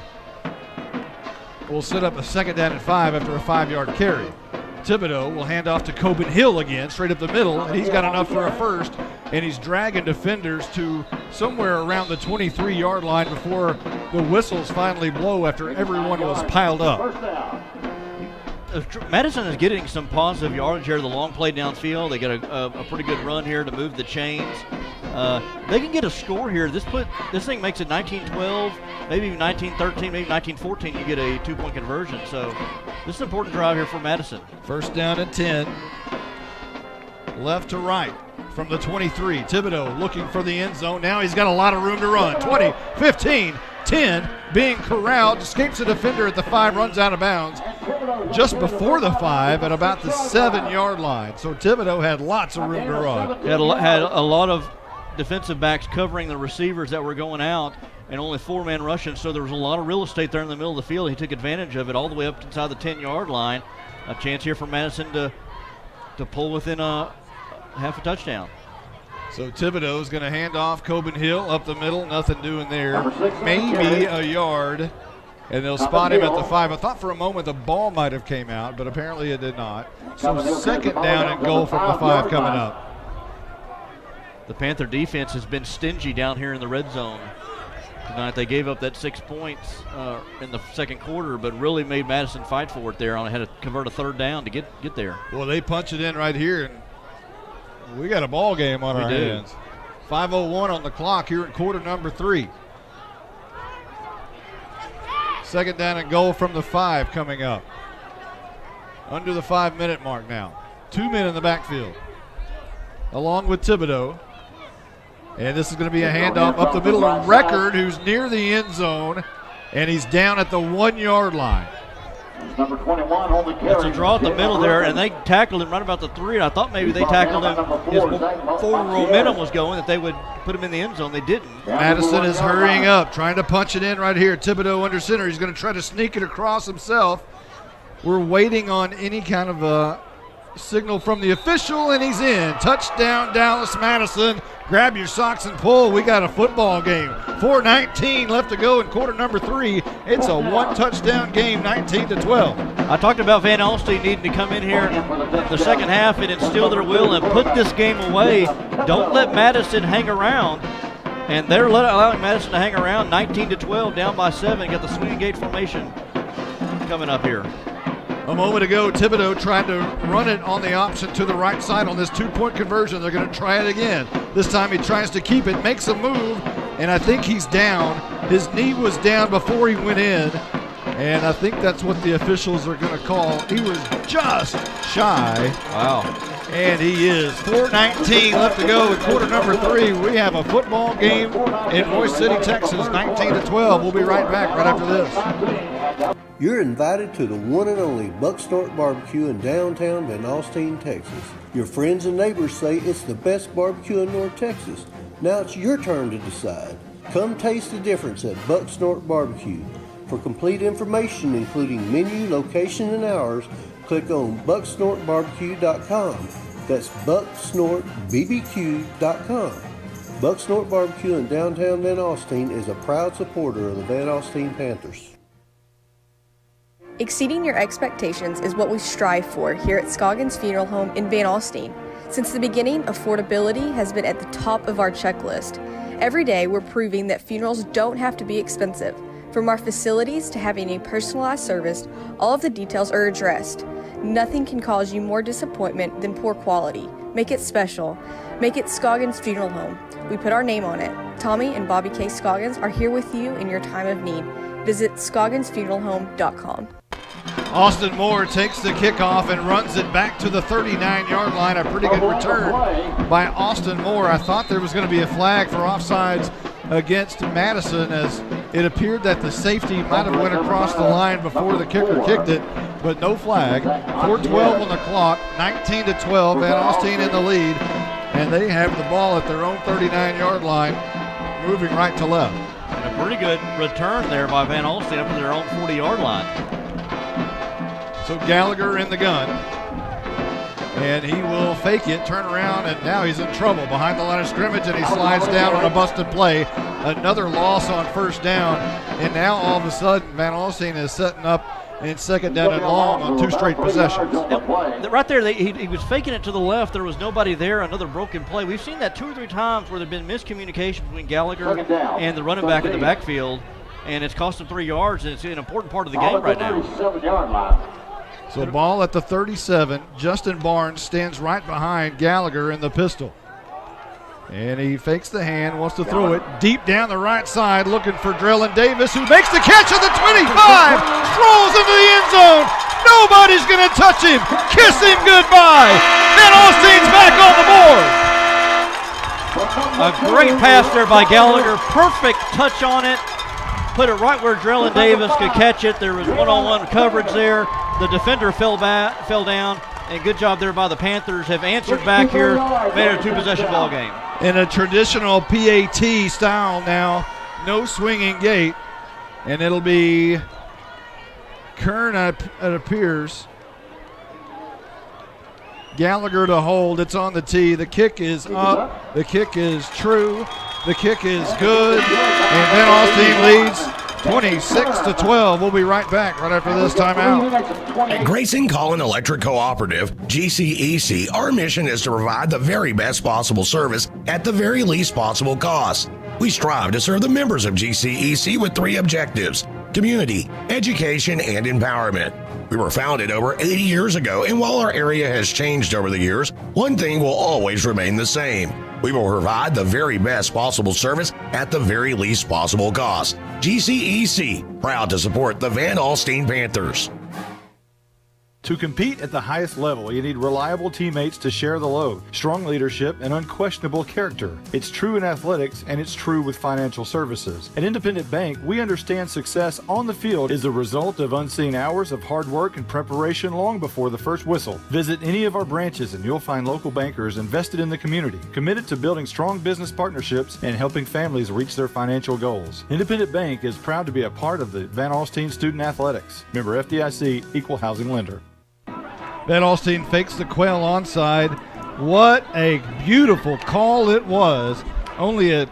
will set up a second down and 5 after a 5-yard carry. Thibodeau will hand off to Coben Hill again, straight up the middle, and he's got enough for a first, and he's dragging defenders to somewhere around the 23-yard line before the whistles finally blow after everyone was piled up. Madison is getting some positive yardage here, the long play downfield. They get a pretty good run here to move the chains. They can get a score here. This thing makes it 19-12, maybe 19-13, maybe 19-14. You get a 2-point conversion. So this is an important drive here for Madison. First down and 10. Left to right from the 23. Thibodeau looking for the end zone. Now he's got a lot of room to run. 20, 15, 10. Being corralled. Escapes a defender at the 5. Runs out of bounds just before the 5 at about the 7-yard line. So Thibodeau had lots of room to run. Had a lot of defensive backs covering the receivers that were going out, and only 4-man rushing, so there was a lot of real estate there in the middle of the field. He took advantage of it all the way up inside the 10-yard line. A chance here for Madison to pull within a half a touchdown. So Thibodeau's going to hand off Coben Hill up the middle. Nothing doing there. Maybe a yard. And they'll spot him at the 5. I thought for a moment the ball might have came out, but apparently it did not. So second down and goal from the 5 coming up. The Panther defense has been stingy down here in the red zone. tonight. They gave up that 6 points in the second quarter, but really made Madison fight for it there. Had to convert a third down to get there. Well, they punch it in right here, and we got a ball game on our hands. 5:01 on the clock here in quarter number 3. Second down and goal from the 5 coming up. Under the 5-minute mark now. 2 men in the backfield, along with Thibodeau. And this is going to be a handoff up the middle of Record, who's near the end zone, and he's down at the 1-yard line. Number 21 on the carry. It's a draw at the middle there, and they tackled him right about the 3. And I thought maybe they tackled him. His forward momentum was going, that they would put him in the end zone. They didn't. Madison is hurrying up, trying to punch it in right here. Thibodeau under center. He's going to try to sneak it across himself. We're waiting on any kind of a signal from the official, and he's in. Touchdown, Dallas Madison. Grab your socks and pull. We got a football game. 4:19 left to go in quarter number 3. It's a one-touchdown game, 19-12. I talked about Van Alstyne needing to come in here the second half and instill their will and put this game away. Don't let Madison hang around. And they're allowing Madison to hang around. 19-12, down by 7. Got the swinging gate formation coming up here. A moment ago, Thibodeau tried to run it on the option to the right side on this 2-point conversion. They're going to try it again. This time he tries to keep it, makes a move, and I think he's down. His knee was down before he went in, and I think that's what the officials are going to call. He was just shy. Wow. And he is. 4:19 left to go in quarter number 3. We have a football game in Royce City, Texas, 19-12. We'll be right back right after this. You're invited to the one and only Buck Snort Barbecue in downtown Van Alstyne, Texas. Your friends and neighbors say it's the best barbecue in North Texas. Now it's your turn to decide. Come taste the difference at Buck Snort Barbecue. For complete information, including menu, location, and hours, click on bucksnortbarbecue.com. That's bucksnortbbq.com. Buck Snort Barbecue in downtown Van Alstyne is a proud supporter of the Van Alstyne Panthers. Exceeding your expectations is what we strive for here at Scoggins Funeral Home in Van Alstyne. Since the beginning, affordability has been at the top of our checklist. Every day, we're proving that funerals don't have to be expensive. From our facilities to having a personalized service, all of the details are addressed. Nothing can cause you more disappointment than poor quality. Make it special. Make it Scoggins Funeral Home. We put our name on it. Tommy and Bobby K. Scoggins are here with you in your time of need. Visit scogginsfuneralhome.com. Austin Moore takes the kickoff and runs it back to the 39-yard line. A pretty good return by Austin Moore. I thought there was going to be a flag for offsides against Madison, as it appeared that the safety might have went across the line before the kicker kicked it, but no flag. 4:12 on the clock, 19-12. Van Alstyne in the lead, and they have the ball at their own 39-yard line, moving right to left. And a pretty good return there by Van Alstyne up to their own 40-yard line. So Gallagher in the gun, and he will fake it, turn around, and now he's in trouble behind the line of scrimmage, and he slides down on a busted play. Another loss on first down, and now all of a sudden Van Alstyne is setting up in second down and long on 2 straight possessions. Right there, he was faking it to the left. There was nobody there. Another broken play. We've seen that 2 or 3 times where there have been miscommunication between Gallagher and the running back in the backfield, and it's cost him 3 yards, and it's an important part of the game right now. So ball at the 37. Justin Barnes stands right behind Gallagher in the pistol. And he fakes the hand, wants to throw it deep down the right side, looking for Drellin Davis, who makes the catch at the 25, strolls into the end zone. Nobody's going to touch him. Kiss him goodbye. Van Alstyne's back on the board. A great pass there by Gallagher. Perfect touch on it. Put it right where Drellin Davis could catch it. There was one-on-one coverage there. The defender fell down, and good job there by the Panthers. Have answered back here, made it a 2-possession ball game. In a traditional PAT style now, no swinging gate, and it'll be Kern, it appears. Gallagher to hold. It's on the tee. The kick is up. The kick is true. The kick is good. And Van Alstyne leads 26-12. We'll be right back right after this timeout. At Grayson Collin Electric Cooperative, GCEC, our mission is to provide the very best possible service at the very least possible cost. We strive to serve the members of GCEC with 3 objectives: community, education, and empowerment. We were founded over 80 years ago, and while our area has changed over the years, one thing will always remain the same. We will provide the very best possible service at the very least possible cost. GCEC, proud to support the Van Alstyne Panthers. To compete at the highest level, you need reliable teammates to share the load, strong leadership, and unquestionable character. It's true in athletics, and it's true with financial services. At Independent Bank, we understand success on the field is the result of unseen hours of hard work and preparation long before the first whistle. Visit any of our branches and you'll find local bankers invested in the community, committed to building strong business partnerships and helping families reach their financial goals. Independent Bank is proud to be a part of the Van Alstyne Student Athletics. Member FDIC, Equal Housing Lender. Van Alstyne fakes the quail onside. What a beautiful call it was. Only a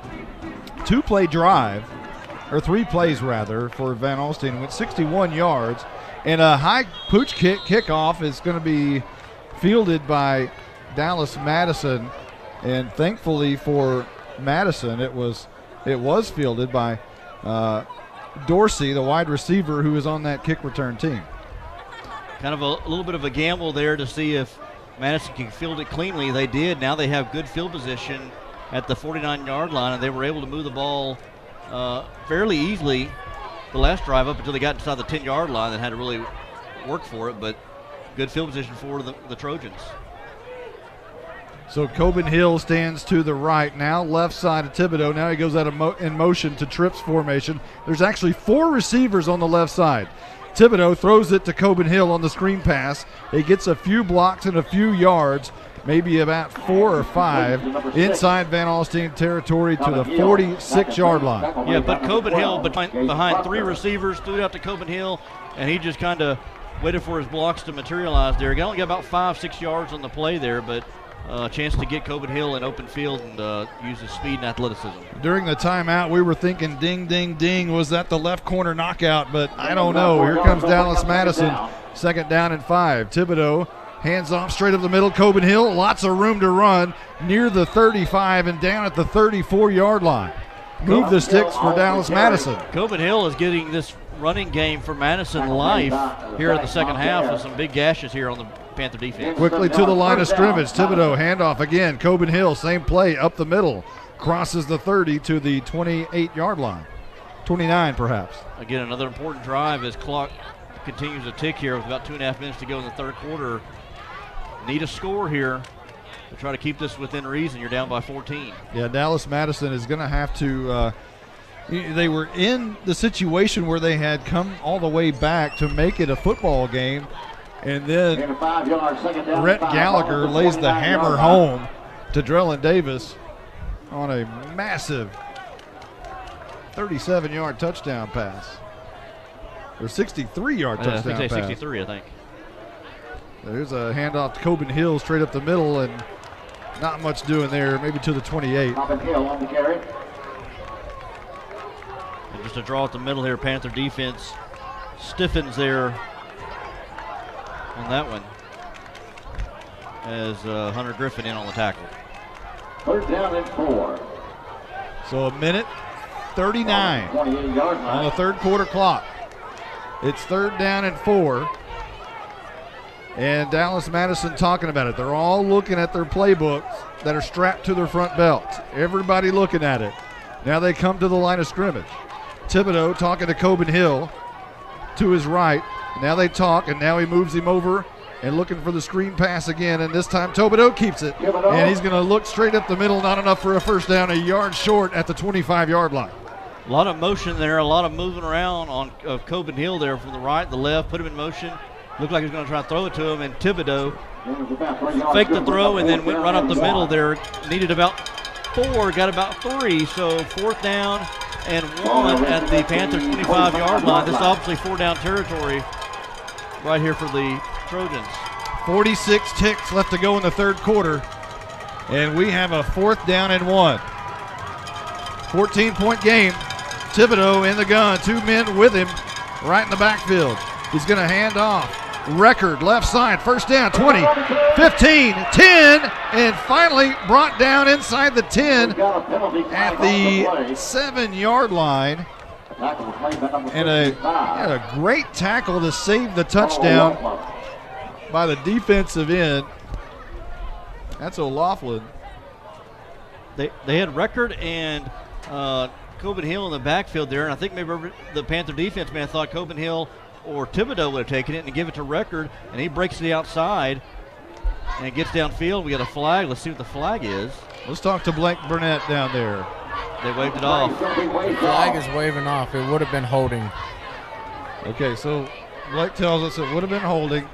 2-play drive, or 3 plays rather, for Van Alstyne. Went 61 yards. And a high pooch kickoff is going to be fielded by Dallas Madison. And thankfully for Madison, it was fielded by Dorsey, the wide receiver who is on that kick return team. Kind of a little bit of a gamble there to see if Madison can field it cleanly. They did. Now they have good field position at the 49-yard line, and they were able to move the ball fairly easily the last drive up until they got inside the 10-yard line and had to really work for it, but good field position for the Trojans. So Coben Hill stands to the right now, left side of Thibodeau. Now he goes out of in motion to trips formation. There's actually 4 receivers on the left side. Thibodeau throws it to Coben Hill on the screen pass. He gets a few blocks and a few yards, maybe about 4 or 5, inside Van Alstyne territory to the 46-yard line. Yeah, but Coben Hill behind 3 receivers, threw it out to Coben Hill, and he just kind of waited for his blocks to materialize there. He only got about 5-6 yards on the play there, but a chance to get Coben Hill in open field and use his speed and athleticism. During the timeout, we were thinking ding, ding, ding. Was that the left corner knockout? But I don't know. Here comes Dallas Madison. 2nd down and 5. Thibodeau hands off straight up the middle. Coben Hill, lots of room to run near the 35 and down at the 34-yard line. Move the sticks for Dallas Madison. Coben Hill is getting this running game for Madison life here in the second half with some big gashes here on the Panther defense. Quickly to the line of scrimmage. Thibodeau, handoff again. Coben Hill, same play, up the middle. Crosses the 30 to the 28-yard line. 29 perhaps. Again, another important drive as clock continues to tick here with about 2.5 minutes to go in the third quarter. Need a score here to try to keep this within reason. You're down by 14. Yeah, Dallas Madison is going to have to they were in the situation where they had come all the way back to make it a football game, and then Rhett Gallagher lays the hammer home to Drellin Davis on a massive 37-yard touchdown pass. Or 63-yard touchdown pass. 63, I think. There's a handoff to Coben Hill straight up the middle, and not much doing there, maybe to the 28. And just a draw at the middle here, Panther defense stiffens there on that one as Hunter Griffin in on the tackle. 3rd down and 4. So a minute 39 on the third quarter clock. It's 3rd down and 4. And Dallas Madison talking about it. They're all looking at their playbooks that are strapped to their front belts. Everybody looking at it. Now they come to the line of scrimmage. Thibodeau talking to Coben Hill to his right. Now they talk, and now he moves him over and looking for the screen pass again, and this time Thibodeau keeps it. And he's going to look straight up the middle, not enough for a first down, a yard short at the 25-yard line. A lot of motion there, a lot of moving around on Coben Hill there from the right, the left, put him in motion. Looked like he was going to try to throw it to him, and Thibodeau faked the throw and then went right up the middle there. Needed about 4, got about 3, so 4th down and 1 at the Panthers 25-yard line. This is obviously 4-down territory right here for the Trojans. 46 ticks left to go in the third quarter, and we have a 4th down and 1. 14-point game. Thibodeau in the gun, 2 men with him right in the backfield. He's going to hand off. Record left side, first down, 20, 15, 10, and finally brought down inside the 10 at the 7-yard line. And a great tackle to save the touchdown by the defensive end. That's O'Laughlin. They had Record and Coben Hill in the backfield there, and I think maybe the Panther defense man thought Coben Hill or Thibodeau would have taken it and give it to Record, and he breaks to the outside and gets downfield. We got a flag. Let's see what the flag is. Let's talk to Blake Burnett down there. They waved it off. The flag is waving off. It would have been holding. Okay, so Blake tells us it would have been holding,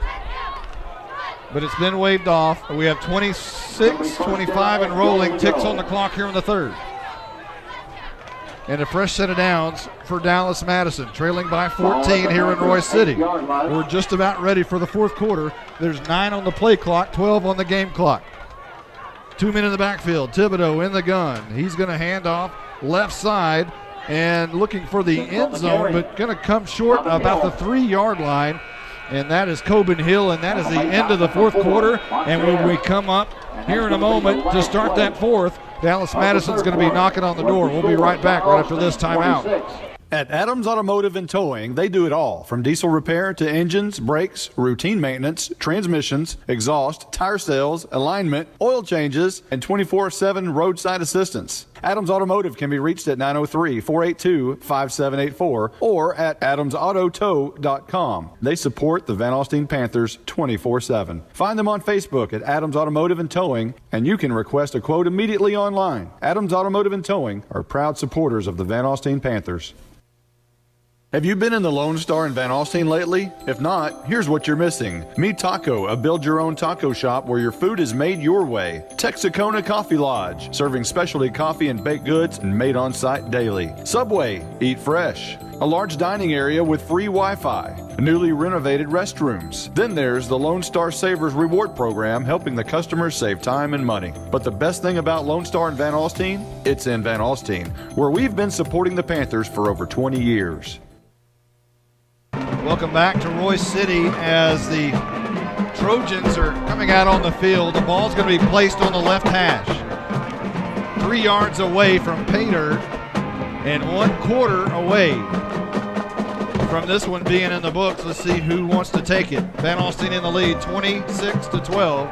but it's been waved off. We have 26, 25 and rolling ticks on the clock here in the third. And a fresh set of downs for Dallas Madison, trailing by 14 here in Royce City. We're just about ready for the fourth quarter. There's 9 on the play clock, 12 on the game clock. 2 men in the backfield. Thibodeau in the gun. He's going to hand off left side and looking for the end zone, but going to come short about the 3-yard line. And that is Coben Hill, and that is the end of the fourth quarter. And when we come up here in a moment to start that fourth, Dallas Madison's going to be knocking on the door. We'll be right back right after this timeout. At Adams Automotive and Towing, they do it all, from diesel repair to engines, brakes, routine maintenance, transmissions, exhaust, tire sales, alignment, oil changes, and 24/7 roadside assistance. Adams Automotive can be reached at 903-482-5784 or at adamsautotow.com. They support the Van Alstyne Panthers 24/7. Find them on Facebook at Adams Automotive and Towing, and you can request a quote immediately online. Adams Automotive and Towing are proud supporters of the Van Alstyne Panthers. Have you been in the Lone Star in Van Alstyne lately? If not, here's what you're missing. Me Taco, a build-your-own taco shop where your food is made your way. Texacona Coffee Lodge, serving specialty coffee and baked goods and made on-site daily. Subway, eat fresh. A large dining area with free Wi-Fi. Newly renovated restrooms. Then there's the Lone Star Savers Reward Program, helping the customers save time and money. But the best thing about Lone Star in Van Alstyne? It's in Van Alstyne, where we've been supporting the Panthers for over 20 years. Welcome back to Royce City as the Trojans are coming out on the field. The ball's going to be placed on the left hash. 3 yards away from Pater and 1/4 away from this one being in the books. Let's see who wants to take it. Van Alstyne in the lead, 26-12.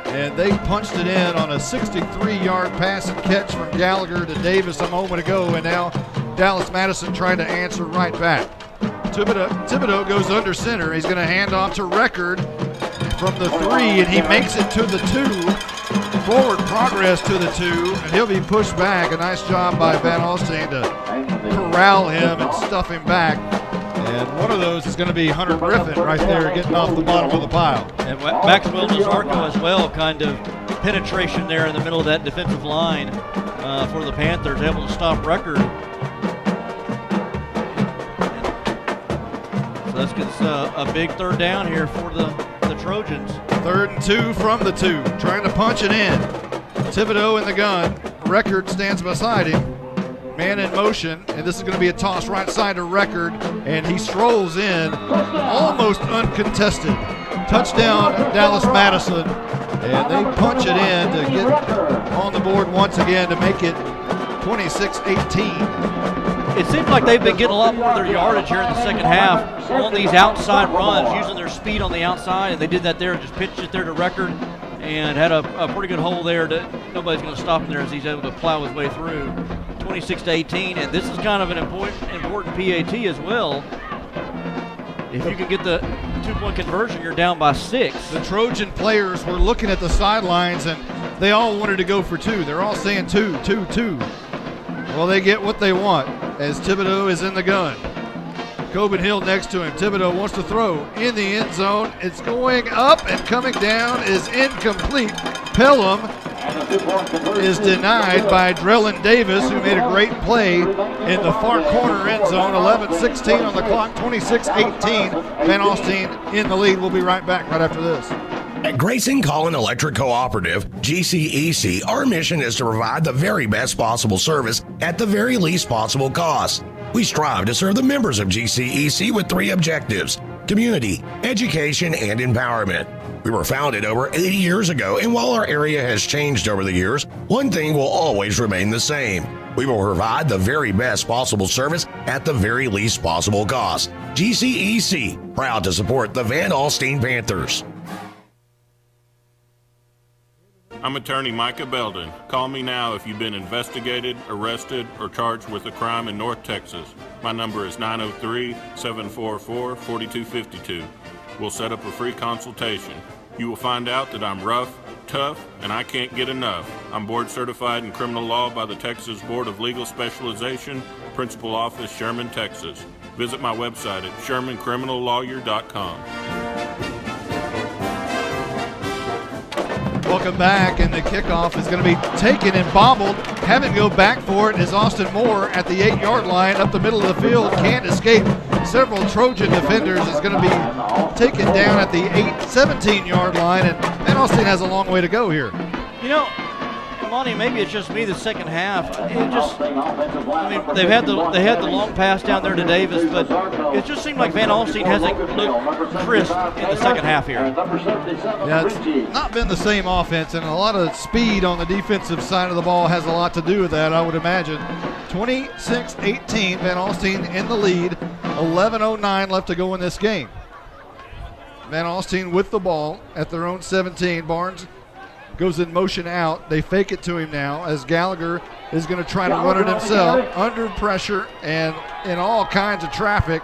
And they punched it in on a 63-yard pass and catch from Gallagher to Davis a moment ago, and now Dallas Madison trying to answer right back. Thibodeau goes under center. He's going to hand off to Record from the 3, and he makes it to the 2. Forward progress to the 2, and he'll be pushed back. A nice job by Van Alstyne to corral him and stuff him back. And one of those is going to be Hunter Griffin right there getting off the bottom of the pile. And Maxwell Nazarko as well, kind of penetration there in the middle of that defensive line for the Panthers, able to stop Record. Let's get a big third down here for the Trojans. 3rd and 2 from the 2, trying to punch it in. Thibodeau in the gun. Record stands beside him. Man in motion, and this is going to be a toss right side to Record, and he strolls in almost uncontested. Touchdown, Dallas Madison, and they punch it in to get on the board once again to make it 26-18. It seems like they've been getting a lot more of their yardage here in the second half on these outside runs, using their speed on the outside, and they did that there and just pitched it there to Record and had a pretty good hole there that nobody's going to stop him there as he's able to plow his way through. 26-18, and this is kind of an important PAT as well. If you can get the 2-point conversion, you're down by 6. The Trojan players were looking at the sidelines, and they all wanted to go for 2. They're all saying 2, 2, 2. Well, they get what they want as Thibodeau is in the gun. Coben Hill next to him. Thibodeau wants to throw in the end zone. It's going up and coming down is incomplete. Pelham is denied by Drellin Davis, who made a great play in the far corner end zone. 11-16 on the clock, 26-18. Van Alstyne in the lead. We'll be right back right after this. At Grayson Collin Electric Cooperative, GCEC, our mission is to provide the very best possible service at the very least possible cost. We strive to serve the members of GCEC with 3 objectives: community, education, and empowerment. We were founded over 80 years ago, and while our area has changed over the years, one thing will always remain the same. We will provide the very best possible service at the very least possible cost. GCEC, proud to support the Van Alstyne Panthers. I'm attorney Micah Belden. Call me now if you've been investigated, arrested, or charged with a crime in North Texas. My number is 903-744-4252. We'll set up a free consultation. You will find out that I'm rough, tough, and I can't get enough. I'm board certified in criminal law by the Texas Board of Legal Specialization, Principal Office, Sherman, Texas. Visit my website at shermancriminallawyer.com. Welcome back, and the kickoff is going to be taken and bobbled. Having to go back for it is Austin Moore at the 8-yard line up the middle of the field. Can't escape several Trojan defenders. Is going to be taken down at the 17-yard line, and Van Alstyne has a long way to go here. You know, Monty, maybe it's just me the second half. They had the long pass down there to Davis, but it just seemed like Van Alstyne hasn't looked crisp in the second half here. Yeah, it's not been the same offense, and a lot of speed on the defensive side of the ball has a lot to do with that, I would imagine. 26-18, Van Alstyne in the lead. 11:09 left to go in this game. Van Alstyne with the ball at their own 17. Barnes goes in motion out. They fake it to him now as Gallagher is going to try to run it himself under pressure and in all kinds of traffic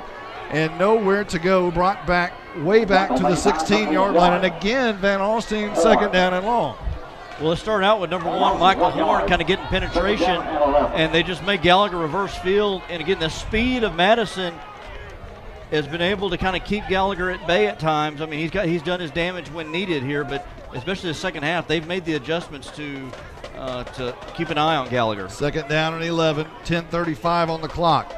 and nowhere to go. Brought back way back to the 16-yard line. And again, Van Alstyne second down and long. Well, it started out with number 1, Michael Horn, kind of getting penetration, and they just made Gallagher reverse field. And again, the speed of Madison has been able to kind of keep Gallagher at bay at times. I mean, he's done his damage when needed here, but especially the second half, they've made the adjustments to keep an eye on Gallagher. Second down and 11, 10:35 on the clock.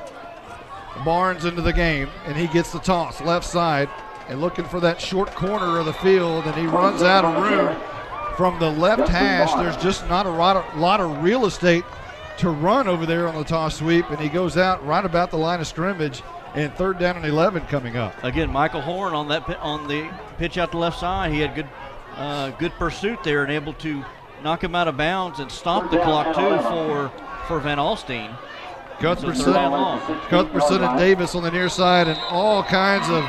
Barnes into the game, and he gets the toss left side and looking for that short corner of the field, and he runs out of room from the left hash. There's just not a lot of real estate to run over there on the toss sweep, and he goes out right about the line of scrimmage. And third down and 11 coming up. Again, Michael Horn on the pitch out the left side. He had good pursuit there and able to knock him out of bounds and stop the clock too for Van Alstyne. Cuthbertson and Davis on the near side, and all kinds of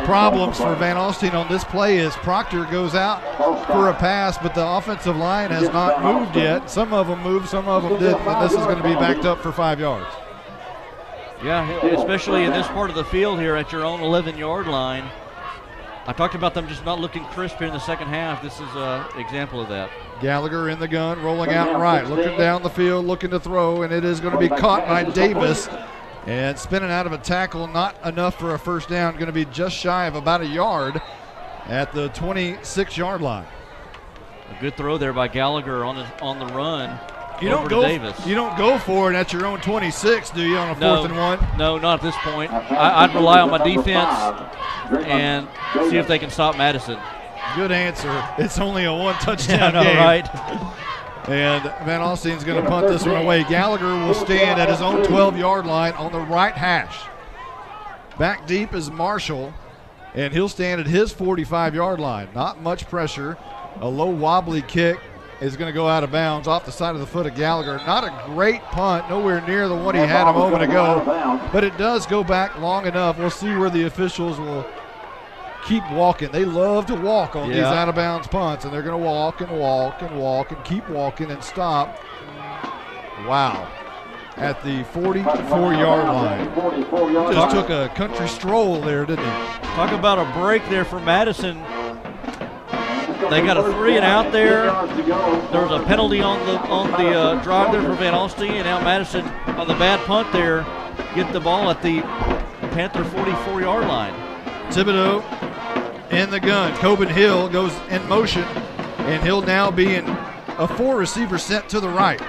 problems for Van Alstyne on this play as Proctor goes out for a pass, but the offensive line has not moved yet. Some of them moved, some of them didn't, and this is going to be backed up for 5 yards. Yeah, especially in this part of the field here at your own 11-yard line. I talked about them just not looking crisp here in the second half. This is an example of that. Gallagher in the gun, rolling out right, looking down the field, looking to throw, and it is going to be caught by Davis. And spinning out of a tackle, not enough for a first down. Going to be just shy of about a yard at the 26-yard line. A good throw there by Gallagher on the run. You don't go for it at your own 26, do you, on a 4th and 1? No, not at this point. I'd rely on my defense and see if they can stop Madison. Good answer. It's only a one-touchdown game. Right. And Van Alstyne's going to punt this one away. Gallagher will stand at his own 12-yard line on the right hash. Back deep is Marshall, and he'll stand at his 45-yard line. Not much pressure. A low wobbly kick is going to go out of bounds off the side of the foot of Gallagher. Not a great punt, nowhere near the one he had a moment ago, but it does go back long enough. We'll see where the officials will keep walking. They love to walk on these out-of-bounds punts, and they're going to walk and walk and walk and keep walking and stop. Wow. At the 44-yard line. Just took a country stroll there, didn't he? Talk about a break there for Madison. They got a 3 and out there. There was a penalty on the drive there for Van Alstyne, and now Madison on the bad punt there get the ball at the Panther 44-yard line. Thibodeau in the gun. Coben Hill goes in motion, and he'll now be in a 4-receiver set to the right.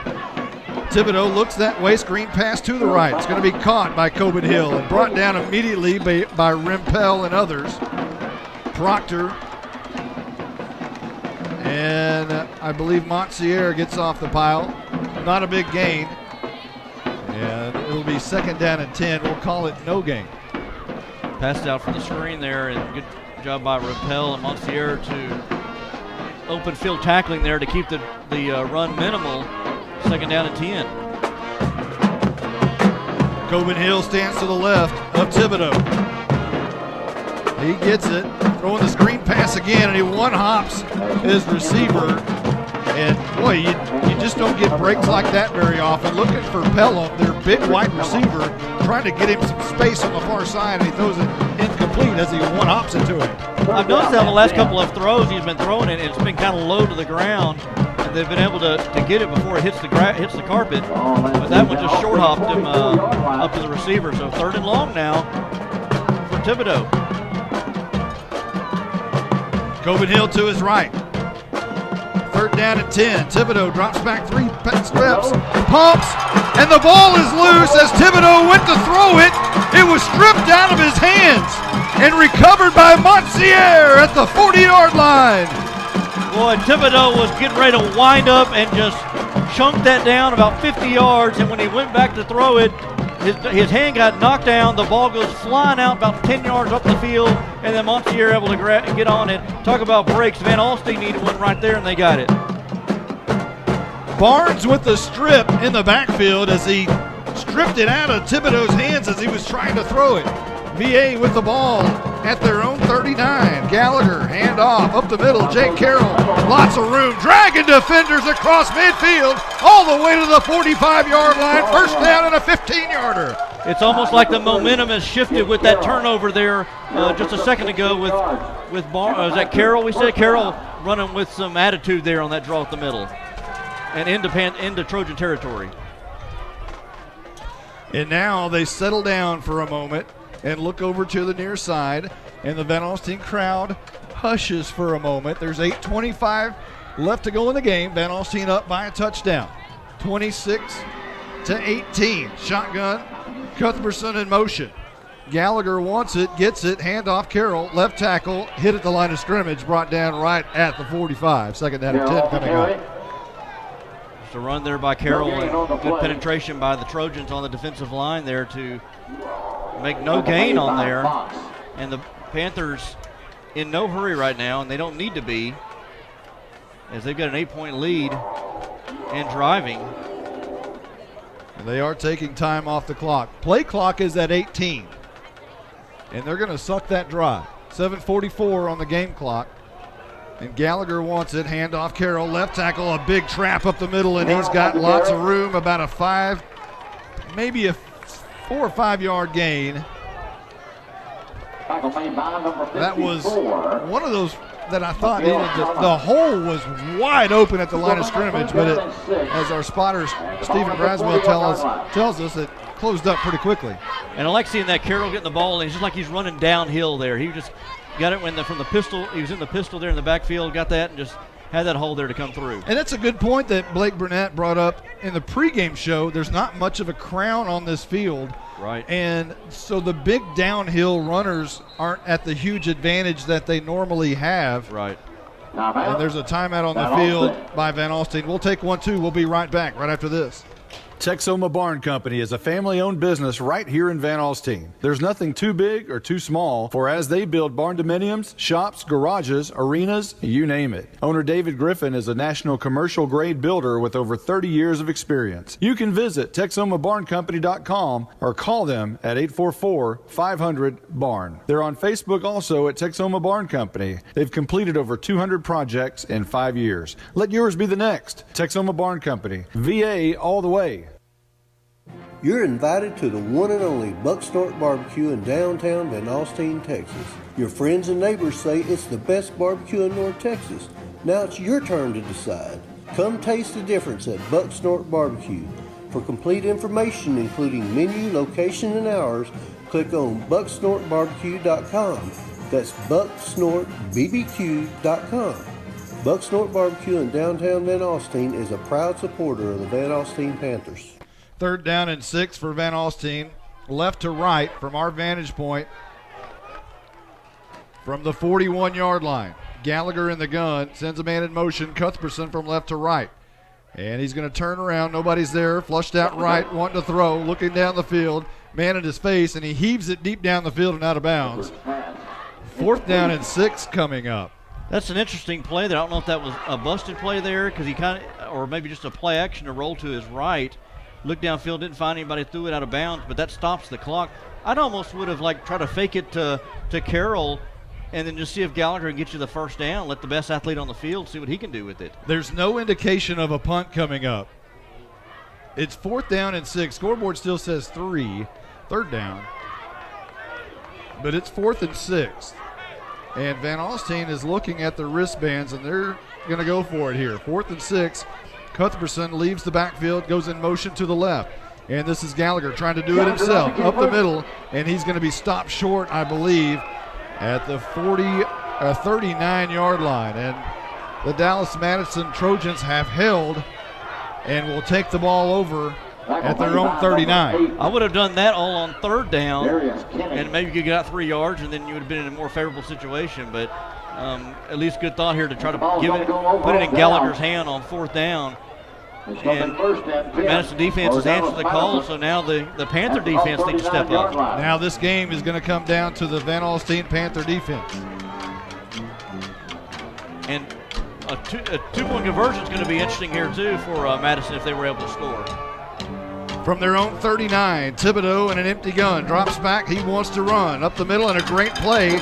Thibodeau looks that way, screen pass to the right. It's going to be caught by Coben Hill and brought down immediately by Rimpel and others. Proctor. And I believe Montsier gets off the pile. Not a big gain. And it'll be second down and 10. We'll call it no gain. Passed out for the screen there, and good job by Rappel and Monsieur to open field tackling there to keep the run minimal. 2nd down and 10. Coben Hill stands to the left of Thibodeau. He gets it, throwing the screen pass again, and he one-hops his receiver. And, boy, you just don't get breaks like that very often. Looking for Pelham, their big wide receiver, trying to get him some space on the far side, and he throws it incomplete as he one-hops into it. I've noticed that on the last couple of throws he's been throwing it, and it's been kind of low to the ground, and they've been able to get it before it hits the carpet. But that one just short-hopped him up to the receiver. So 3rd and long now for Thibodeau. Coben Hill to his right. 3rd down and 10. Thibodeau drops back 3 steps, pumps, and the ball is loose as Thibodeau went to throw it. It was stripped out of his hands and recovered by Monsieur at the 40-yard line. Boy, Thibodeau was getting ready to wind up and just chunked that down about 50 yards, and when he went back to throw it, his hand got knocked down. The ball goes flying out about 10 yards up the field, and then Monsieur able to get on it. Talk about breaks. Van Alstyne needed one right there, and they got it. Barnes with the strip in the backfield as he stripped it out of Thibodeau's hands as he was trying to throw it. VA with the ball at their own 39. Gallagher, hand off, up the middle, Jake Carroll, lots of room, dragging defenders across midfield, all the way to the 45-yard line, 1st down and a 15-yarder. It's almost like the momentum has shifted with that turnover there just a second ago with is that Carroll? We said Carroll running with some attitude there on that draw at the middle and into Trojan territory. And now they settle down for a moment and look over to the near side, and the Van Alstyne crowd hushes for a moment. There's 8:25 left to go in the game. Van Alstyne up by a touchdown, 26-18. Shotgun, Cuthbertson in motion. Gallagher wants it, gets it, handoff Carroll, left tackle, hit at the line of scrimmage, brought down right at the 45. 2nd down and 10 coming up. Just a run there by Carroll, and good penetration by the Trojans on the defensive line there to make no gain on there. And the Panthers in no hurry right now, and they don't need to be, as they've got an 8-point lead and driving. And they are taking time off the clock. Play clock is at 18. And they're going to suck that dry. 7:44 on the game clock. And Gallagher wants it. Handoff Carroll. Left tackle, a big trap up the middle, and he's got lots of room. About a 5, maybe a 4 or 5 yard gain. That was one of those that I thought the hole was wide open at the line of scrimmage, but as our spotter Stephen Braswell tells us, it closed up pretty quickly. And I like seeing that Carroll getting the ball, and it's just like he's running downhill there. He just got it from the pistol. He was in the pistol there in the backfield, got that, and just had that hole there to come through. And that's a good point that Blake Burnett brought up in the pregame show. There's not much of a crown on this field. Right. And so the big downhill runners aren't at the huge advantage that they normally have. Right. And there's a timeout on the field by Van Alstyne. We'll take one, too. We'll be right back right after this. Texoma Barn Company is a family-owned business right here in Van Alstyne. There's nothing too big or too small, for as they build barn dominiums, shops, garages, arenas, you name it. Owner David Griffin is a national commercial-grade builder with over 30 years of experience. You can visit TexomaBarnCompany.com or call them at 844-500-BARN. They're on Facebook also at Texoma Barn Company. They've completed over 200 projects in 5 years. Let yours be the next. Texoma Barn Company. VA all the way. You're invited to the one and only Buck Snort Barbecue in downtown Van Alstyne, Texas. Your friends and neighbors say it's the best barbecue in North Texas. Now it's your turn to decide. Come taste the difference at Buck Snort Barbecue. For complete information, including menu, location, and hours, click on bucksnortbarbecue.com. That's bucksnortbbq.com. Buck Snort Barbecue in downtown Van Alstyne is a proud supporter of the Van Alstyne Panthers. 3rd down and 6 for Van Alstyne. Left to right from our vantage point from the 41-yard line. Gallagher in the gun, sends a man in motion. Cuthbertson from left to right. And he's going to turn around. Nobody's there. Flushed out right, wanting to throw, looking down the field. Man in his face, and he heaves it deep down the field and out of bounds. 4th down and 6 coming up. That's an interesting play there. I don't know if that was a busted play there because he kind of, or maybe just a play action to roll to his right. Looked downfield, didn't find anybody, threw it out of bounds, but that stops the clock. I'd almost would have tried to fake it to Carroll and then just see if Gallagher can get you the first down, let the best athlete on the field see what he can do with it. There's no indication of a punt coming up. It's 4th down and 6. Scoreboard still says 3, 3rd down. But it's 4th and 6. And Van Alstyne is looking at the wristbands, and they're going to go for it here. 4th and 6. Cuthbertson leaves the backfield, goes in motion to the left. And this is Gallagher trying to do it himself up the middle, and he's going to be stopped short, I believe, at the 39-yard line. And the Dallas Madison Trojans have held and will take the ball over at their own 39. I would have done that all on 3rd down, and maybe you could get out 3 yards, and then you would have been in a more favorable situation. But at least good thought here to try to put it in Gallagher's hand on 4th down. And Madison defense has answered the call, so now the Panther defense needs to step up. Now this game is going to come down to the Van Alstyne Panther defense. And a two-point conversion is going to be interesting here, too, for Madison if they were able to score. From their own 39, Thibodeau in an empty gun. Drops back, he wants to run. Up the middle, and a great play.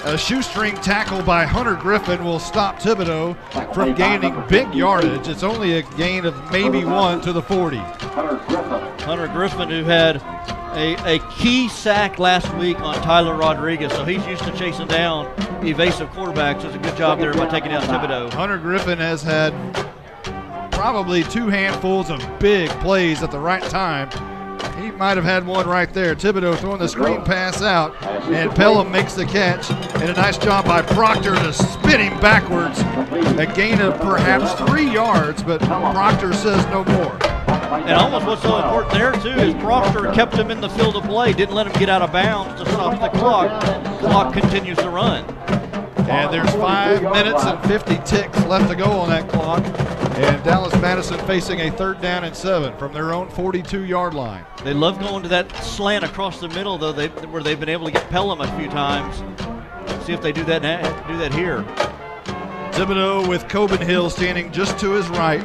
A shoestring tackle by Hunter Griffin will stop Thibodeau from gaining big yardage. It's only a gain of maybe 1 to the 40. Hunter Griffin, who had a key sack last week on Tyler Rodriguez, so he's used to chasing down evasive quarterbacks. Does a good job there by taking out Thibodeau. Hunter Griffin has had probably 2 handfuls of big plays at the right time. He might have had one right there. Thibodeau throwing the screen pass out, and Pelham makes the catch. And a nice job by Proctor to spin him backwards. A gain of perhaps 3 yards, but Proctor says no more. And almost what's so important there, too, is Proctor kept him in the field of play, didn't let him get out of bounds to stop the clock. The clock continues to run. And there's 5 minutes and 50 ticks left to go on that clock. And Dallas Madison facing a 3rd down and 7 from their own 42-yard line. They love going to that slant across the middle, though, where they've been able to get Pelham a few times. See if they do that here. Thibodeau with Coben Hill standing just to his right.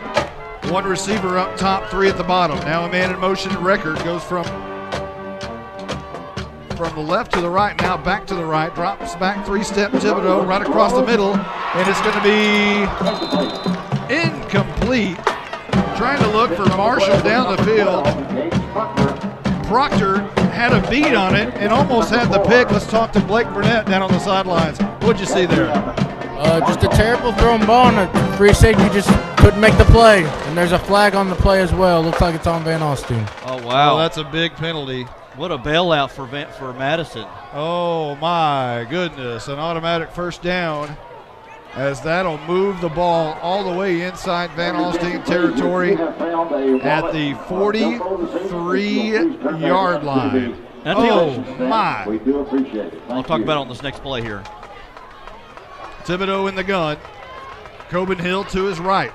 1 receiver up top, 3 at the bottom. Now a man in motion. Record goes from the left to the right, now back to the right. Drops back 3-step Thibodeau right across the middle. And it's going to be incomplete. Trying to look for Marshall down the field. Proctor had a beat on it and almost had the pick. Let's talk to Blake Burnett down on the sidelines. What'd you see there? Just a terrible thrown ball, and a free safety just couldn't make the play. And there's a flag on the play as well. Looks like it's on Van Alstyne. Oh, wow. Oh, that's a big penalty. What a bailout for Madison. Oh, my goodness. An automatic first down, as that'll move the ball all the way inside Van Alstyne territory at the 43-yard line. Oh, my. I'll talk about it on this next play here. Thibodeau in the gun. Coben Hill to his right.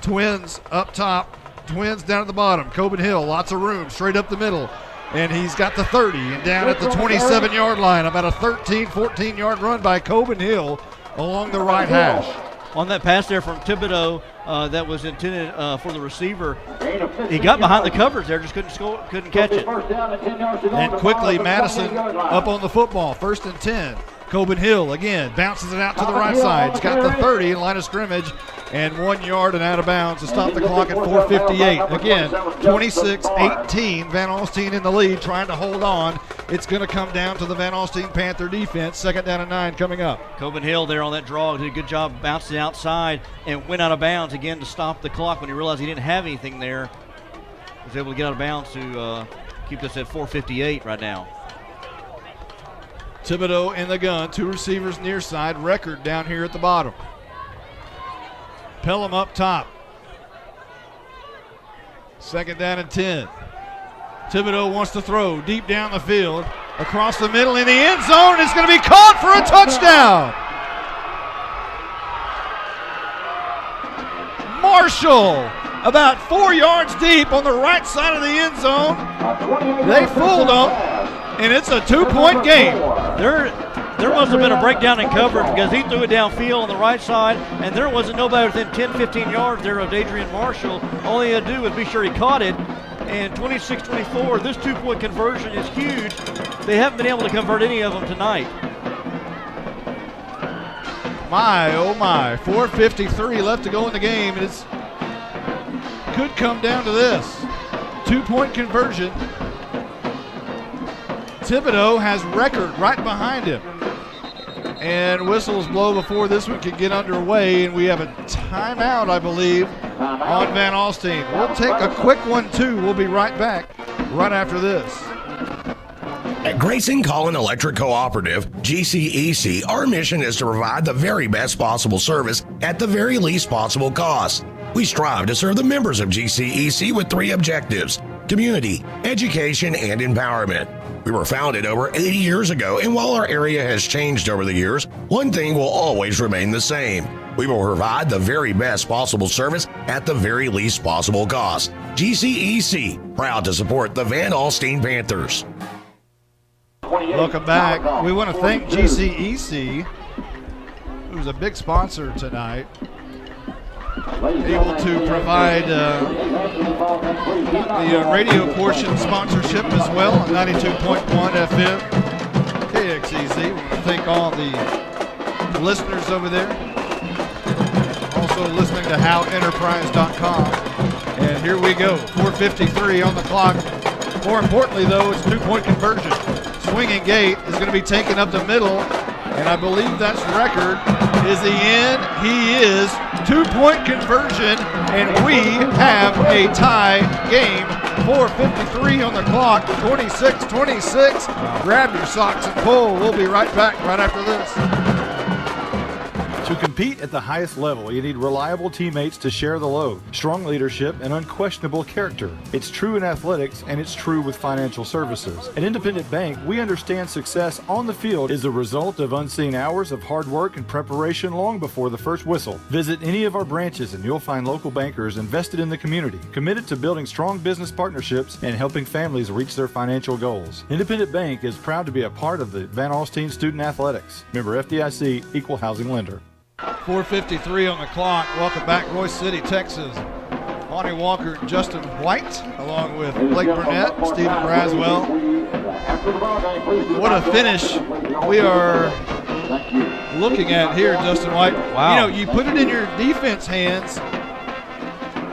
Twins up top. Twins down at the bottom. Coben Hill, lots of room, straight up the middle. And he's got the 30 and down at the 27-yard line. About a 13, 14-yard run by Coben Hill along the right hash. On that pass there from Thibodeau that was intended for the receiver, he got behind the covers there, just couldn't catch it. And quickly Madison up on the football, 1st and 10. Coben Hill again bounces it out to the right side. He's got the 30 in line of scrimmage and 1 yard and out of bounds to stop the clock at 4:58. Again, 26-18. Van Alstyne in the lead, trying to hold on. It's going to come down to the Van Alstyne Panther defense. 2nd down and 9 coming up. Coben Hill there on that draw did a good job bouncing outside and went out of bounds again to stop the clock when he realized he didn't have anything there. He was able to get out of bounds to keep this at 4:58 right now. Thibodeau in the gun, 2 receivers near side. Record down here at the bottom. Pelham up top. 2nd down and 10. Thibodeau wants to throw deep down the field, across the middle in the end zone. It's going to be caught for a touchdown. Marshall, about 4 yards deep on the right side of the end zone. They fooled them, and it's a 2-point game. There must have been a breakdown in coverage because he threw it downfield on the right side, and there wasn't nobody within 10, 15 yards there of Adrian Marshall. All he had to do was be sure he caught it. And 26-24, this 2-point conversion is huge. They haven't been able to convert any of them tonight. My, oh my, 4:53 left to go in the game, and it could come down to this. 2-point conversion. Thibodeau has record right behind him. And whistles blow before this one can get underway, and we have a timeout, I believe, on Van Alstyne. We'll take a quick one, too. We'll be right back right after this. At Grayson Collin Electric Cooperative, GCEC, our mission is to provide the very best possible service at the very least possible cost. We strive to serve the members of GCEC with 3 objectives: community, education, and empowerment. We were founded over 80 years ago, and while our area has changed over the years, one thing will always remain the same. We will provide the very best possible service at the very least possible cost. GCEC, proud to support the Van Alstyne Panthers. Welcome back. We want to thank GCEC, who's a big sponsor tonight, able to provide the radio portion sponsorship as well on 92.1 FM KXEZ. We want to thank all the listeners over there. Also listening to howenterprise.com. And here we go, 4:53 on the clock. More importantly, though, it's 2-point conversion. Swinging gate is going to be taken up the middle, and I believe that's record. Is he in? He is. 2-point conversion, and we have a tie game. 4:53 on the clock, 26-26. Grab your socks and pull. We'll be right back right after this. To compete at the highest level, you need reliable teammates to share the load, strong leadership, and unquestionable character. It's true in athletics, and it's true with financial services. At Independent Bank, we understand success on the field is a result of unseen hours of hard work and preparation long before the first whistle. Visit any of our branches and you'll find local bankers invested in the community, committed to building strong business partnerships and helping families reach their financial goals. Independent Bank is proud to be a part of the Van Alstyne Student Athletics. Member FDIC, Equal Housing Lender. 4:53 on the clock. Welcome back, Royce City, Texas. Monty Walker, Justin White, along with Blake Burnett, Stephen Braswell. What a finish we are looking at here, Justin White. Wow. You know, you put it in your defense hands,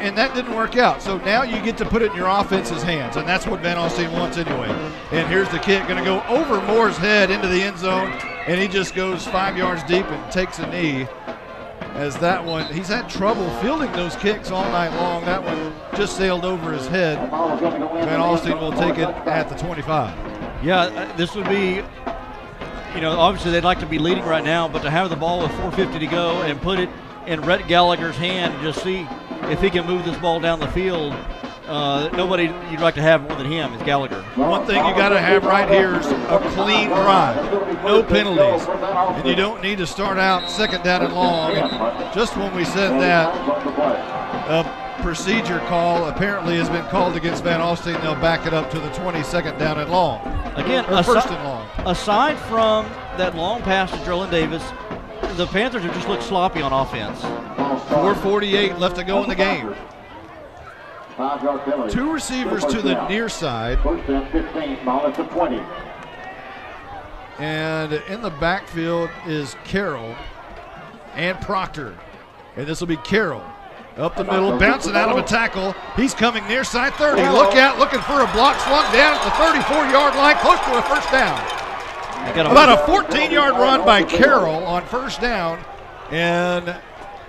and that didn't work out. So now you get to put it in your offense's hands, and that's what Van Alstyne wants anyway. And here's the kick, going to go over Moore's head into the end zone, and he just goes 5 yards deep and takes a knee. As that one, he's had trouble fielding those kicks all night long. That one just sailed over his head. Van Alstyne will take it at the 25. Yeah, this would be, you know, obviously they'd like to be leading right now, but to have the ball with 4:50 to go and put it in Rhett Gallagher's hand, just see if he can move this ball down the field. Nobody you'd like to have more than him is Gallagher. One thing you got to have right here is a clean drive, no penalties, and you don't need to start out second down and long. And just when we said that, a procedure call apparently has been called against Van Alstyne. They'll back it up to the 22nd down and long. Again, first and long. Aside from that long pass to Jerlin Davis, the Panthers have just looked sloppy on offense. 4:48 left to go in the game. 2 receivers to the near side. First and 15, ball at the 20. And in the backfield is Carroll and Proctor. And this will be Carroll up the middle, bouncing out of a tackle. He's coming near side 30. Look out, looking for a block, swung down at the 34-yard line, close to a first down. About a 14-yard run by Carroll on first down. And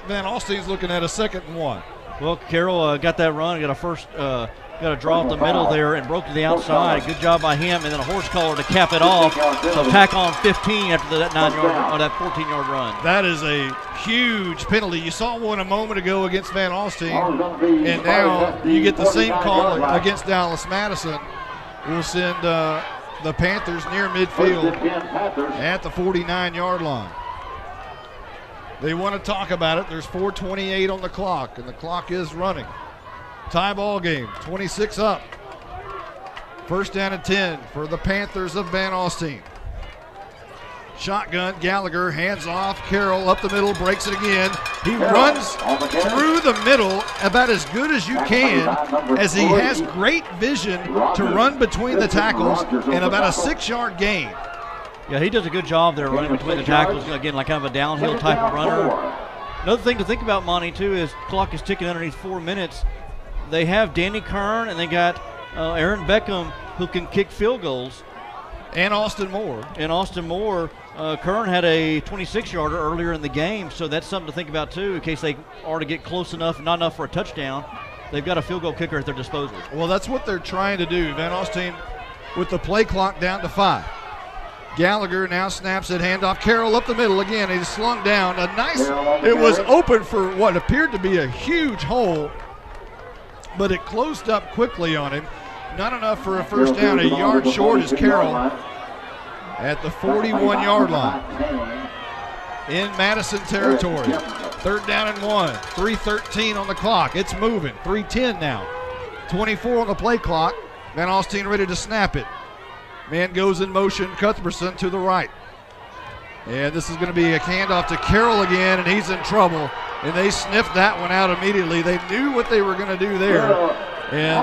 Van Alstyne's looking at a 2nd and 1. Well, Carroll got that run, got a draw up the middle there and broke to the outside. Good job by him, and then a horse collar to cap it off. So tack on 15 after that 14-yard run. That is a huge penalty. You saw one a moment ago against Van Alstyne, and now you get the same call against Dallas Madison. We'll send the Panthers near midfield at the 49-yard line. They want to talk about it. There's 4:28 on the clock, and the clock is running. Tie ball game, 26 up. First down and 10 for the Panthers of Van Alstyne. Shotgun, Gallagher, hands off, Carroll up the middle, breaks it again. He runs through the middle about as good as you can, as he has great vision to run between the tackles and about a 6-yard gain. Yeah, he does a good job there running between the tackles. Again, like kind of a downhill type of runner. Another thing to think about, Monty, too, is clock is ticking underneath 4 minutes. They have Danny Kern and they got Aaron Beckham, who can kick field goals. And Austin Moore. Kern had a 26-yarder earlier in the game, so that's something to think about, too, in case they are to get close enough, not enough for a touchdown. They've got a field goal kicker at their disposal. Well, that's what they're trying to do. Van Alstyne with the play clock down to 5. Gallagher now snaps it, handoff. Carroll up the middle again. He's slung down. It was open for what appeared to be a huge hole, but it closed up quickly on him. Not enough for a first down. A yard short is Carroll at the 41-yard line in Madison territory. Third down and 1. 3:13 on the clock. It's moving. 3:10 now. 24 on the play clock. Van Alstyne ready to snap it. Man goes in motion. Cuthbertson to the right. And this is going to be a handoff to Carroll again, and he's in trouble. And they sniffed that one out immediately. They knew what they were going to do there. And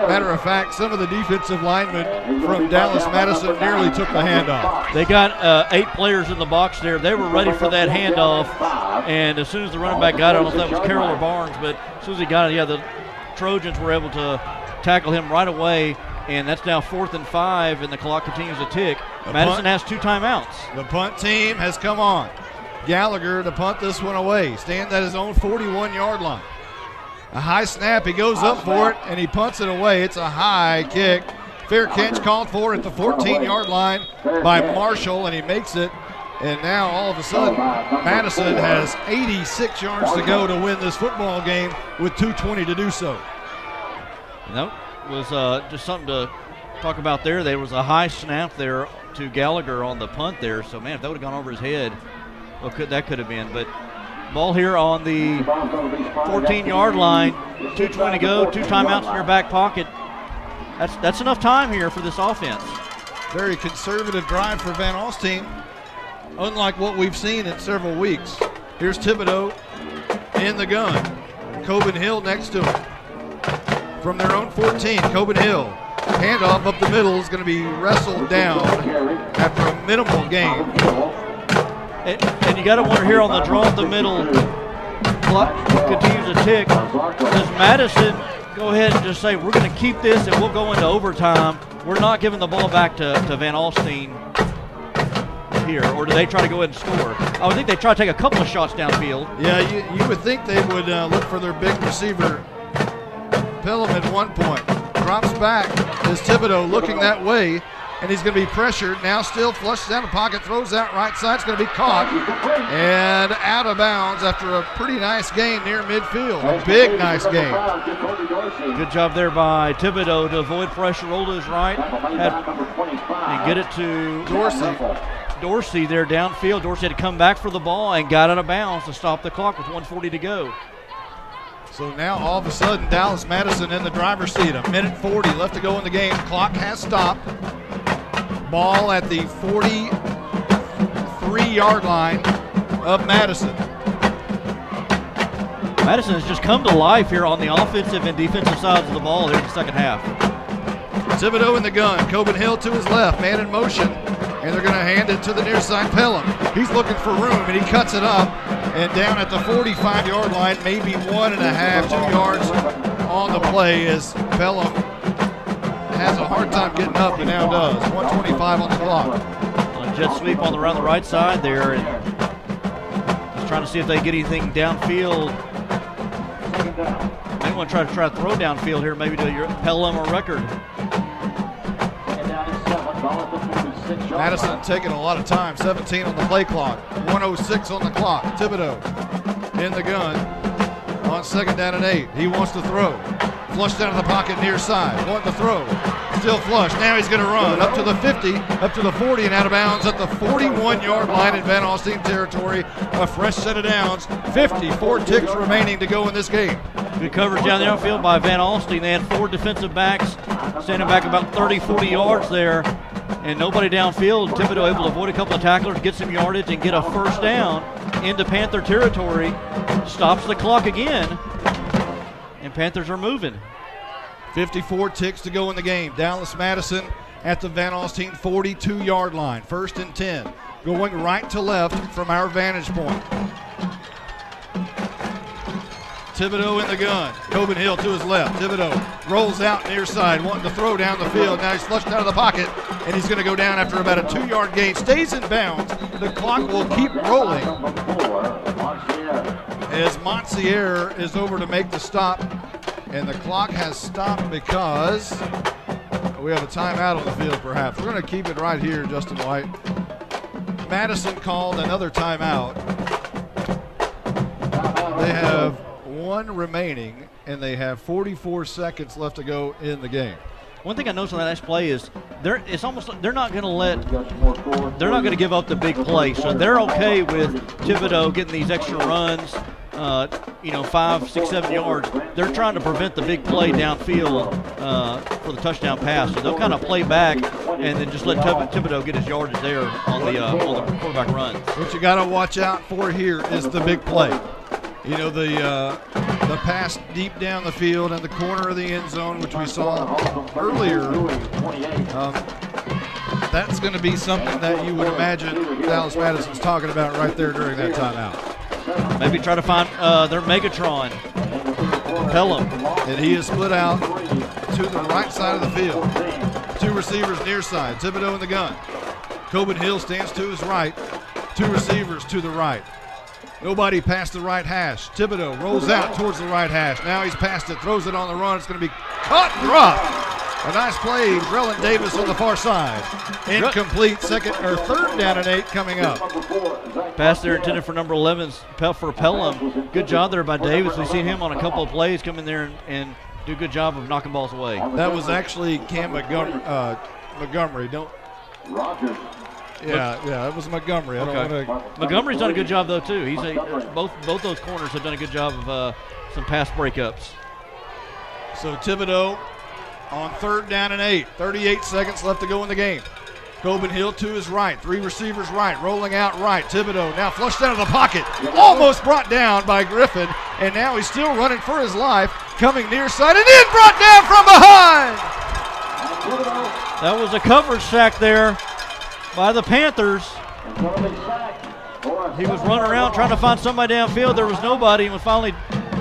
matter of fact, some of the defensive linemen from Dallas Madison nearly took the handoff. They got 8 players in the box there. They were ready for that handoff. And as soon as the running back got it, I don't know if that was Carroll or Barnes, but as soon as he got it, yeah, the Trojans were able to tackle him right away. And that's now 4th and 5, and the clock continues to tick. Madison has 2 timeouts. The punt team has come on. Gallagher to punt this one away. Stands at his own 41-yard line. A high snap. He goes up for it, and he punts it away. It's a high kick. Fair catch called for at the 14-yard line by Marshall, and he makes it. And now all of a sudden, Madison has 86 yards to go to win this football game with 2:20 to do so. Nope. Was just something to talk about there. There was a high snap there to Gallagher on the punt there. So, man, if that would have gone over his head, well, that could have been. But ball here on the 14-yard line, 2:20 to go, 2 timeouts in your back pocket. That's enough time here for this offense. Very conservative drive for Van Alstyne, unlike what we've seen in several weeks. Here's Thibodeau in the gun. Coben Hill next to him. From their own 14, Coben Hill. Handoff up the middle is going to be wrestled down after a minimal gain. And you got to wonder here on the draw up the middle, clock continues to tick. Does Madison go ahead and just say, we're going to keep this and we'll go into overtime? We're not giving the ball back to Van Alstyne here, or do they try to go ahead and score? I would think they try to take a couple of shots downfield. Yeah, you would think they would look for their big receiver, Pelham, at one point. Drops back is Thibodeau looking that way, and he's going to be pressured. Now still flushes down the pocket, throws out right side. It's going to be caught and out of bounds after a pretty nice gain near midfield. A big, nice gain. Good job there by Thibodeau to avoid pressure, roll to his right, and get it to Dorsey there downfield. Dorsey had to come back for the ball and got out of bounds to stop the clock with 1:40 to go. So now all of a sudden Dallas Madison in the driver's seat. 1:40 left to go in the game. Clock has stopped. Ball at the 43-yard line of Madison. Madison has just come to life here on the offensive and defensive sides of the ball here in the second half. Thibodeau in the gun. Coben Hill to his left. Man in motion. And they're going to hand it to the near side Pelham. He's looking for room, and he cuts it up. And down at the 45-yard line, maybe 1.5, 2 yards on the play, as Pelham has a hard time getting up, and now does. 1:25 on the clock. A jet sweep on around the right side there, and just trying to see if they get anything downfield. They want to try to throw downfield here, maybe to your Pelham or Record. Madison taking a lot of time. 17 on the play clock. 1:06 on the clock. Thibodeau in the gun on 2nd down and 8. He wants to throw. Flushed out of the pocket near side. Wanting to throw. Still flush. Now he's going to run up to the 50, up to the 40, and out of bounds at the 41-yard line in Van Alstyne territory. A fresh set of downs. 54 ticks remaining to go in this game. Good coverage down the outfield by Van Alstyne. They had 4 defensive backs standing back about 30, 40 yards there, and nobody downfield. Thibodeau able to avoid a couple of tacklers, get some yardage, and get a first down into Panther territory. Stops the clock again, and Panthers are moving. 54 ticks to go in the game. Dallas Madison at the Van Alstyne 42-yard line. 1st and 10. Going right to left from our vantage point. Thibodeau in the gun. Coben Hill to his left. Thibodeau rolls out near side, wanting to throw down the field. Now he's flushed out of the pocket, and he's going to go down after about a 2-yard gain. Stays in bounds. The clock will keep rolling as Monsier is over to make the stop. And the clock has stopped because we have a timeout on the field, perhaps. We're going to keep it right here, Justin White. Madison called another timeout. They have 1 remaining, and they have 44 seconds left to go in the game. One thing I noticed on that last play is they're not going to give up the big play. So they're okay with Thibodeau getting these extra runs, 5, 6, 7 yards. They're trying to prevent the big play downfield for the touchdown pass. So they'll kind of play back and then just let Thibodeau get his yardage there on the quarterback run. What you got to watch out for here is the big play. You know, the pass deep down the field in the corner of the end zone, which we saw earlier. That's going to be something that you would imagine Dallas Madison's talking about right there during that timeout. Maybe try to find their Megatron, Pelham. And he is split out to the right side of the field. 2 receivers near side. Thibodeau in the gun. Coben Hill stands to his right. 2 receivers to the right. Nobody past the right hash. Thibodeau rolls out towards the right hash. Now he's past it, throws it on the run. It's going to be caught and dropped. A nice play, Drellin Davis on the far side. Incomplete, 3rd down and 8 coming up. Pass there intended for number 11 for Pelham. Good job there by Davis. We've seen him on a couple of plays come in there and do a good job of knocking balls away. That was actually Cam Montgomery. Rogers. Yeah, it was Montgomery. Montgomery's done a good job though too. Both those corners have done a good job of some pass breakups. So Thibodeau on 3rd down and 8. 38 seconds left to go in the game. Coben Hill to his right. 3 receivers right, rolling out right. Thibodeau now flushed out of the pocket. Almost brought down by Griffin, and now he's still running for his life, coming near side, and then brought down from behind. That was a coverage sack there by the Panthers. He was running around trying to find somebody downfield. There was nobody, and finally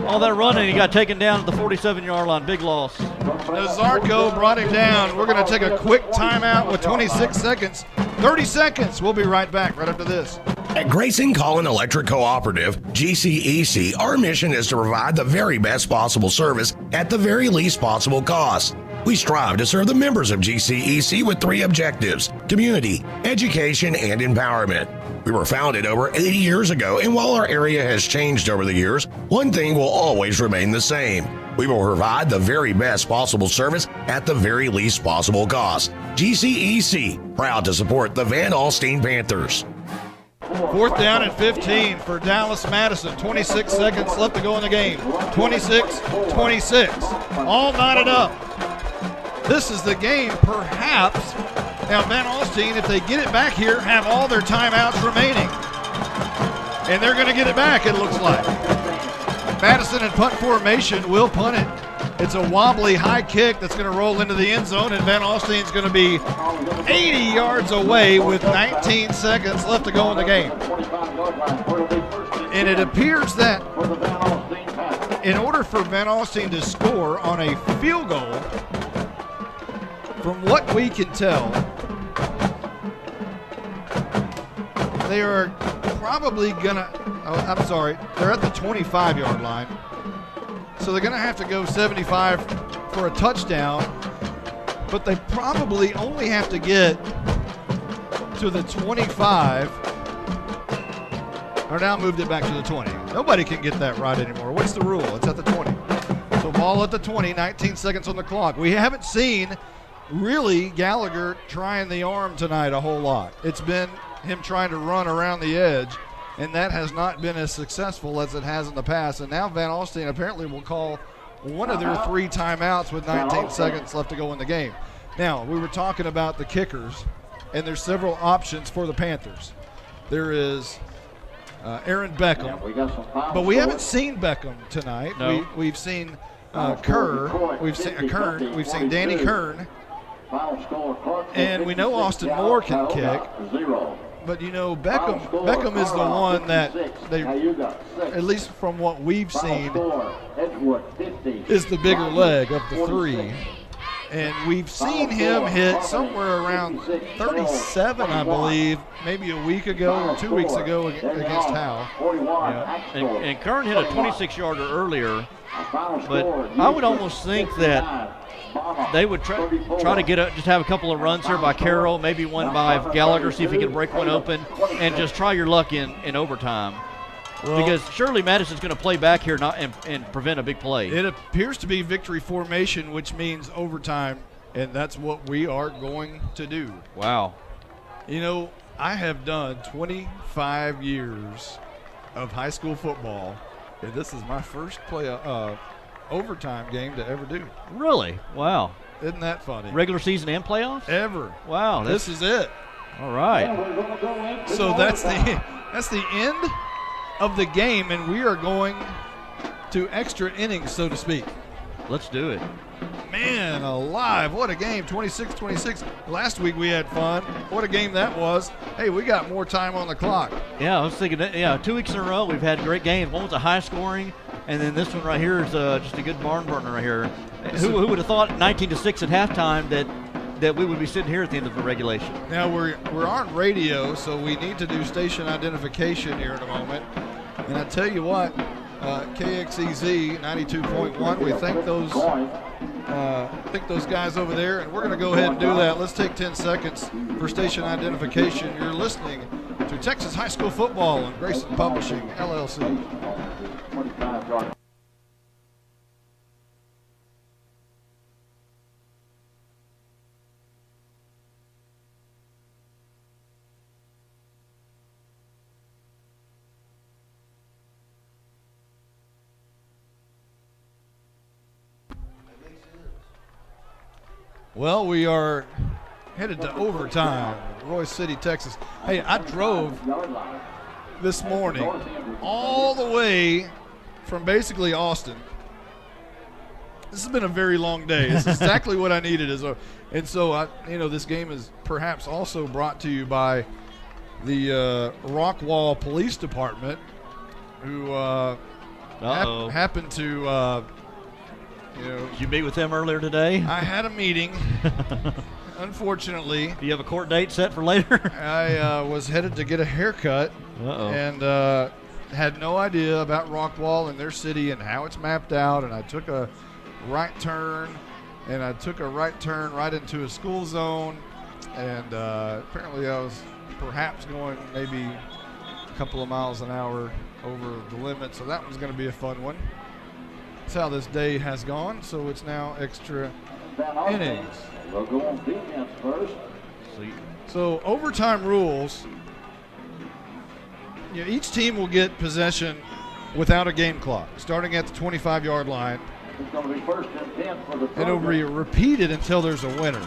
all that running, he got taken down at the 47-yard line. Big loss. Nazarko brought him down. We're going to take a quick timeout with 26 seconds. 30 seconds. We'll be right back right after this. At Grayson Collin Electric Cooperative, GCEC, our mission is to provide the very best possible service at the very least possible cost. We strive to serve the members of GCEC with 3 objectives: community, education, and empowerment. We were founded over 80 years ago, and while our area has changed over the years, one thing will always remain the same. We will provide the very best possible service at the very least possible cost. GCEC, proud to support the Van Alstyne Panthers. 4th down and 15 for Dallas Madison. 26 seconds left to go in the game. 26-26. All knotted up. This is the game, perhaps. Now, Van Alstyne, if they get it back here, have all their timeouts remaining. And they're going to get it back, it looks like. Madison in punt formation will punt it. It's a wobbly high kick that's going to roll into the end zone, and Van Alstyne's going to be 80 yards away with 19 seconds left to go in the game. And it appears that in order for Van Alstyne to score on a field goal, from what we can tell, they are probably going to, they're at the 25-yard line. So they're going to have to go 75 for a touchdown, but they probably only have to get to the 25, or now moved it back to the 20. Nobody can get that right anymore. What's the rule? It's at the 20. So ball at the 20, 19 seconds on the clock. We haven't seen really Gallagher trying the arm tonight a whole lot. It's been him trying to run around the edge, and that has not been as successful as it has in the past. And now Van Alstyne apparently will call one of their 3 timeouts with 19 seconds left to go in the game. Now, we were talking about the kickers, and there's several options for the Panthers. There is Aaron Beckham, but we haven't seen Beckham tonight. No. We've seen Kerr, we've seen Danny Kern, and we know Austin Moore can kick. But you know, Beckham is the one that they, at least from what we've seen, is the bigger leg of the 3. And we've seen him hit somewhere around 37, I believe, maybe a week ago or 2 weeks ago against Howe. Yeah. And Kern hit a 26-yarder earlier, but I would almost think that they would try to just have a couple of runs here by Carroll, maybe one by Gallagher, see if he can break one open, and just try your luck in overtime. Well, because surely Madison's going to play back here and prevent a big play. It appears to be victory formation, which means overtime, and that's what we are going to do. Wow. You know, I have done 25 years of high school football, and this is my first overtime game to ever do. Really? Wow. Isn't that funny? Regular season and playoffs? Ever. Wow. This is it. All right. So that's the end of the game, and we are going to extra innings, so to speak. Let's do it. Man alive, what a game. 26-26. Last week we had fun. What a game that was. Hey, we got more time on the clock. Yeah, I was thinking that, 2 weeks in a row we've had great games. One was a high scoring, and then this one right here is just a good barn burner right here. Who would have thought 19-6 at halftime that we would be sitting here at the end of the regulation? Now we're on radio, so we need to do station identification here in a moment. And I tell you what, KXEZ 92.1, we thank those guys over there, and we're going to go ahead and do that. Let's take 10 seconds for station identification. You're listening to Texas High School Football and Grayson Publishing, LLC. Well, we are headed to overtime, Royce City, Texas. Hey, I drove this morning all the way from basically Austin. This has been a very long day. It's exactly what I needed. And so, this game is perhaps also brought to you by the Rockwall Police Department, who happened to Did you meet with them earlier today? I had a meeting. Unfortunately. Do you have a court date set for later? I was headed to get a haircut. And had no idea about Rockwall and their city and how it's mapped out. And I took a right turn, right into a school zone. And apparently I was perhaps going maybe a couple of miles an hour over the limit. So that was going to be a fun one. That's how this day has gone, so it's now extra innings. We'll go on defense first. So overtime rules, each team will get possession without a game clock, starting at the 25-yard line. It's going to be first and 10 for the and it'll be repeated until there's a winner.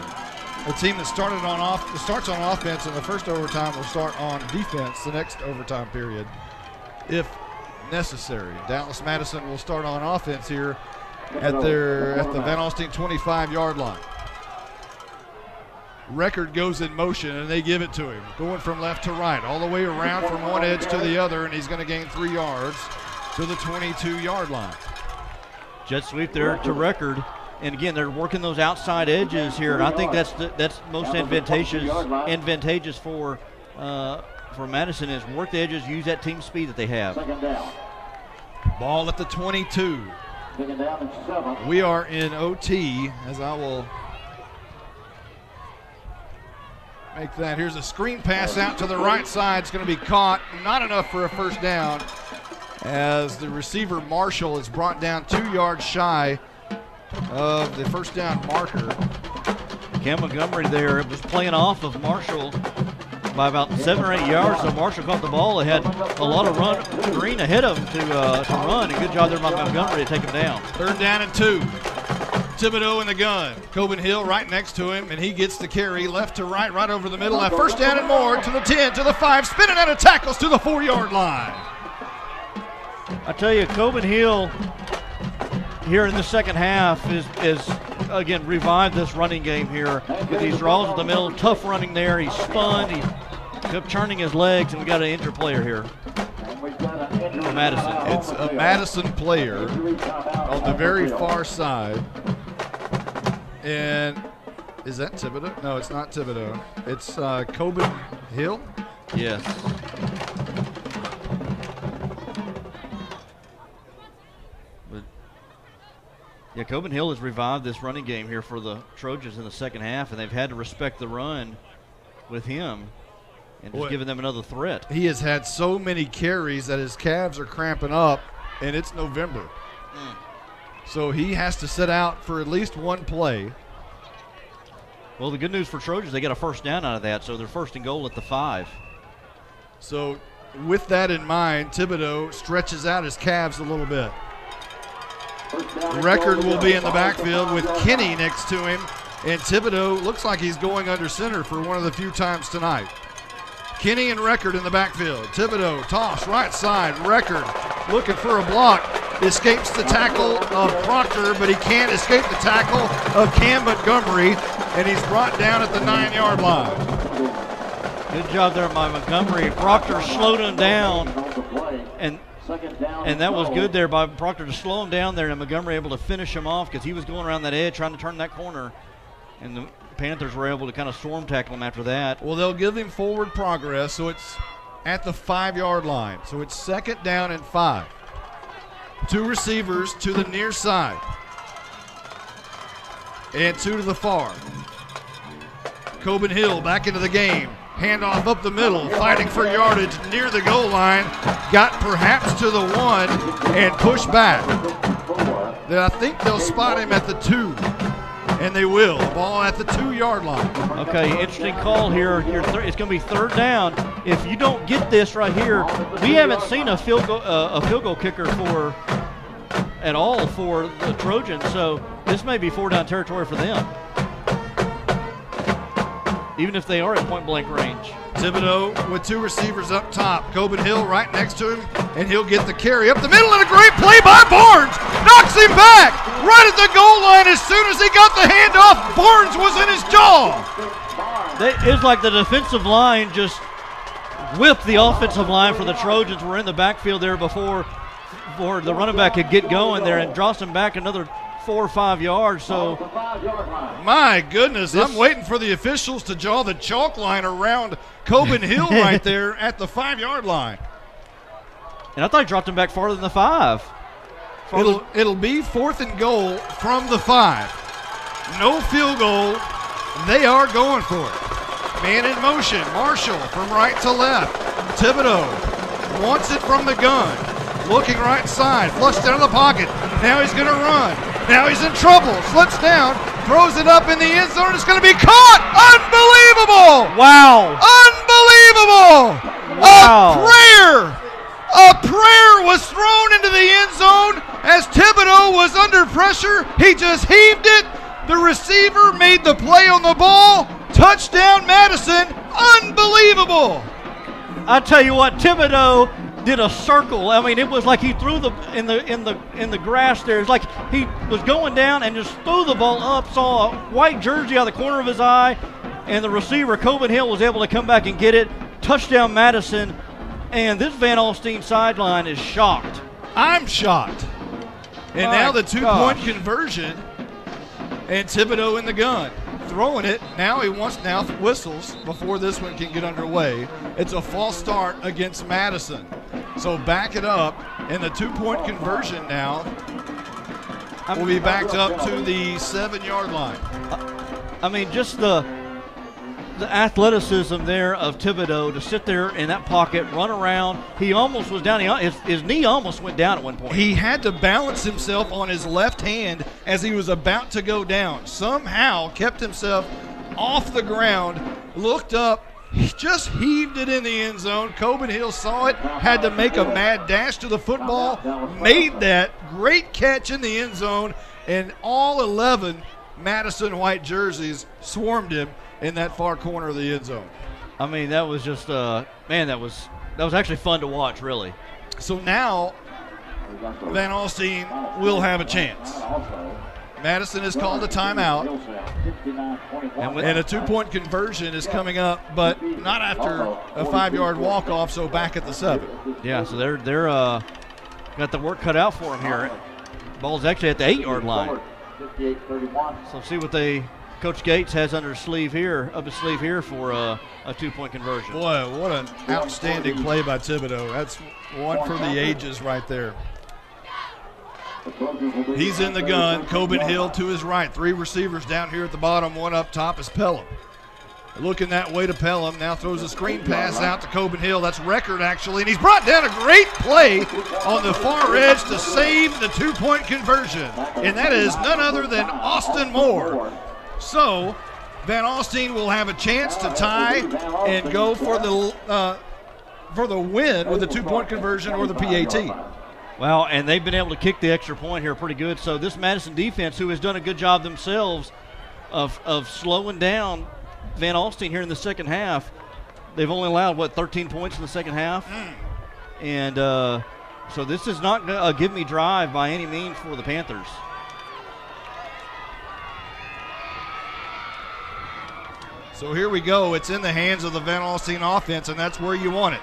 A team that starts on offense in the first overtime will start on defense the next overtime period, if necessary. Dallas Madison will start on offense here at the Van Alstyne 25-yard line. Record goes in motion, and they give it to him, going from left to right, all the way around from one edge to the other, and he's going to gain 3 yards to the 22-yard line. Jet sweep there to Record, and again, they're working those outside edges here, and I think that's most advantageous for Madison is work the edges, use that team speed that they have. Second down. Ball at the 22. Second down and 7. We are in OT, as I will make that. Here's a screen pass out to the right side. It's going to be caught. Not enough for a first down, as the receiver Marshall is brought down 2 yards shy of the first down marker. Cam Montgomery there was playing off of Marshall by about 7 or 8 yards, so Marshall caught the ball. They had a lot of green ahead of him to run, and good job there by Montgomery to take him down. 3rd down and 2. Thibodeau in the gun. Coben Hill right next to him, and he gets the carry left to right, right over the middle. That 1st down and more to the 10, to the 5, spinning out of tackles to the 4-yard line. I tell you, Coben Hill here in the second half is again revived this running game here with these draws in the middle, tough running there. He spun, he kept turning his legs, and we got an injured player here for Madison. It's a Madison player on the very far side. And is that Thibodeau? No, it's not Thibodeau. It's Coben Hill? Yes. Yeah, Coben Hill has revived this running game here for the Trojans in the second half, and they've had to respect the run with him and just giving them another threat. He has had so many carries that his calves are cramping up, and it's November. So he has to sit out for at least one play. Well, the good news for Trojans, they got a 1st down out of that, so they're 1st and goal at the 5. So with that in mind, Thibodeau stretches out his calves a little bit. Record will be in the backfield with Kenny next to him, and Thibodeau looks like he's going under center for one of the few times tonight. Kenny and Record in the backfield. Thibodeau toss right side. Record looking for a block. Escapes the tackle of Proctor, but he can't escape the tackle of Cam Montgomery, and he's brought down at the 9-yard line. Good job there by Montgomery. Proctor slowed him down, and that was good there by Proctor to slow him down there, and Montgomery able to finish him off because he was going around that edge trying to turn that corner, and the Panthers were able to kind of storm tackle him after that. Well, they'll give him forward progress, so it's at the 5-yard line. So it's 2nd down and 5. 2 receivers to the near side and 2 to the far. Coben Hill back into the game. Handoff up the middle, fighting for yardage near the goal line. Got perhaps to the 1 and pushed back. Then I think they'll spot him at the 2, and they will. The ball at the 2-yard line. Okay, interesting call here. It's going to be 3rd down. If you don't get this right here, we haven't seen a field goal kicker at all for the Trojans, so this may be 4-down territory for them, even if they are at point-blank range. Thibodeau with 2 receivers up top. Coben Hill right next to him, and he'll get the carry up the middle, and a great play by Barnes. Knocks him back right at the goal line. As soon as he got the handoff, Barnes was in his jaw. It's like the defensive line just whipped the offensive line for the Trojans. Were in the backfield there before the running back could get going there, and drops him back another 4 or 5 yards. So, my goodness, I'm waiting for the officials to draw the chalk line around Coben Hill right there at the 5-yard line. And I thought he dropped him back farther than the 5. It'll be 4th and goal from the 5. No field goal. They are going for it. Man in motion. Marshall from right to left. Thibodeau wants it from the gun. Looking right side. Flushed out of the pocket. Now he's going to run. Now he's in trouble. Slips down. Throws it up in the end zone. It's going to be caught. Unbelievable. Wow. Unbelievable. Wow. A prayer was thrown into the end zone as Thibodeau was under pressure. He just heaved it. The receiver made the play on the ball. Touchdown, Madison. Unbelievable. I tell you what, Thibodeau did a circle. I mean, it was like he threw in the grass there. It's like he was going down and just threw the ball up, saw a white jersey out of the corner of his eye, and the receiver, Coben Hill, was able to come back and get it. Touchdown, Madison. And this Van Alstyne sideline is shocked. I'm shocked. And now the 2-point conversion, and Thibodeau in the gun. Throwing it. Now he wants whistles before this one can get underway. It's a false start against Madison. So back it up, and the 2-point conversion now will be backed up to the 7-yard line. I mean, just the athleticism there of Thibodeau to sit there in that pocket, run around. He almost was down. His knee almost went down at one point. He had to balance himself on his left hand as he was about to go down. Somehow kept himself off the ground, looked up, just heaved it in the end zone. Coben Hill saw it, had to make a mad dash to the football, made that great catch in the end zone, and all 11 Madison white jerseys swarmed him in that far corner of the end zone. I mean, that was just, man, that was actually fun to watch, really. So now Van Alstyne will have a chance. Madison has called a timeout, and a two-point conversion is coming up, but not after a 5-yard walk-off, so back at the 7. Yeah, so they're got the work cut out for them here. Ball's actually at the 8-yard line. So see what Coach Gates has up his sleeve here for a two-point conversion. Boy, what an outstanding play by Thibodeau. That's one for the ages right there. He's in the gun. Coben Hill to his right. 3 receivers down here at the bottom. 1 up top is Pelham. Looking that way to Pelham. Now throws a screen pass out to Coben Hill. That's record, actually. And he's brought down a great play on the far edge to save the two-point conversion. And that is none other than Austin Moore. So Van Alstyne will have a chance to tie and go for the win with the two-point conversion or the PAT. Well, and they've been able to kick the extra point here pretty good. So this Madison defense, who has done a good job themselves of slowing down Van Alstyne here in the second half, they've only allowed, 13 points in the second half? And so this is not a give-me drive by any means for the Panthers. So here we go. It's in the hands of the Van Alstyne offense, and that's where you want it.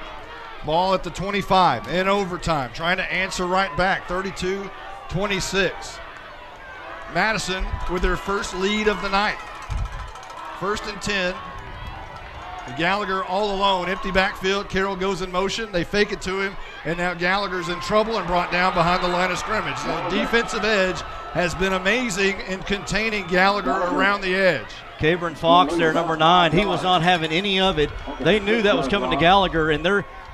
Ball at the 25 in overtime, trying to answer right back, 32-26. Madison with their first lead of the night. 1st and 10. Gallagher all alone, empty backfield. Carroll goes in motion. They fake it to him, and now Gallagher's in trouble and brought down behind the line of scrimmage. The defensive edge has been amazing in containing Gallagher around the edge. Cabron Fox there, number 9, he was not having any of it. They knew that was coming to Gallagher, and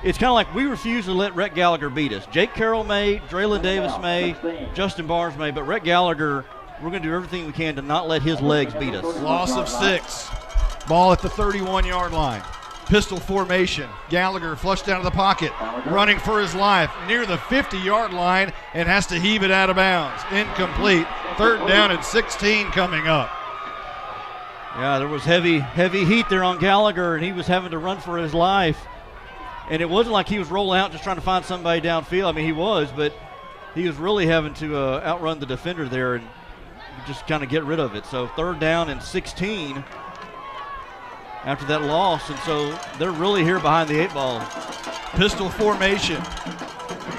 it's kind of like we refuse to let Rhett Gallagher beat us. Jake Carroll may, Draylon Davis may, Justin Barnes may, but Rhett Gallagher, we're going to do everything we can to not let his legs beat us. Loss of 6. Ball at the 31-yard line. Pistol formation. Gallagher flushed out of the pocket, running for his life near the 50-yard line and has to heave it out of bounds. Incomplete. 3rd down and 16 coming up. Yeah, there was heavy heat there on Gallagher, and he was having to run for his life. And it wasn't like he was rolling out just trying to find somebody downfield. I mean, he was, but he was really having to outrun the defender there and just kind of get rid of it. So 3rd down and 16 after that loss, and so they're really here behind the 8 ball. Pistol formation.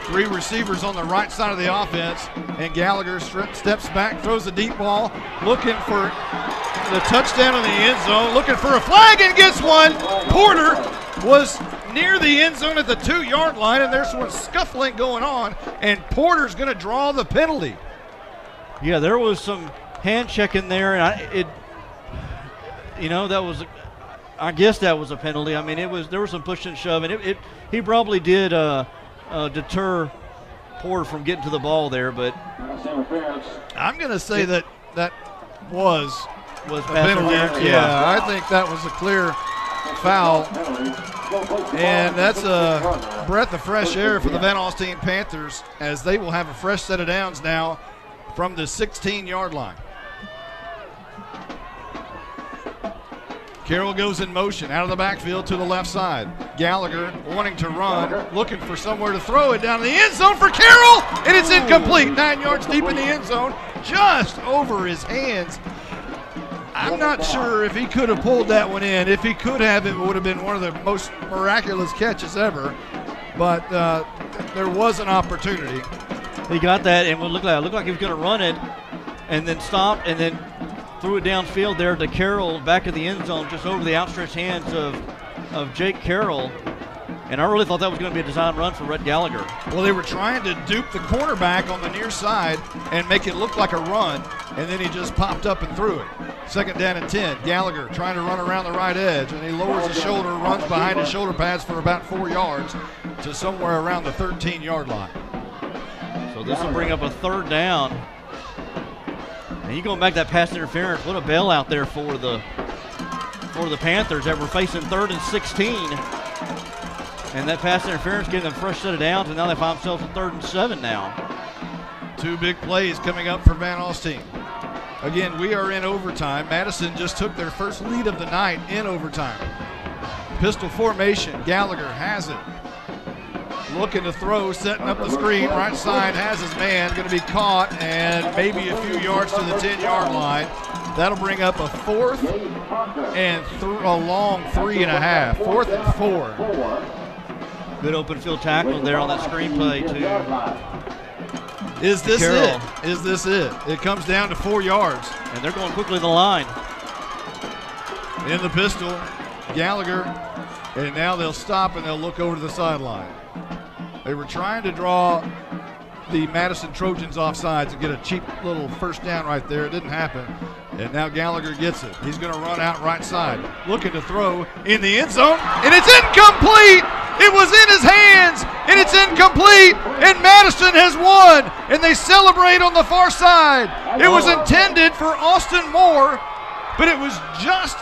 3 receivers on the right side of the offense, and Gallagher steps back, throws a deep ball, looking for the touchdown in the end zone, looking for a flag and gets one. Porter was near the end zone at the 2-yard line, and there's some scuffling going on, and Porter's going to draw the penalty. Yeah, there was some hand checking there, and I guess that was a penalty. I mean, there was some push and shove, and he probably did deter Porter from getting to the ball there, but I'm going to say that was a penalty. Yeah, I think that was a clear foul, and that's a breath of fresh air for the Van Alstyne Panthers, as they will have a fresh set of downs now from the 16-yard line. Carroll goes in motion out of the backfield to the left side. Gallagher wanting to run, looking for somewhere to throw it down the end zone for Carroll, and it's incomplete. 9 yards deep in the end zone, just over his hands. I'm not sure if he could have pulled that one in. If he could have, it would have been one of the most miraculous catches ever. But there was an opportunity. He got that, and it looked like he was going to run it and then stop and then threw it downfield there to Carroll back of the end zone, just over the outstretched hands of Jake Carroll. And I really thought that was going to be a design run for Rhett Gallagher. Well, they were trying to dupe the cornerback on the near side and make it look like a run, and then he just popped up and threw it. 2nd down and 10. Gallagher trying to run around the right edge, and he lowers his shoulder, runs behind his shoulder pads for about 4 yards to somewhere around the 13-yard line. So this will bring up a 3rd down. And you going back that pass interference, what a bailout there for the for the Panthers that were facing 3rd and 16. And that pass interference gave them a fresh set of downs, and now they find themselves at 3rd and 7 now. 2 big plays coming up for Van Alstyne. Again, we are in overtime. Madison just took their first lead of the night in overtime. Pistol formation. Gallagher has it. Looking to throw, setting up the screen. Right side has his man. Going to be caught and maybe a few yards to the 10-yard line. That'll bring up a 4th and a long 3.5. 4th and 4. Good open field tackle there on that screenplay too. Is this Carroll. it? Is this it? It comes down to 4 yards. And they're going quickly to the line. In the pistol, Gallagher, and now they'll stop and they'll look over to the sideline. They were trying to draw the Madison Trojans offsides and get a cheap little first down right there. It didn't happen. And now Gallagher gets it. He's going to run out right side, looking to throw in the end zone, and it's incomplete! It was in his hands, and it's incomplete, and Madison has won, and they celebrate on the far side. It was intended for Austin Moore, but it was just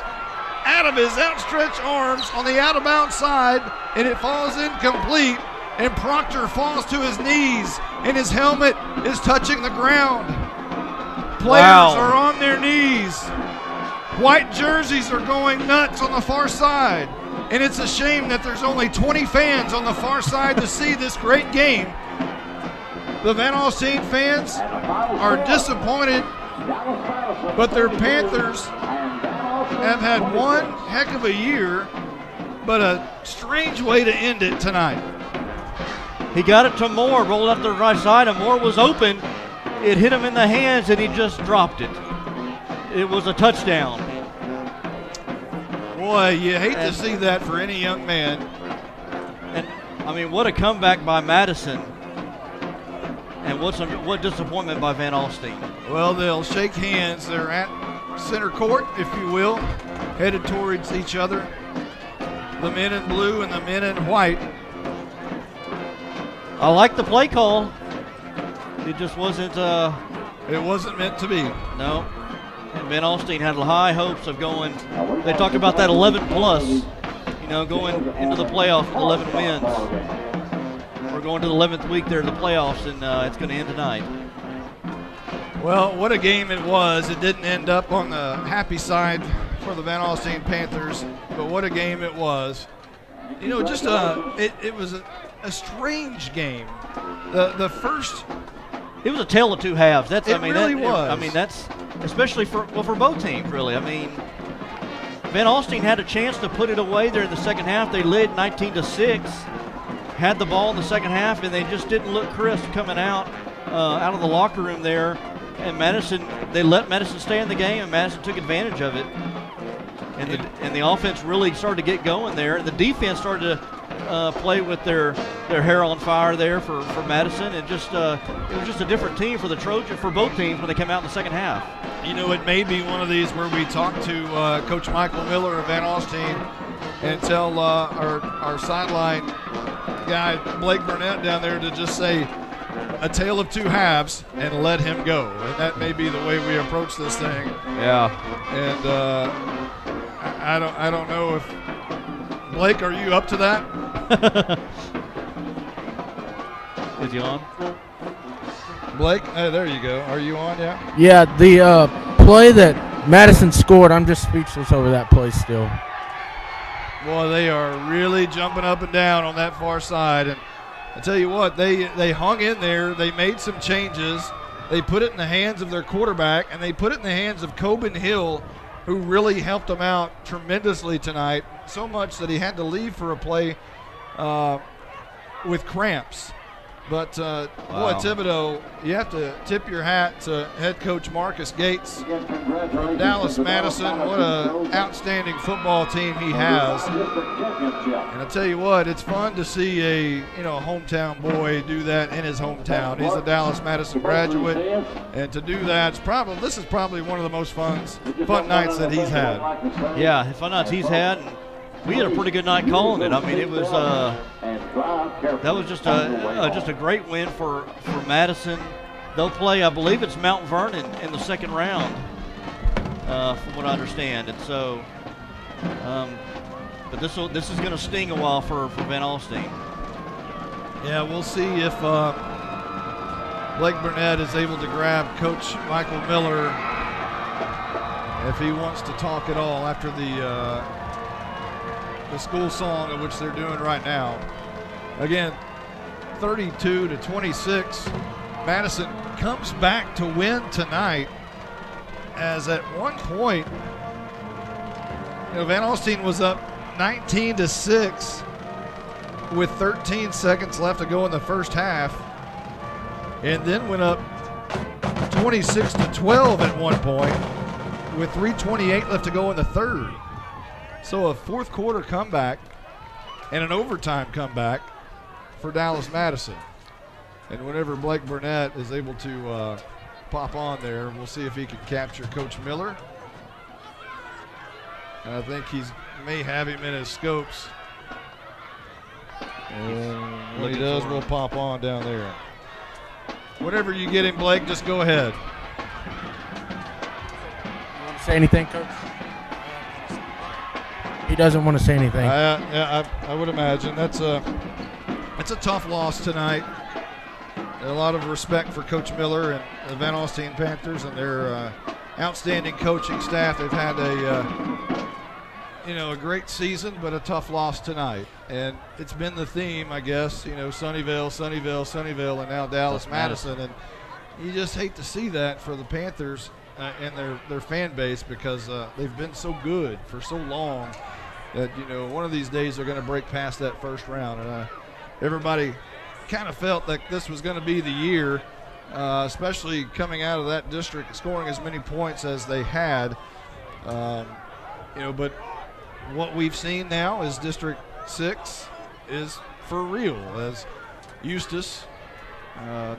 out of his outstretched arms on the out-of-bounds side, and it falls incomplete, and Proctor falls to his knees, and his helmet is touching the ground. Players are on their knees. White jerseys are going nuts on the far side. And it's a shame that there's only 20 fans on the far side to see this great game. The Van Alstyne fans are disappointed, but their Panthers have had one heck of a year, but a strange way to end it tonight. He got it to Moore, rolled up the right side, and Moore was open. It hit him in the hands, and he just dropped it. It was a touchdown. Boy, you hate to see that for any young man. And, I mean, what a comeback by Madison. And what disappointment by Van Alstyne. Well, they'll shake hands. They're at center court, if you will, headed towards each other. The men in blue and the men in white. I like the play call. It just wasn't. It wasn't meant to be. No. And Van Alstyne had high hopes of going. They talked about that 11 plus. You know, going into the playoffs with 11 wins. We're going to the 11th week there in the playoffs, and it's going to end tonight. Well, what a game it was. It didn't end up on the happy side for the Van Alstyne Panthers, but what a game it was. You know, just it was a strange game. The first. It was a tale of two halves. That's. It I mean, really that, was. I mean, that's especially for both teams, really. I mean, Van Alstyne had a chance to put it away there in the second half. They led 19-6, had the ball in the second half, and they just didn't look crisp coming out of the locker room there. And Madison, they let Madison stay in the game, and Madison took advantage of it. And the offense really started to get going there, and the defense started to play with their hair on fire there for Madison, and just it was just a different team for the Trojans, for both teams when they came out in the second half. You know, it may be one of these where we talk to Coach Michael Miller of Van Alstyne and tell our sideline guy Blake Burnett down there to just say a tale of two halves and let him go, and that may be the way we approach this thing. Yeah. And I don't know if Blake, are you up to that? Is he on? Blake, there you go. Are you on? Yeah. Yeah, the play that Madison scored, I'm just speechless over that play still. Boy, they are really jumping up and down on that far side, and I tell you what, they hung in there. They made some changes. They put it in the hands of their quarterback, and they put it in the hands of Coben Hill, who really helped them out tremendously tonight, so much that he had to leave for a play with cramps. But, boy, Thibodeau, you have to tip your hat to head coach Marcus Gates from Dallas Madison. What an outstanding football team he has. And I tell you what, it's fun to see a hometown boy do that in his hometown. He's a Dallas Madison graduate, and to do that, this is probably one of the most fun nights that he's had. Yeah, fun nights he's had. We had a pretty good night calling it. I mean, it was that was just a great win for Madison. They'll play, I believe it's Mount Vernon in the second round, from what I understand. And so But this is going to sting a while for Van Alstyne. Yeah, we'll see if Blake Burnett is able to grab Coach Michael Miller, if he wants to talk at all after the school song of which they're doing right now. Again, 32-26. Madison comes back to win tonight, as at one point, Van Alstyne was up 19-6 with 13 seconds left to go in the first half, and then went up 26-12 at one point with 3:28 left to go in the third. So a fourth quarter comeback and an overtime comeback for Dallas Madison. And whenever Blake Burnett is able to pop on there, we'll see if he can capture Coach Miller. And I think he may have him in his scopes. And when he does, we'll pop on down there. Whenever you get him, Blake, just go ahead. You want to say anything, Coach? He doesn't want to say anything. I would imagine. It's a tough loss tonight. A lot of respect for Coach Miller and the Van Alstyne Panthers and their outstanding coaching staff. They've had a great season, but a tough loss tonight. And it's been the theme, I guess, Sunnyvale, and now Dallas Madison. And you just hate to see that for the Panthers and their fan base, because they've been so good for so long that, one of these days they're going to break past that first round. And everybody kind of felt like this was going to be the year, especially coming out of that district, scoring as many points as they had. But what we've seen now is District 6 is for real, as Eustis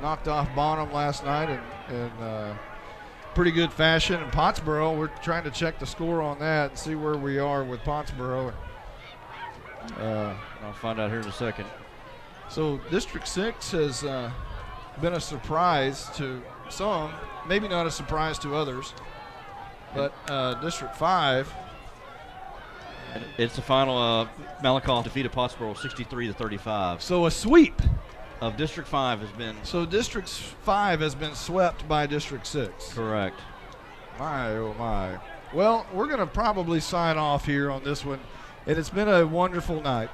knocked off Bonham last night in pretty good fashion. And Pottsboro, we're trying to check the score on that and see where we are with Pottsboro. I'll find out here in a second. So District 6 has been a surprise to some, maybe not a surprise to others, but District 5. It's the final. Malakoff defeated Pottsboro 63-35. So a sweep of District 5 has been. So District 5 has been swept by District 6. Correct. My, oh my. Well, we're going to probably sign off here on this one, and it's been a wonderful night.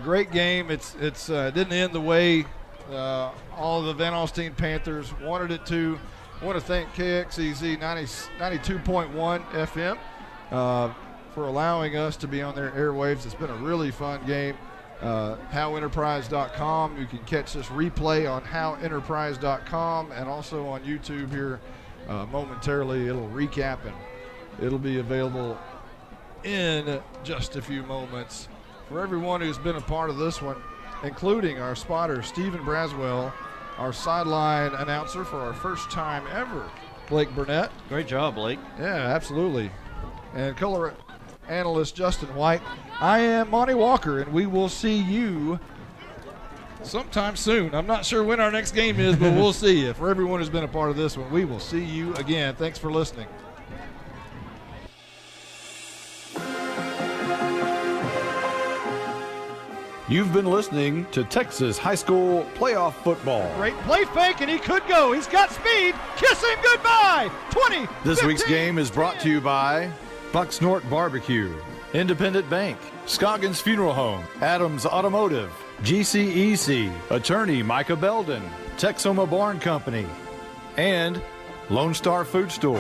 Great game. It's didn't end the way all of the Van Alstyne Panthers wanted it to. I want to thank KXEZ 92.1 FM for allowing us to be on their airwaves. It's been a really fun game. HowEnterprise.com. You can catch this replay on HowEnterprise.com and also on YouTube here momentarily. It'll recap and it'll be available in just a few moments. For everyone who's been a part of this one, including our spotter, Stephen Braswell, our sideline announcer for our first time ever, Blake Burnett. Great job, Blake. Yeah, absolutely. And color analyst Justin White. I am Monty Walker, and we will see you sometime soon. I'm not sure when our next game is, but we'll see you. For everyone who's been a part of this one, we will see you again. Thanks for listening. You've been listening to Texas High School Playoff Football. Great play fake, and he could go. He's got speed. Kiss him goodbye. 20. This 15, week's game is brought to you by Bucksnort Barbecue, Independent Bank, Scoggins Funeral Home, Adams Automotive, GCEC, Attorney Micah Belden, Texoma Barn Company, and Lone Star Food Store.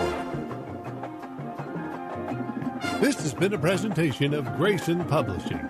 This has been a presentation of Grayson Publishing.